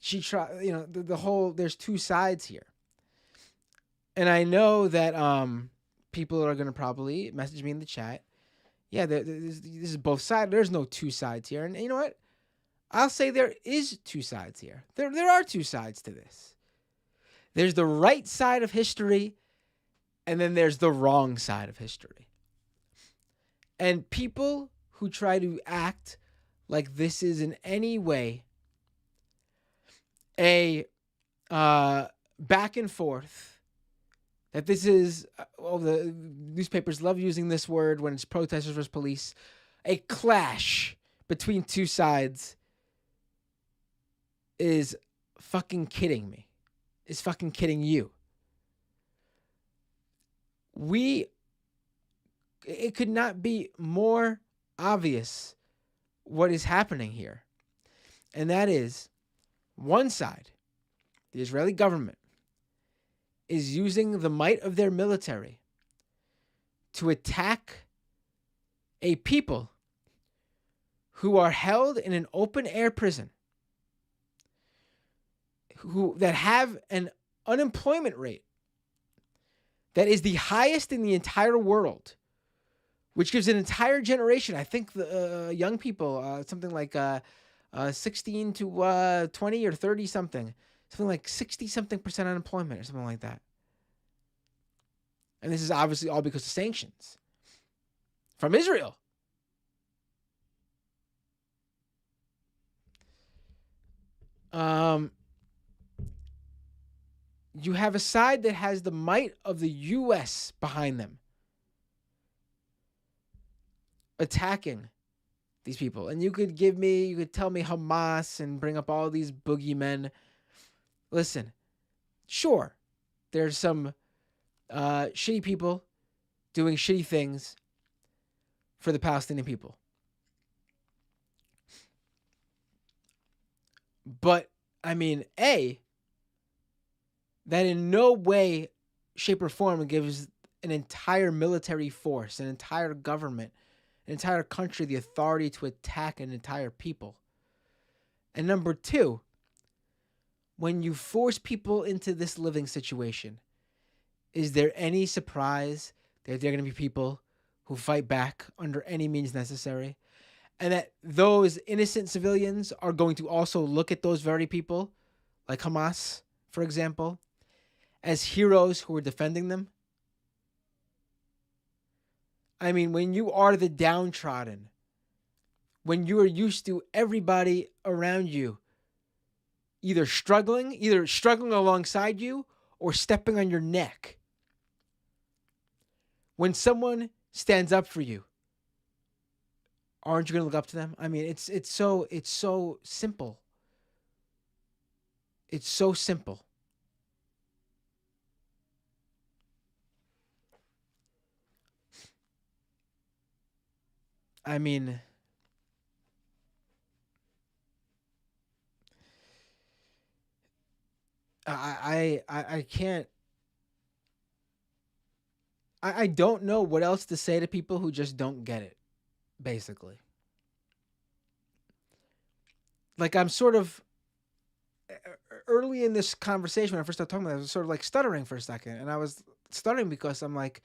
The whole, there's two sides here. And I know that people are going to probably message me in the chat. Yeah, this is both sides. There's no two sides here. And you know what? I'll say there is two sides here. There are two sides to this. There's the right side of history, and then there's the wrong side of history. And people who try to act like this is in any way a back and forth, that this is, the newspapers love using this word when it's protesters versus police, a clash between two sides, is fucking kidding me. Is fucking kidding you. It could not be more obvious what is happening here. And that is, one side, the Israeli government, is using the might of their military to attack a people who are held in an open-air prison, that have an unemployment rate that is the highest in the entire world, which gives an entire generation, I think the young people, something like 16 to 20 or 30 something like 60 something percent unemployment or something like that. And this is obviously all because of sanctions from Israel. You have a side that has the might of the U.S. behind them, attacking these people. And you could tell me Hamas and bring up all these boogeymen. Listen, sure, there's some shitty people doing shitty things for the Palestinian people. But, I mean, that in no way, shape, or form gives an entire military force, an entire government, an entire country the authority to attack an entire people. And number two, when you force people into this living situation, is there any surprise that there are going to be people who fight back under any means necessary? And that those innocent civilians are going to also look at those very people, like Hamas, for example, as heroes who are defending them? I mean, when you are the downtrodden, when you are used to everybody around you either struggling alongside you or stepping on your neck, when someone stands up for you, aren't you going to look up to them? I mean, it's so simple. It's so simple. I mean, I can't. I don't know what else to say to people who just don't get it, basically. Like, I'm sort of, early in this conversation, when I first started talking about it, I was sort of like stuttering for a second. And I was stuttering because I'm like,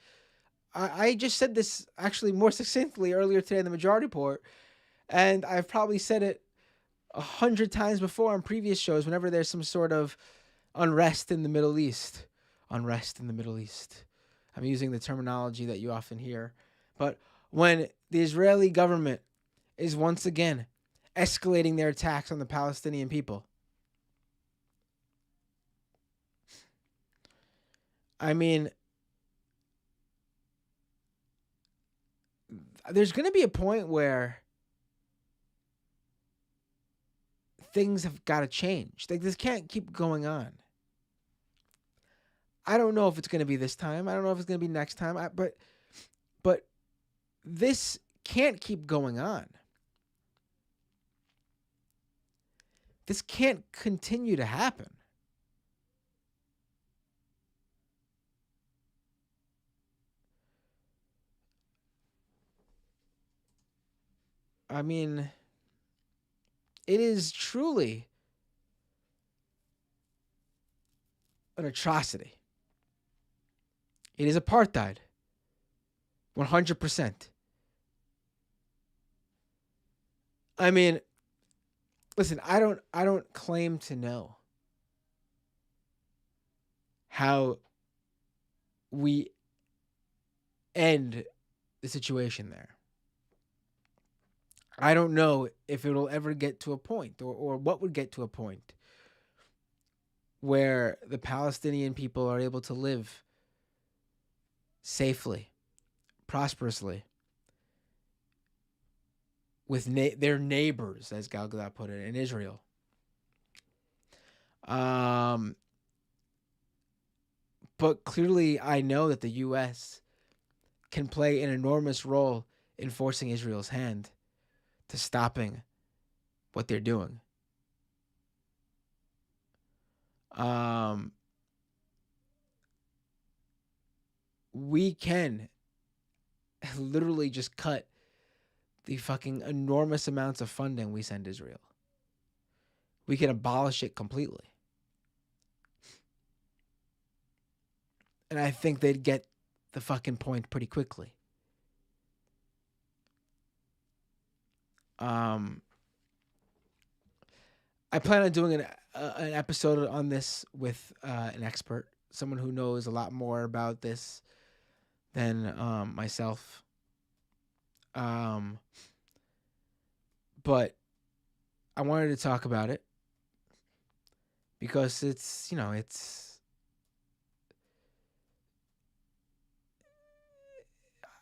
I just said this actually more succinctly earlier today in the Majority Report. And I've probably said it 100 times before on previous shows whenever there's some sort of unrest in the Middle East. Unrest in the Middle East. I'm using the terminology that you often hear. But when the Israeli government is once again escalating their attacks on the Palestinian people, I mean, there's going to be a point where things have got to change. Like, this can't keep going on. I don't know if it's going to be this time. I don't know if it's going to be next time. But this can't keep going on. This can't continue to happen. I mean, it is truly an atrocity. It is apartheid. 100%. I mean, listen, I don't claim to know how we end the situation there. I don't know if it'll ever get to a point or what would get to a point where the Palestinian people are able to live safely, prosperously, with their neighbors, as Gal Gadot put it, in Israel. But clearly I know that the U.S. can play an enormous role in forcing Israel's hand to stopping what they're doing. We can literally just cut the fucking enormous amounts of funding we send Israel. We can abolish it completely. And I think they'd get the fucking point pretty quickly. I plan on doing an episode on this with an expert, someone who knows a lot more about this than myself. But I wanted to talk about it because it's,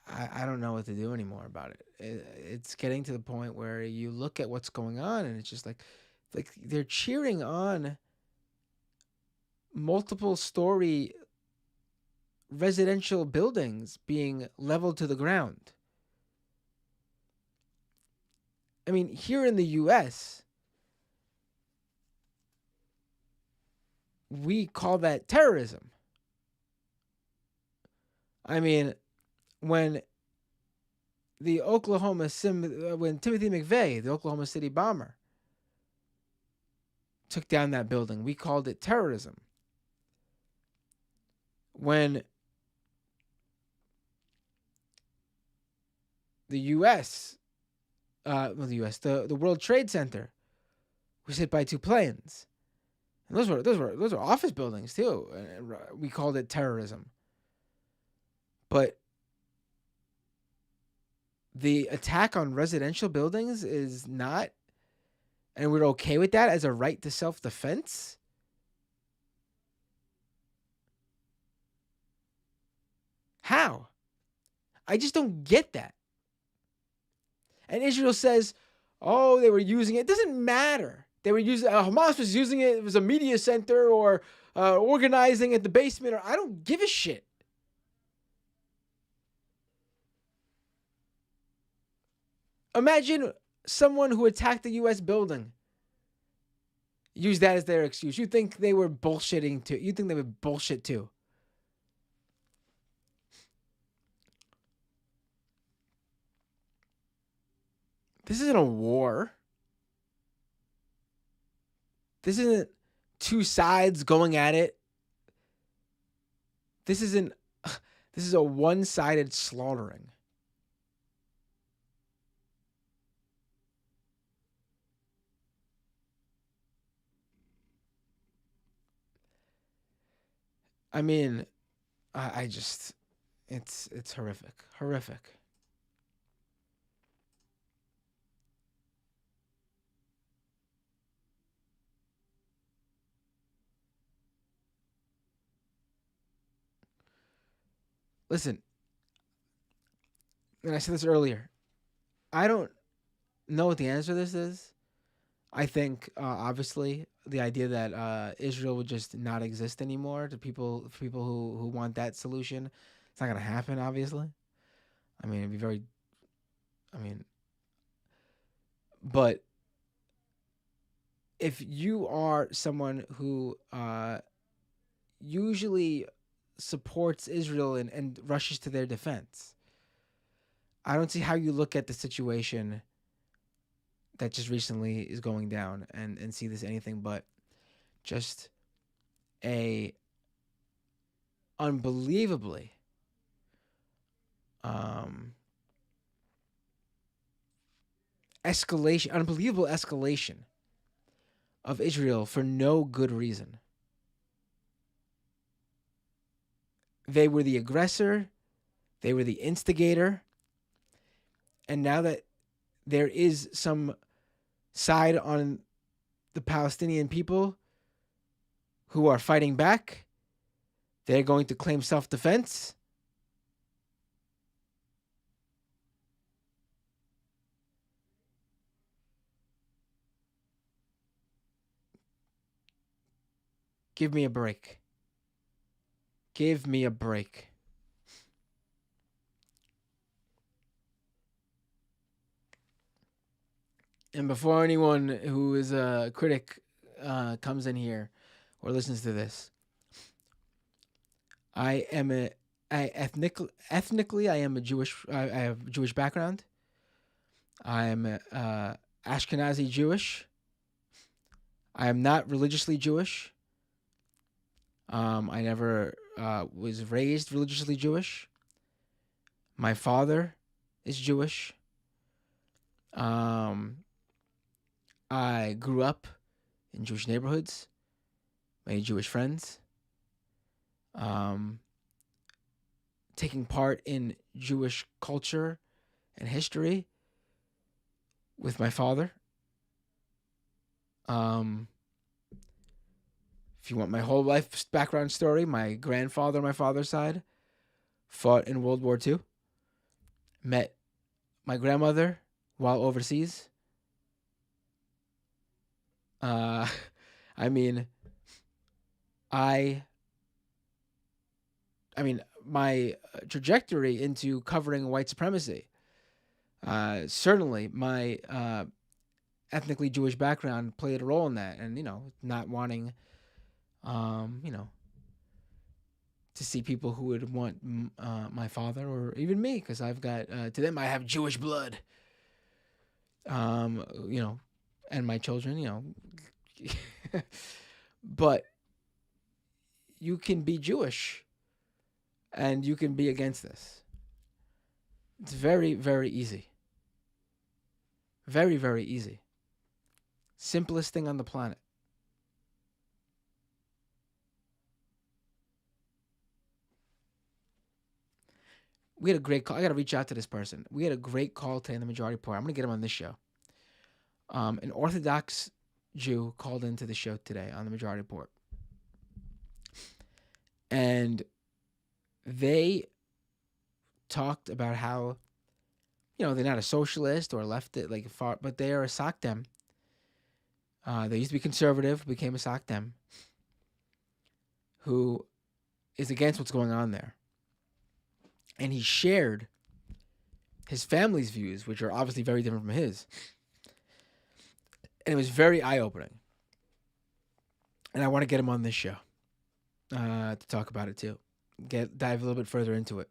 I don't know what to do anymore about it. It's getting to the point where you look at what's going on and it's just like they're cheering on multiple story residential buildings being leveled to the ground. I mean, here in the U.S., we call that terrorism. I mean, when Timothy McVeigh, the Oklahoma City bomber, took down that building. We called it terrorism. When the U.S., the World Trade Center was hit by 2 planes, and those were office buildings too. And we called it terrorism. But the attack on residential buildings is not, and we're okay with that as a right to self-defense? How? I just don't get that. And Israel says, oh, they were using it. It doesn't matter. They were using, Hamas was using it. It was a media center or organizing at the basement. Or I don't give a shit. Imagine someone who attacked the U.S. building use that as their excuse. You think they were bullshitting too? You think they would bullshit too? This isn't a war. This isn't 2 sides going at it. This is a one-sided slaughtering. I mean, I just, it's horrific. Horrific. Listen, and I said this earlier, I don't know what the answer to this is. I think, obviously, the idea that Israel would just not exist anymore to people who want that solution, it's not going to happen, obviously. I mean, it'd be very, but if you are someone who usually supports Israel and rushes to their defense, I don't see how you look at the situation that just recently is going down and see this anything but just a unbelievably unbelievable escalation of Israel for no good reason. They were the aggressor, they were the instigator, and now that there is some side on the Palestinian people who are fighting back, they're going to claim self-defense. Give me a break. Give me a break. And before anyone who is a critic comes in here or listens to this, ethnically I am a Jewish. I have a Jewish background. I am Ashkenazi Jewish. I am not religiously Jewish. I never was raised religiously Jewish. My father is Jewish. I grew up in Jewish neighborhoods, made Jewish friends, taking part in Jewish culture and history with my father. If you want my whole life background story, my grandfather on my father's side fought in World War II, met my grandmother while overseas. My trajectory into covering white supremacy, certainly my ethnically Jewish background played a role in that, and not wanting, to see people who would want my father or even me, because I've got to them I have Jewish blood, and my children, But you can be Jewish and you can be against this. It's very, very easy. Very, very easy. Simplest thing on the planet. We had a great call. I got to reach out to this person. We had a great call today in the Majority Report. I'm going to get him on this show. An Orthodox Jew called into the show today on the Majority Report. And they talked about how, they're not a socialist or left it like far, but they are a Soc Dem. They used to be conservative, became a Soc Dem, who is against what's going on there. And he shared his family's views, which are obviously very different from his. And it was very eye-opening. And I want to get him on this show to talk about it too. Dive a little bit further into it.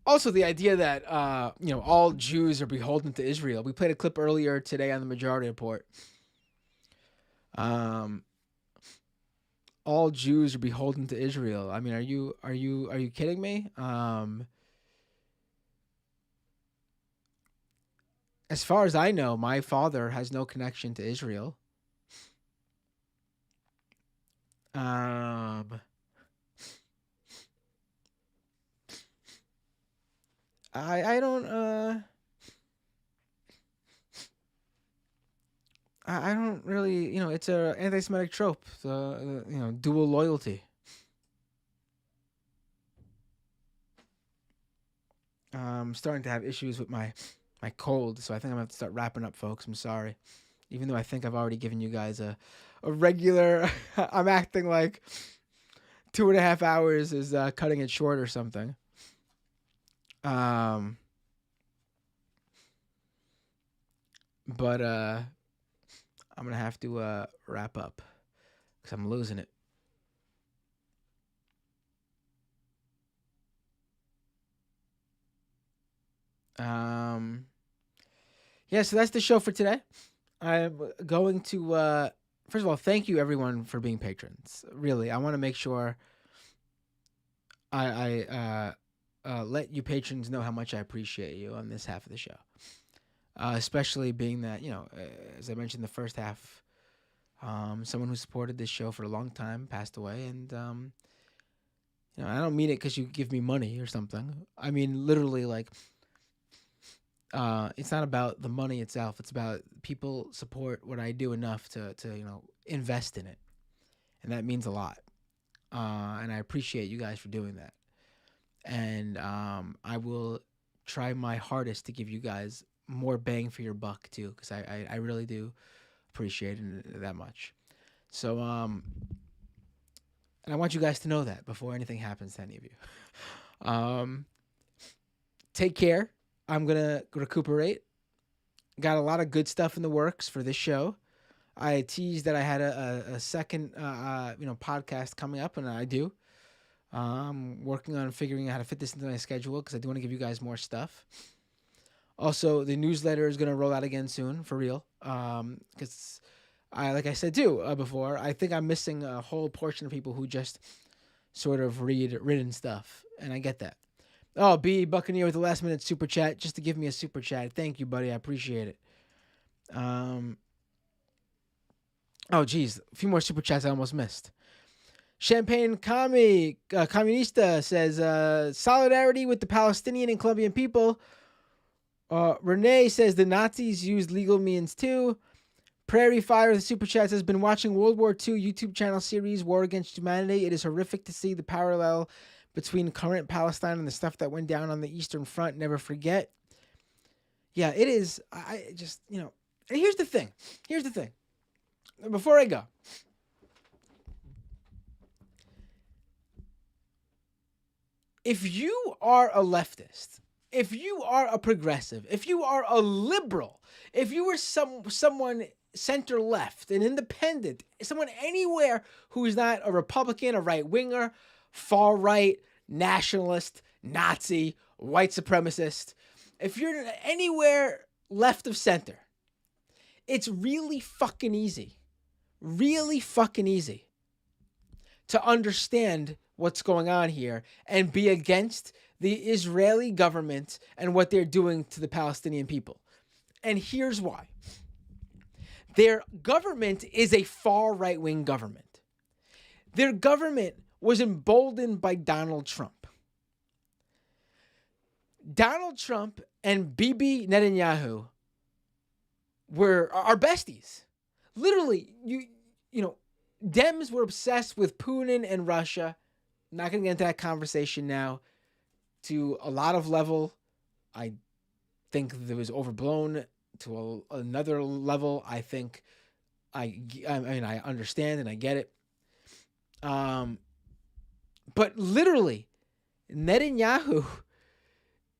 Also, the idea that all Jews are beholden to Israel. We played a clip earlier today on the Majority Report. All Jews are beholden to Israel. I mean, are you kidding me? As far as I know, my father has no connection to Israel. I don't I don't really, it's a anti-Semitic trope, the dual loyalty. I'm starting to have issues with my cold, so I think I'm gonna have to start wrapping up, folks. I'm sorry. Even though I think I've already given you guys a regular, I'm acting like 2.5 hours is cutting it short or something. But I'm gonna have to wrap up because I'm losing it. Yeah, so that's the show for today. I'm going to first of all, thank you everyone for being patrons. Really, I want to make sure I let you patrons know how much I appreciate you on this half of the show. Especially being that, as I mentioned in the first half, someone who supported this show for a long time passed away. And, I don't mean it because you give me money or something. I mean, literally, like, it's not about the money itself. It's about people support what I do enough to invest in it. And that means a lot. And I appreciate you guys for doing that. And I will try my hardest to give you guys more bang for your buck too, because I really do appreciate it that much. So and I want you guys to know that before anything happens to any of you. Take care. I'm gonna recuperate. Got a lot of good stuff in the works for this show. I teased that I had a second podcast coming up, and I do. I'm working on figuring out how to fit this into my schedule because I do want to give you guys more stuff. Also, the newsletter is going to roll out again soon, for real. Because, like I said too before, I think I'm missing a whole portion of people who just sort of read written stuff, and I get that. Oh, B. Buccaneer with the last minute super chat, just to give me a super chat. Thank you, buddy. I appreciate it. Oh, geez. A few more super chats I almost missed. Champagne Communista says, solidarity with the Palestinian and Colombian people. Renee says the Nazis used legal means too. Prairie Fire, the super chat, says, been watching World War II YouTube channel series War Against Humanity. It is horrific to see the parallel between current Palestine and the stuff that went down on the Eastern Front. Never forget. Yeah, it is. I just, and here's the thing. Before I go. If you are a leftist, if you are a progressive, if you are a liberal, if you are someone center left, an independent, someone anywhere who is not a Republican, a right winger, far right, nationalist, Nazi, white supremacist, if you're anywhere left of center, it's really fucking easy to understand what's going on here and be against the Israeli government and what they're doing to the Palestinian people. And here's why. Their government is a far right-wing government. Their government was emboldened by Donald Trump. Donald Trump and Bibi Netanyahu are besties. Literally, you know, Dems were obsessed with Putin and Russia. I'm not going to get into that conversation now. To a lot of level, I think that it was overblown. To another level, I think I mean, I understand and I get it. But literally, Netanyahu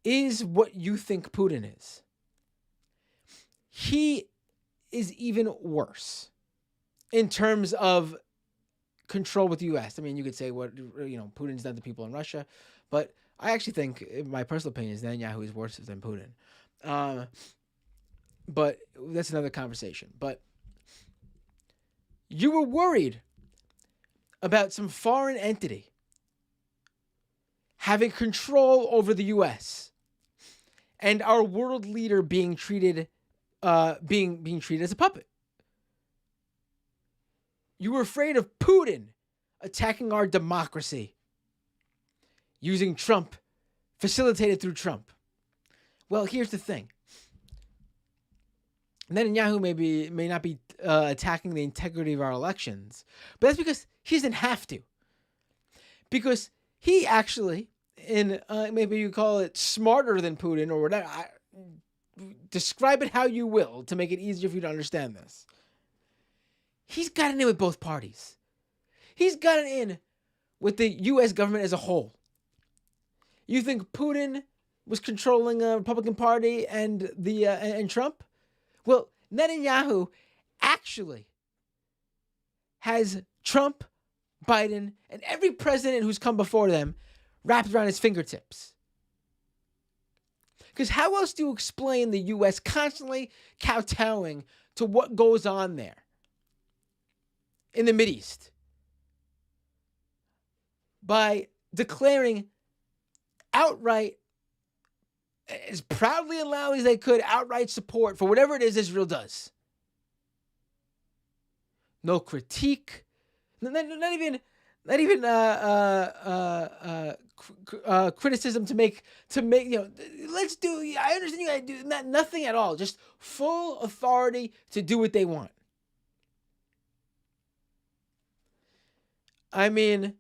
is what you think Putin is. He is even worse in terms of control with the U.S. I mean, you could say what, you know, Putin's done to people in Russia, but I actually think, in my personal opinion, is Netanyahu is worse than Putin. But that's another conversation. But you were worried about some foreign entity having control over the U.S. and our world leader being treated being treated as a puppet. You were afraid of Putin attacking our democracy using Trump, facilitated through Trump. Well, here's the thing. Netanyahu may not be attacking the integrity of our elections, but that's because he doesn't have to. Because he actually, in maybe you call it smarter than Putin or whatever, describe it how you will to make it easier for you to understand this. He's gotten in with both parties. He's gotten in with the U.S. government as a whole. You think Putin was controlling a Republican Party and and Trump? Well, Netanyahu actually has Trump, Biden, and every president who's come before them wrapped around his fingertips. Because how else do you explain the U.S. constantly kowtowing to what goes on there in the Mideast? By declaring outright, as proudly and loudly as they could, outright support for whatever it is Israel does. No critique, not even criticism to make, you know, let's do, I understand you gotta do, nothing at all. Just full authority to do what they want. I mean,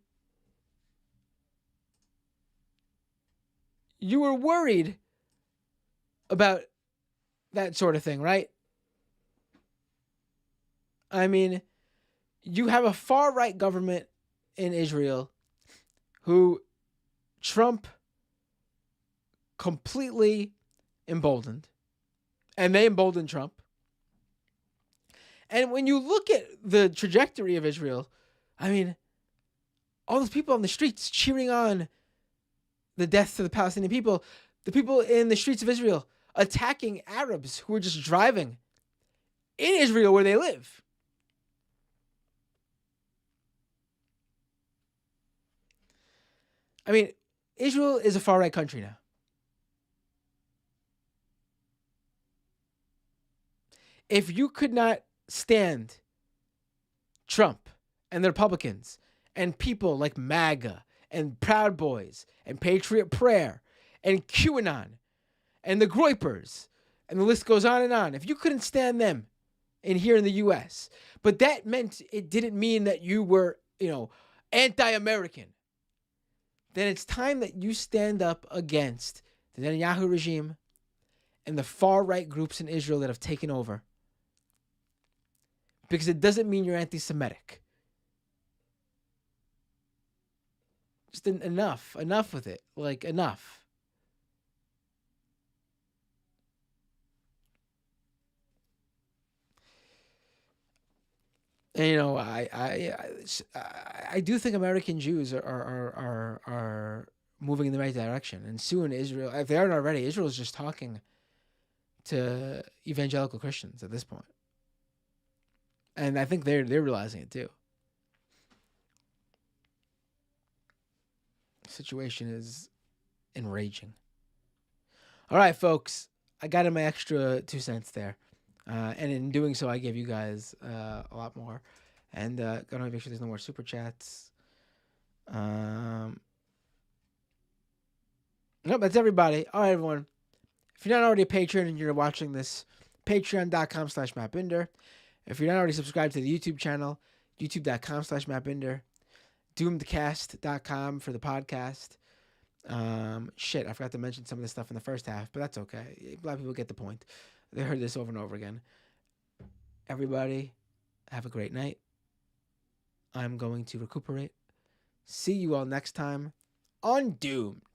you were worried about that sort of thing, right? I mean, you have a far-right government in Israel who Trump completely emboldened, and they emboldened Trump. And when you look at the trajectory of Israel, I mean, all those people on the streets cheering on the deaths of the Palestinian people, the people in the streets of Israel attacking Arabs who were just driving in Israel where they live. I mean, Israel is a far-right country now. If you could not stand Trump and the Republicans and people like MAGA and Proud Boys and Patriot Prayer and QAnon and the Groypers, and the list goes on and on. If you couldn't stand them here in the U.S., but that meant it didn't mean that you were, you know, anti-American, then it's time that you stand up against the Netanyahu regime and the far-right groups in Israel that have taken over. Because it doesn't mean you're anti-Semitic. Just enough with it. Like, enough. And, you know, I do think American Jews are moving in the right direction. And soon Israel, if they aren't already, Israel is just talking to evangelical Christians at this point. And I think they're realizing it too. The situation is enraging. All right, folks. I got in my extra 2 cents there. And in doing so, I gave you guys a lot more. And gotta make sure there's no more super chats. Nope, that's everybody. All right, everyone. If you're not already a patron and you're watching this, patreon.com/MattBinder. If you're not already subscribed to the YouTube channel, youtube.com/MattBinder. Doomedcast.com for the podcast. I forgot to mention some of this stuff in the first half, but that's okay. A lot of people get the point. They heard this over and over again. Everybody, have a great night. I'm going to recuperate. See you all next time on Doomed.